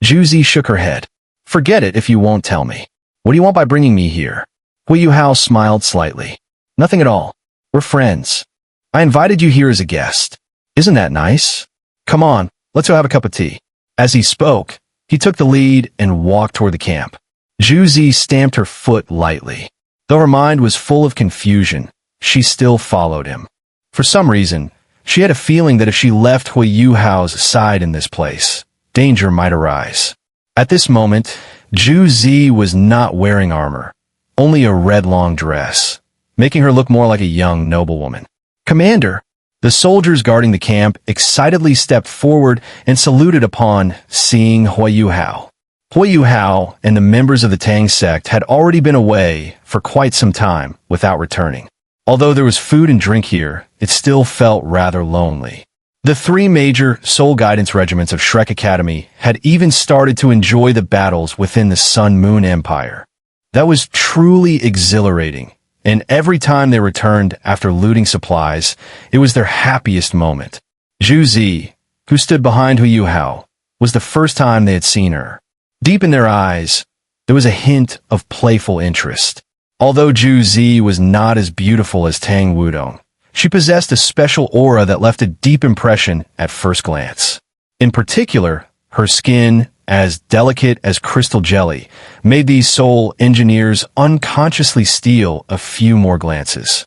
Zhu Zi shook her head. Forget it if you won't tell me. What do you want by bringing me here? Huo Yuhao smiled slightly. Nothing at all. We're friends. I invited you here as a guest. Isn't that nice? Come on, let's go have a cup of tea. As he spoke, he took the lead and walked toward the camp. Zhu Zi stamped her foot lightly. Though her mind was full of confusion, she still followed him. For some reason, she had a feeling that if she left Huo Yuhao's side in this place, danger might arise. At this moment, Zhu Zi was not wearing armor, only a red long dress, making her look more like a young noblewoman. Commander! The soldiers guarding the camp excitedly stepped forward and saluted upon seeing Huo Yuhao. Huo Yuhao and the members of the Tang sect had already been away for quite some time without returning. Although there was food and drink here, it still felt rather lonely. The three major soul guidance regiments of Shrek Academy had even started to enjoy the battles within the Sun Moon Empire. That was truly exhilarating, and every time they returned after looting supplies, it was their happiest moment. Zhu Zi, who stood behind Huo Yuhao, was the first time they had seen her. Deep in their eyes, there was a hint of playful interest. Although Zhu Zi was not as beautiful as Tang Wudong, she possessed a special aura that left a deep impression at first glance. In particular, her skin, as delicate as crystal jelly, made these soul engineers unconsciously steal a few more glances.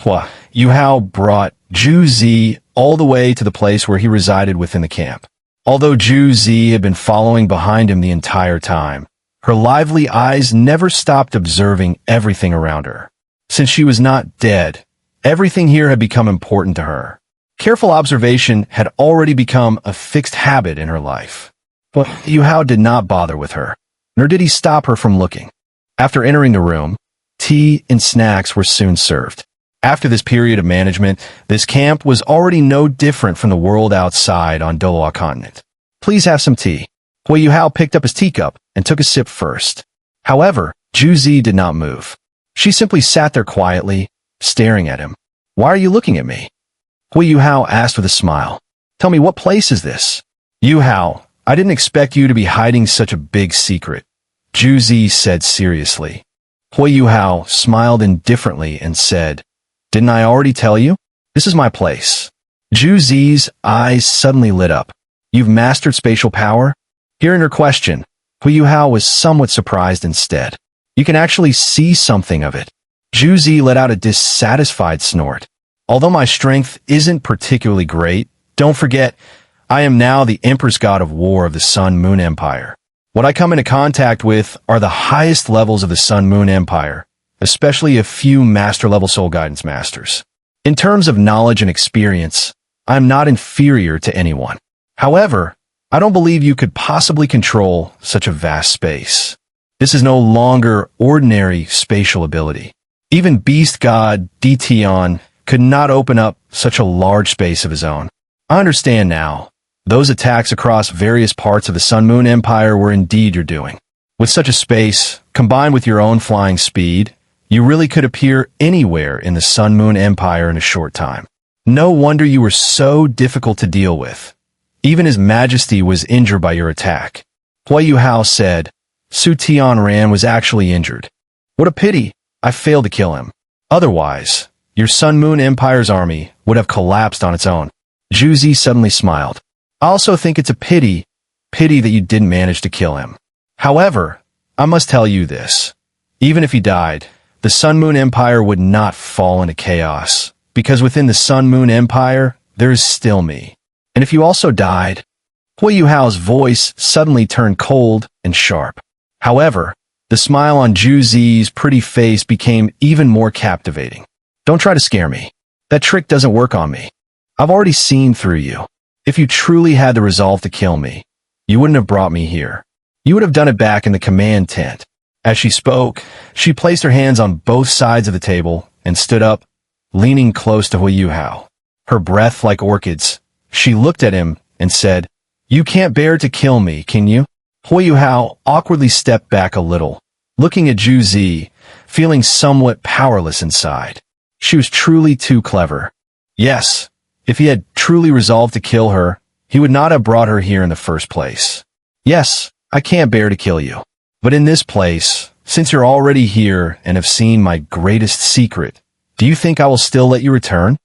Huo Yuhao brought Zhu Zi all the way to the place where he resided within the camp. Although Zhu Zi had been following behind him the entire time, her lively eyes never stopped observing everything around her. Since she was not dead, everything here had become important to her. Careful observation had already become a fixed habit in her life. But Yuhao did not bother with her, nor did he stop her from looking. After entering the room, tea and snacks were soon served. After this period of management, this camp was already no different from the world outside on Douluo continent. Please have some tea. Huo Yuhao picked up his teacup and took a sip first. However, Zhu Zi did not move. She simply sat there quietly, staring at him. Why are you looking at me? Huo Yuhao asked with a smile. Tell me, what place is this? Yuhao, I didn't expect you to be hiding such a big secret, Zhu Zi said seriously. Huo Yuhao smiled indifferently and said, Didn't I already tell you? This is my place. Zhu Zi's eyes suddenly lit up. You've mastered spatial power? Hearing her question, Huo Yuhao was somewhat surprised instead. You can actually see something of it. Zhu Zi let out a dissatisfied snort. Although my strength isn't particularly great, don't forget, I am now the Empress God of War of the Sun-Moon Empire. What I come into contact with are the highest levels of the Sun-Moon Empire, especially a few master-level soul guidance masters. In terms of knowledge and experience, I am not inferior to anyone. However, I don't believe you could possibly control such a vast space. This is no longer ordinary spatial ability. Even Beast God Di Tian could not open up such a large space of his own. I understand now. Those attacks across various parts of the Sun-Moon Empire were indeed your doing. With such a space, combined with your own flying speed, you really could appear anywhere in the Sun-Moon Empire in a short time. No wonder you were so difficult to deal with. Even His Majesty was injured by your attack. Huo Yuhao said, Su Tianran was actually injured. What a pity, I failed to kill him. Otherwise, your Sun-Moon Empire's army would have collapsed on its own. Zhu Zi suddenly smiled. I also think it's a pity that you didn't manage to kill him. However, I must tell you this. Even if he died, the Sun-Moon Empire would not fall into chaos, because within the Sun-Moon Empire, there is still me. And if you also died, Huo Yuhao's voice suddenly turned cold and sharp. However, the smile on Zhu Zi's pretty face became even more captivating. Don't try to scare me. That trick doesn't work on me. I've already seen through you. If you truly had the resolve to kill me, you wouldn't have brought me here. You would have done it back in the command tent. As she spoke, she placed her hands on both sides of the table and stood up, leaning close to Huo Yuhao. Her breath like orchids, she looked at him and said, You can't bear to kill me, can you? Huo Yuhao awkwardly stepped back a little, looking at Zhu Zi, feeling somewhat powerless inside. She was truly too clever. Yes, if he had truly resolved to kill her, he would not have brought her here in the first place. Yes, I can't bear to kill you. But in this place, since you're already here and have seen my greatest secret, do you think I will still let you return?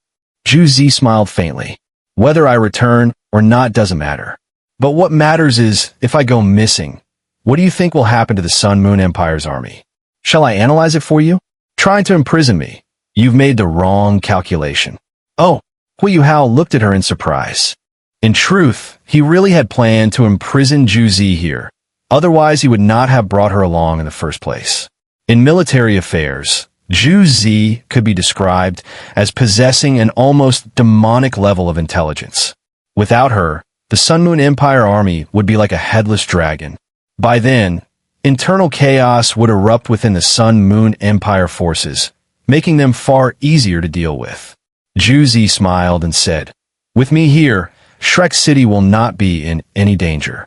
Zhu Zi smiled faintly. Whether I return or not doesn't matter. But what matters is, if I go missing, what do you think will happen to the Sun-Moon Empire's army? Shall I analyze it for you? Trying to imprison me. You've made the wrong calculation. Oh, Huo Yuhao looked at her in surprise. In truth, he really had planned to imprison Zhu Zi here. Otherwise, he would not have brought her along in the first place. In military affairs, Zhu Zi could be described as possessing an almost demonic level of intelligence. Without her, the Sun-Moon Empire army would be like a headless dragon. By then, internal chaos would erupt within the Sun-Moon Empire forces, making them far easier to deal with. Zhu Zi smiled and said, With me here, Shrek City will not be in any danger.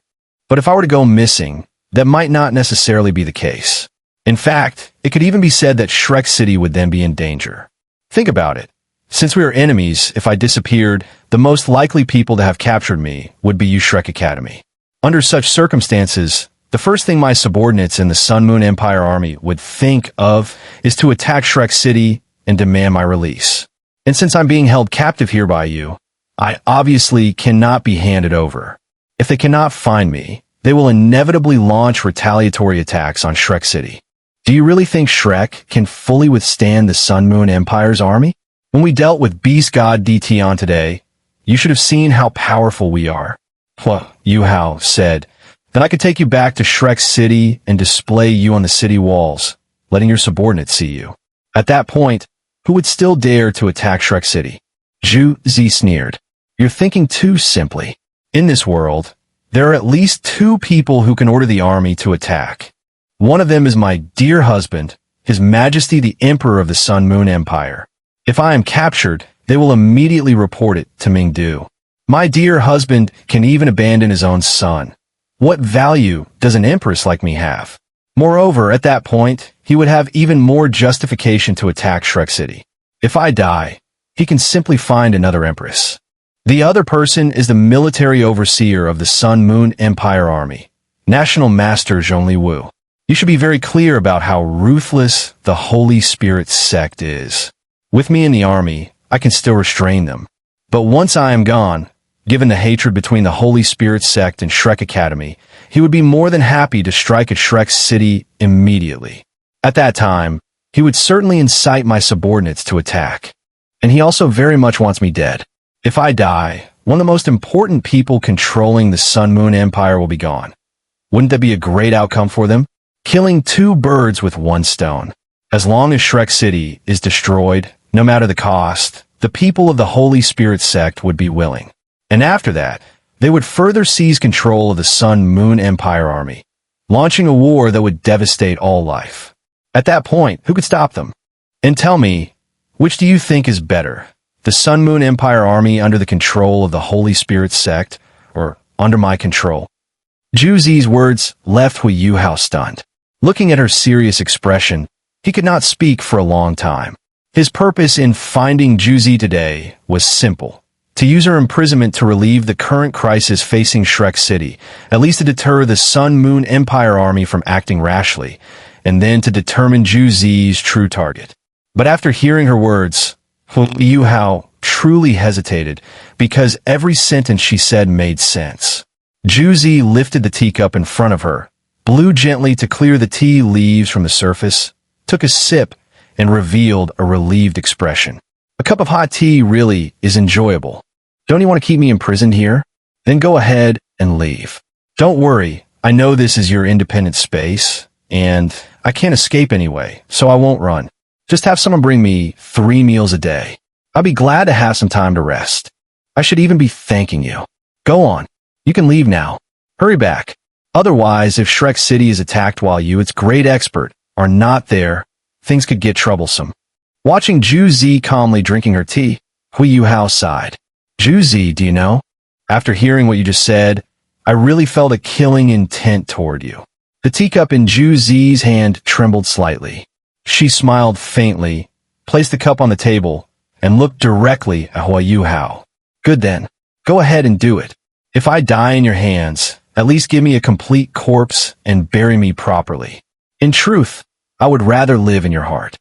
But if I were to go missing, that might not necessarily be the case. In fact, it could even be said that Shrek City would then be in danger. Think about it. Since we are enemies, if I disappeared, the most likely people to have captured me would be you Shrek Academy. Under such circumstances, the first thing my subordinates in the Sun-Moon Empire army would think of is to attack Shrek City and demand my release. And since I'm being held captive here by you, I obviously cannot be handed over. If they cannot find me, they will inevitably launch retaliatory attacks on Shrek City. Do you really think Shrek can fully withstand the Sun-Moon Empire's army? When we dealt with Beast God Di Tian today, you should have seen how powerful we are. Huo Yuhao said, then I could take you back to Shrek's city and display you on the city walls, letting your subordinates see you. At that point, who would still dare to attack Shrek City? Zhu Zi sneered. You're thinking too simply. In this world, there are at least two people who can order the army to attack. One of them is my dear husband, His Majesty the Emperor of the Sun Moon Empire. If I am captured, they will immediately report it to Mingdu. My dear husband can even abandon his own son. What value does an empress like me have? Moreover, at that point, he would have even more justification to attack Shrek City. If I die, he can simply find another empress. The other person is the military overseer of the Sun Moon Empire Army, National Master Zhongli. You should be very clear about how ruthless the Holy Spirit sect is. With me in the army, I can still restrain them. But once I am gone, given the hatred between the Holy Spirit sect and Shrek Academy, he would be more than happy to strike at Shrek City immediately. At that time, he would certainly incite my subordinates to attack. And he also very much wants me dead. If I die, one of the most important people controlling the Sun Moon Empire will be gone. Wouldn't that be a great outcome for them? Killing two birds with one stone. As long as Shrek City is destroyed, no matter the cost, the people of the Holy Spirit sect would be willing. And after that, they would further seize control of the Sun Moon Empire Army, launching a war that would devastate all life. At that point, who could stop them? And tell me, which do you think is better? The Sun Moon Empire Army under the control of the Holy Spirit sect, or under my control? Zhu Zi's words left Huo Yuhao stunned. Looking at her serious expression, he could not speak for a long time. His purpose in finding Zhu Zi today was simple: to use her imprisonment to relieve the current crisis facing Shrek City, at least to deter the Sun Moon Empire Army from acting rashly, and then to determine Zhu Zi's true target. But after hearing her words, Huo Yuhao truly hesitated, because every sentence she said made sense. Zhu Zi lifted the teacup in front of her, blew gently to clear the tea leaves from the surface, took a sip, and revealed a relieved expression. A cup of hot tea really is enjoyable. Don't you want to keep me imprisoned here? Then go ahead and leave. Don't worry, I know this is your independent space, and I can't escape anyway, so I won't run. Just have someone bring me 3 meals a day. I'll be glad to have some time to rest. I should even be thanking you. Go on. You can leave now. Hurry back. Otherwise, if Shrek City is attacked while you, its great expert, are not there, things could get troublesome. Watching Zhu Zi calmly drinking her tea, Huo Yuhao sighed. Zhu Zi, do you know? After hearing what you just said, I really felt a killing intent toward you. The teacup in Zhu Zi's hand trembled slightly. She smiled faintly, placed the cup on the table, and looked directly at Huo Yuhao. Good then. Go ahead and do it. If I die in your hands, at least give me a complete corpse and bury me properly. In truth, I would rather live in your heart.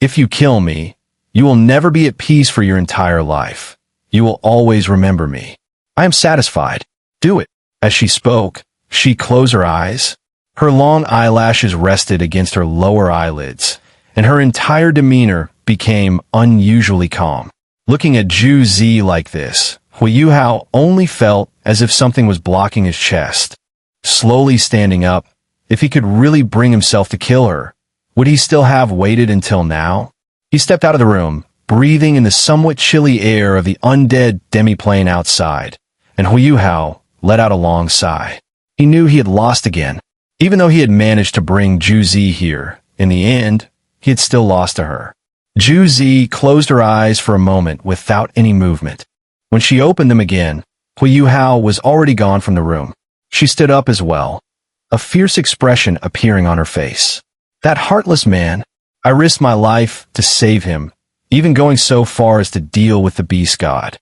If you kill me, you will never be at peace for your entire life. You will always remember me. I am satisfied. Do it. As she spoke, she closed her eyes. Her long eyelashes rested against her lower eyelids, and her entire demeanor became unusually calm. Looking at Zhu Zi like this, Huo Yuhao only felt as if something was blocking his chest. Slowly standing up, if he could really bring himself to kill her, would he still have waited until now? He stepped out of the room, breathing in the somewhat chilly air of the undead demiplane outside, and Huo Yuhao let out a long sigh. He knew he had lost again. Even though he had managed to bring Zhu Zi here, in the end, he had still lost to her. Zhu Zi closed her eyes for a moment without any movement. When she opened them again, Huo Yuhao was already gone from the room. She stood up as well, a fierce expression appearing on her face. That heartless man, I risked my life to save him, even going so far as to deal with the beast god.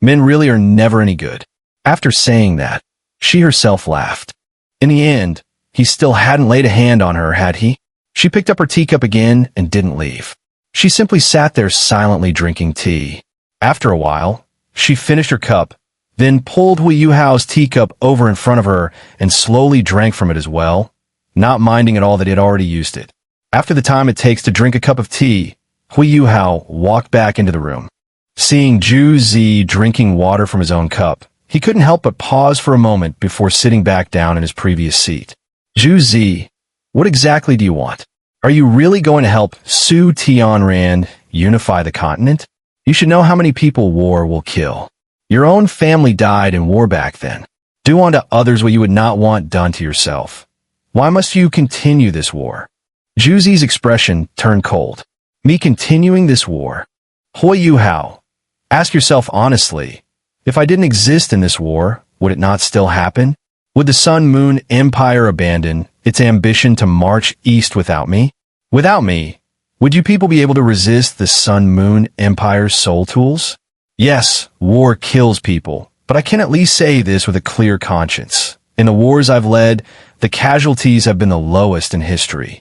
Men really are never any good. After saying that, she herself laughed. In the end, he still hadn't laid a hand on her, had he? She picked up her teacup again and didn't leave. She simply sat there silently drinking tea. After a while, she finished her cup, then pulled Huo Yuhao's teacup over in front of her and slowly drank from it as well, not minding at all that he had already used it. After the time it takes to drink a cup of tea, Huo Yuhao walked back into the room. Seeing Zhu Zi drinking water from his own cup, he couldn't help but pause for a moment before sitting back down in his previous seat. Zhu Zi, what exactly do you want? Are you really going to help Su Tianran unify the continent? You should know how many people war will kill. Your own family died in war back then. Do unto others what you would not want done to yourself. Why must you continue this war? Zhu Zi's expression turned cold. Me continuing this war? Huo Yuhao, ask yourself honestly, if I didn't exist in this war, would it not still happen? Would the Sun-Moon Empire abandon its ambition to march east without me? Without me, would you people be able to resist the Sun-Moon Empire's soul tools? Yes, war kills people, but I can at least say this with a clear conscience. In the wars I've led, the casualties have been the lowest in history.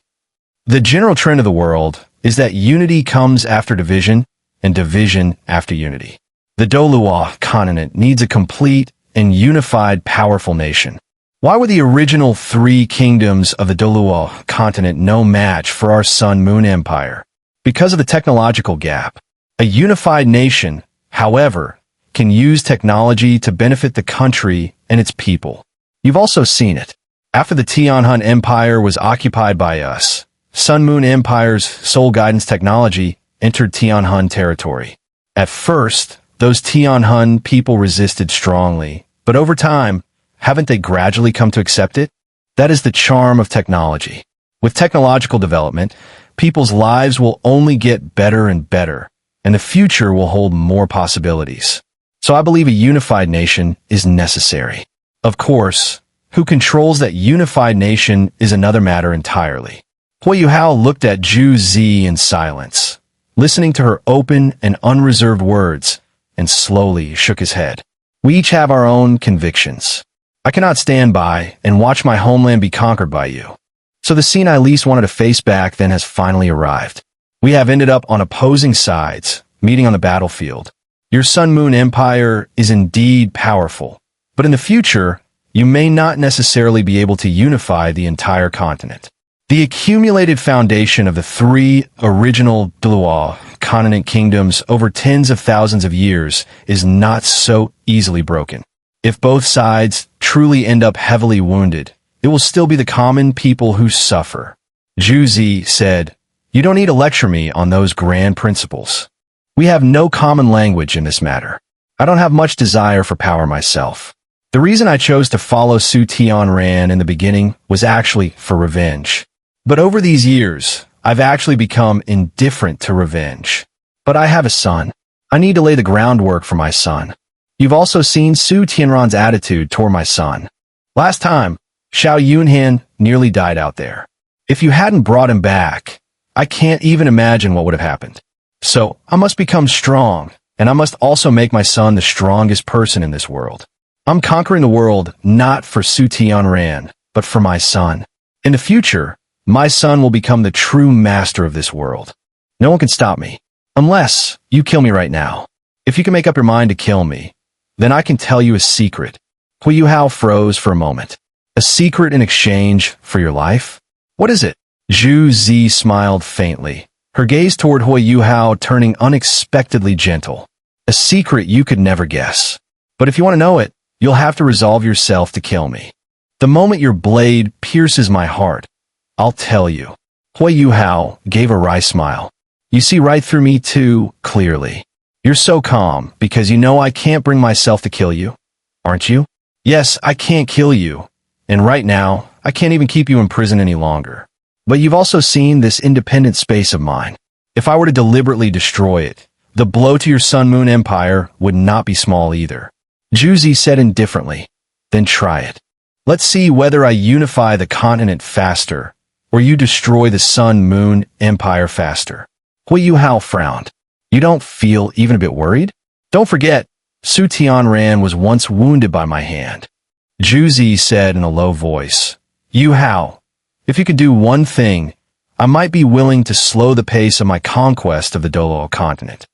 The general trend of the world is that unity comes after division and division after unity. The Douluo continent needs a complete and unified powerful nation. Why were the original 3 kingdoms of the Douluo continent no match for our Sun-Moon Empire? Because of the technological gap. A unified nation, however, can use technology to benefit the country and its people. You've also seen it. After the Tianhun Empire was occupied by us, Sun-Moon Empire's soul guidance technology entered Tianhun territory. At first, those Tianhun people resisted strongly, but over time, haven't they gradually come to accept it? That is the charm of technology. With technological development, people's lives will only get better and better, and the future will hold more possibilities. So I believe a unified nation is necessary. Of course, who controls that unified nation is another matter entirely. Huo Yuhao looked at Zhu Zi in silence, listening to her open and unreserved words, and slowly shook his head. We each have our own convictions. I cannot stand by and watch my homeland be conquered by you. So the scene I least wanted to face back then has finally arrived. We have ended up on opposing sides, meeting on the battlefield. Your Sun-Moon Empire is indeed powerful, but in the future, you may not necessarily be able to unify the entire continent. The accumulated foundation of the 3 original Douluo continent kingdoms over tens of thousands of years is not so easily broken. If both sides truly end up heavily wounded, it will still be the common people who suffer. Zhu Zi said, "You don't need to lecture me on those grand principles. We have no common language in this matter. I don't have much desire for power myself. The reason I chose to follow Su Tianran in the beginning was actually for revenge. But over these years, I've actually become indifferent to revenge. But I have a son. I need to lay the groundwork for my son. You've also seen Su Tianran's attitude toward my son. Last time, Xiao Yunhan nearly died out there. If you hadn't brought him back, I can't even imagine what would have happened. So, I must become strong, and I must also make my son the strongest person in this world. I'm conquering the world not for Su Tianran, but for my son. In the future, my son will become the true master of this world. No one can stop me, unless you kill me right now. If you can make up your mind to kill me, then I can tell you a secret." Huo Yuhao froze for a moment. "A secret in exchange for your life? What is it?" Zhu Zi smiled faintly, her gaze toward Huo Yuhao turning unexpectedly gentle. "A secret you could never guess. But if you want to know it, you'll have to resolve yourself to kill me. The moment your blade pierces my heart, I'll tell you." Huo Yuhao gave a wry smile. "You see right through me too clearly. You're so calm because you know I can't bring myself to kill you, aren't you? Yes, I can't kill you, and right now, I can't even keep you in prison any longer. But you've also seen this independent space of mine. If I were to deliberately destroy it, the blow to your Sun-Moon Empire would not be small either." Zhu Zi said indifferently, "Then try it. Let's see whether I unify the continent faster, or you destroy the Sun-Moon Empire faster." Huo Yuhao frowned. "You don't feel even a bit worried? Don't forget, Su Tianran was once wounded by my hand." Zhu Zi said in a low voice, "Yuhao, if you could do one thing, I might be willing to slow the pace of my conquest of the Douluo continent."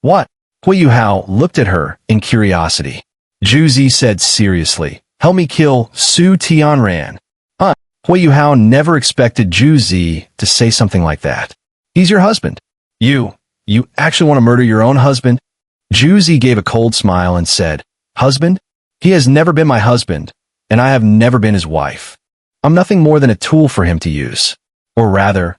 "What?" Huo Yuhao looked at her in curiosity. Zhu Zi said seriously, "Help me kill Su Tianran." Huo Yuhao never expected Zhu Zi to say something like that. "He's your husband. You You actually want to murder your own husband? Zhu Zi gave a cold smile and said, Husband? He has never been my husband, and I have never been his wife. I'm nothing more than a tool for him to use. Or rather,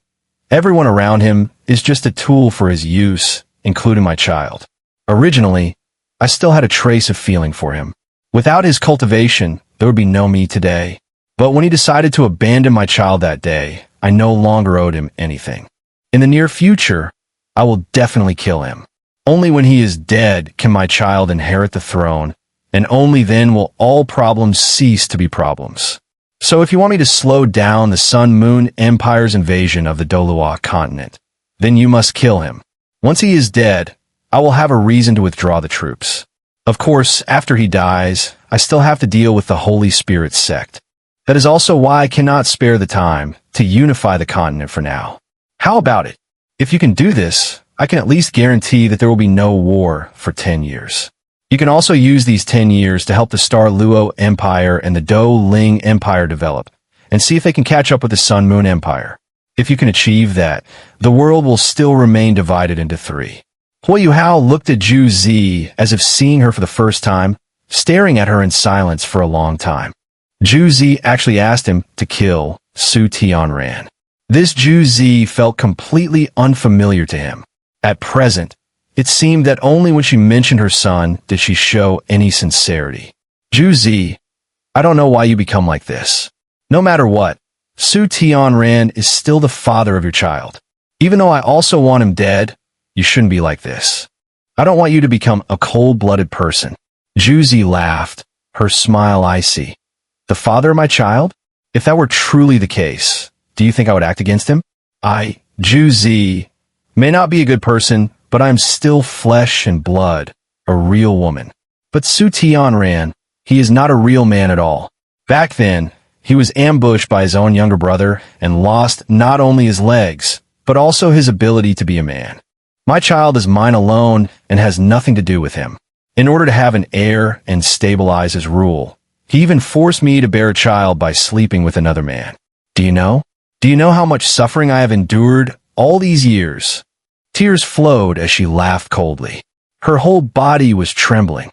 everyone around him is just a tool for his use, including my child. Originally, I still had a trace of feeling for him. Without his cultivation, there would be no me today. But when he decided to abandon my child that day, I no longer owed him anything. In the near future, I will definitely kill him. Only when he is dead can my child inherit the throne, and only then will all problems cease to be problems. So if you want me to slow down the Sun-Moon Empire's invasion of the Douluo continent, then you must kill him. Once he is dead, I will have a reason to withdraw the troops. Of course, after he dies, I still have to deal with the Holy Spirit sect. That is also why I cannot spare the time to unify the continent for now. How about it? If you can do this, I can at least guarantee that there will be no war for 10 years. You can also use these 10 years to help the Star Luo Empire and the Do Ling Empire develop, and see if they can catch up with the Sun Moon Empire. If you can achieve that, the world will still remain divided into three. Huo Yuhao looked at Zhu Zi as if seeing her for the first time, staring at her in silence for a long time. Zhu Zi actually asked him to kill Su Tianran. This Zhu Zi felt completely unfamiliar to him. At present, it seemed that only when she mentioned her son did she show any sincerity. Zhu Zi, I don't know why you become like this. No matter what, Su Tianran is still the father of your child. Even though I also want him dead, you shouldn't be like this. I don't want you to become a cold-blooded person. Zhu Zi laughed, her smile icy. The father of my child? If that were truly the case, do you think I would act against him? Zhu Zi, may not be a good person, but I am still flesh and blood, a real woman. But Su Tianran, he is not a real man at all. Back then, he was ambushed by his own younger brother and lost not only his legs, but also his ability to be a man. My child is mine alone and has nothing to do with him. In order to have an heir and stabilize his rule, he even forced me to bear a child by sleeping with another man. Do you know? Do you know how much suffering I have endured all these years? Tears flowed as she laughed coldly. Her whole body was trembling.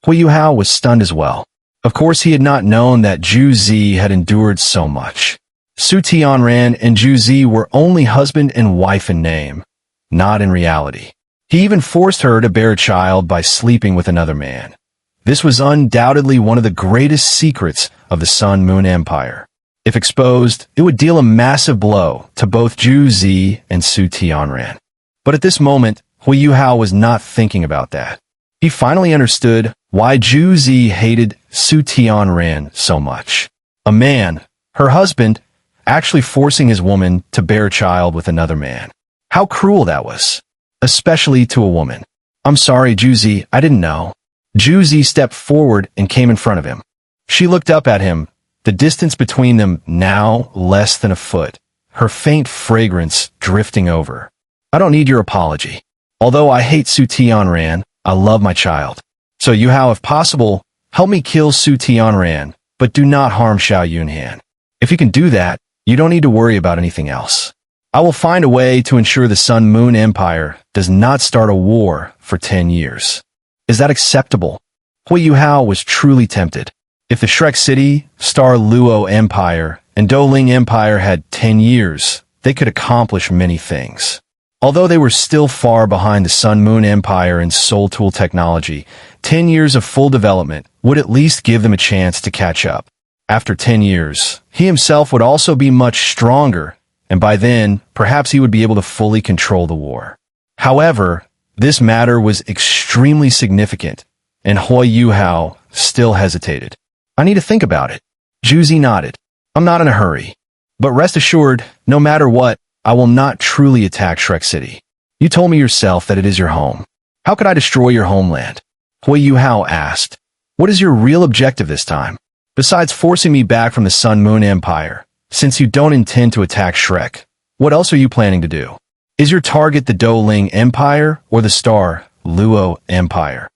Huo Yuhao was stunned as well. Of course, he had not known that Zhu Zi had endured so much. Su Tianran and Zhu Zi were only husband and wife in name, not in reality. He even forced her to bear a child by sleeping with another man. This was undoubtedly one of the greatest secrets of the Sun Moon Empire. If exposed, it would deal a massive blow to both Zhu Zi and Su Tianran. But at this moment, Huo Yuhao was not thinking about that. He finally understood why Zhu Zi hated Su Tianran so much. A man, her husband, actually forcing his woman to bear a child with another man. How cruel that was, especially to a woman. I'm sorry, Zhu Zi, I didn't know. Zhu Zi stepped forward and came in front of him. She looked up at him, the distance between them now less than a foot, her faint fragrance drifting over. I don't need your apology. Although I hate Su Tianran, I love my child. So Yuhao, if possible, help me kill Su Tianran, but do not harm Xiao Yunhan. If you can do that, you don't need to worry about anything else. I will find a way to ensure the Sun Moon Empire does not start a war for 10 years. Is that acceptable? Huo Yuhao was truly tempted. If the Shrek City, Star Luo Empire, and Do Ling Empire had 10 years, they could accomplish many things. Although they were still far behind the Sun Moon Empire in soul tool technology, 10 years of full development would at least give them a chance to catch up. After 10 years, he himself would also be much stronger, and by then, perhaps he would be able to fully control the war. However, this matter was extremely significant, and Huo Yuhao still hesitated. I need to think about it. Zhu Zi nodded. I'm not in a hurry. But rest assured, no matter what, I will not truly attack Shrek City. You told me yourself that it is your home. How could I destroy your homeland? Huo Yuhao asked. What is your real objective this time? Besides forcing me back from the Sun Moon Empire, since you don't intend to attack Shrek, what else are you planning to do? Is your target the Do Ling Empire or the Star Luo Empire?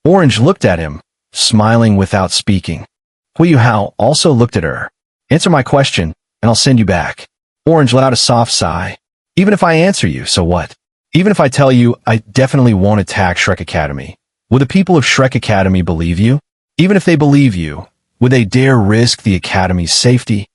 Orange looked at him, smiling without speaking. Huo Yuhao also looked at her. Answer my question, and I'll send you back. Orange let out a soft sigh. Even if I answer you, so what? Even if I tell you I definitely won't attack Shrek Academy, will the people of Shrek Academy believe you? Even if they believe you, would they dare risk the Academy's safety?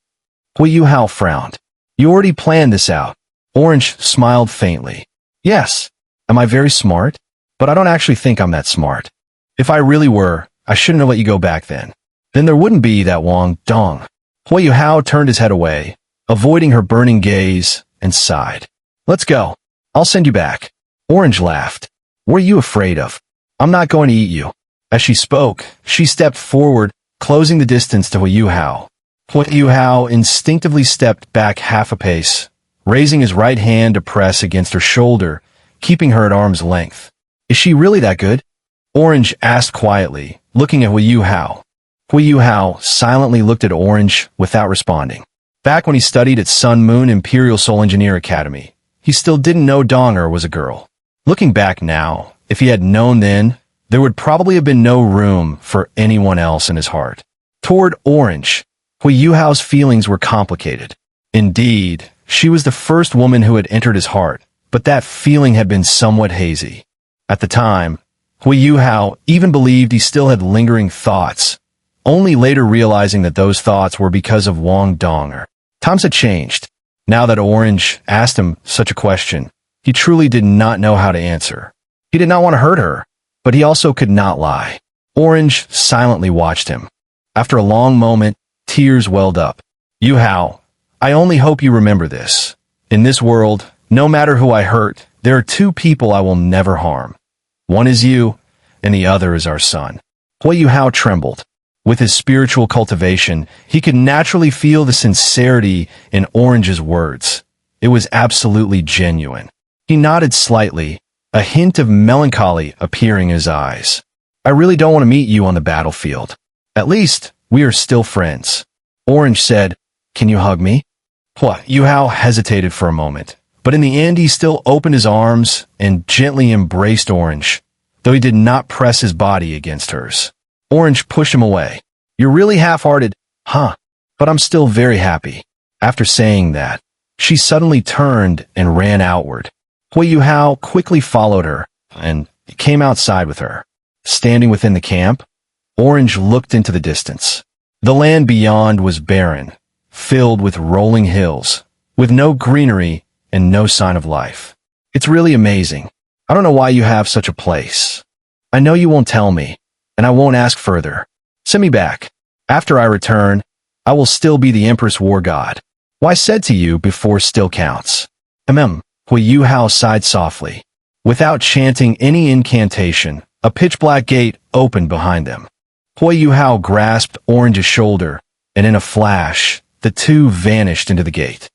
Huo Yuhao frowned. You already planned this out. Orange smiled faintly. Yes. Am I very smart? But I don't actually think I'm that smart. If I really were, I shouldn't have let you go back then. Then there wouldn't be that Wang Dong. Huo Yuhao turned his head away, avoiding her burning gaze, and sighed. Let's go. I'll send you back. Orange laughed. What are you afraid of? I'm not going to eat you. As she spoke, she stepped forward, closing the distance to Huo Yuhao. Huo Yuhao instinctively stepped back half a pace, raising his right hand to press against her shoulder, keeping her at arm's length. Is she really that good? Orange asked quietly, looking at Huo Yuhao. Huo Yuhao silently looked at Orange without responding. Back when he studied at Sun Moon Imperial Soul Engineer Academy, he still didn't know Xun'er was a girl. Looking back now, if he had known then, there would probably have been no room for anyone else in his heart. Toward Orange, Huo Yuhao's feelings were complicated. Indeed, she was the first woman who had entered his heart, but that feeling had been somewhat hazy. At the time, Huo Yuhao even believed he still had lingering thoughts, only later realizing that those thoughts were because of Wang Dong'er. Times had changed. Now that Orange asked him such a question, he truly did not know how to answer. He did not want to hurt her, but he also could not lie. Orange silently watched him. After a long moment, tears welled up. Yuhao, I only hope you remember this. In this world, no matter who I hurt, there are two people I will never harm. One is you, and the other is our son. Huo Yuhao trembled. With his spiritual cultivation, he could naturally feel the sincerity in Orange's words. It was absolutely genuine. He nodded slightly, a hint of melancholy appearing in his eyes. I really don't want to meet you on the battlefield. At least, we are still friends. Orange said, Can you hug me? Huo Yuhao hesitated for a moment, but in the end he still opened his arms and gently embraced Orange, though he did not press his body against hers. Orange pushed him away. You're really half-hearted, huh? But I'm still very happy. After saying that, she suddenly turned and ran outward. Huo Yuhao quickly followed her and came outside with her. Standing within the camp, Orange looked into the distance. The land beyond was barren, filled with rolling hills, with no greenery and no sign of life. It's really amazing. I don't know why you have such a place. I know you won't tell me, and I won't ask further. Send me back. After I return, I will still be the Empress War God. Why said to you before still counts. Huo Yuhao sighed softly. Without chanting any incantation, a pitch-black gate opened behind them. Huo Yuhao grasped Orange's shoulder, and in a flash, the two vanished into the gate.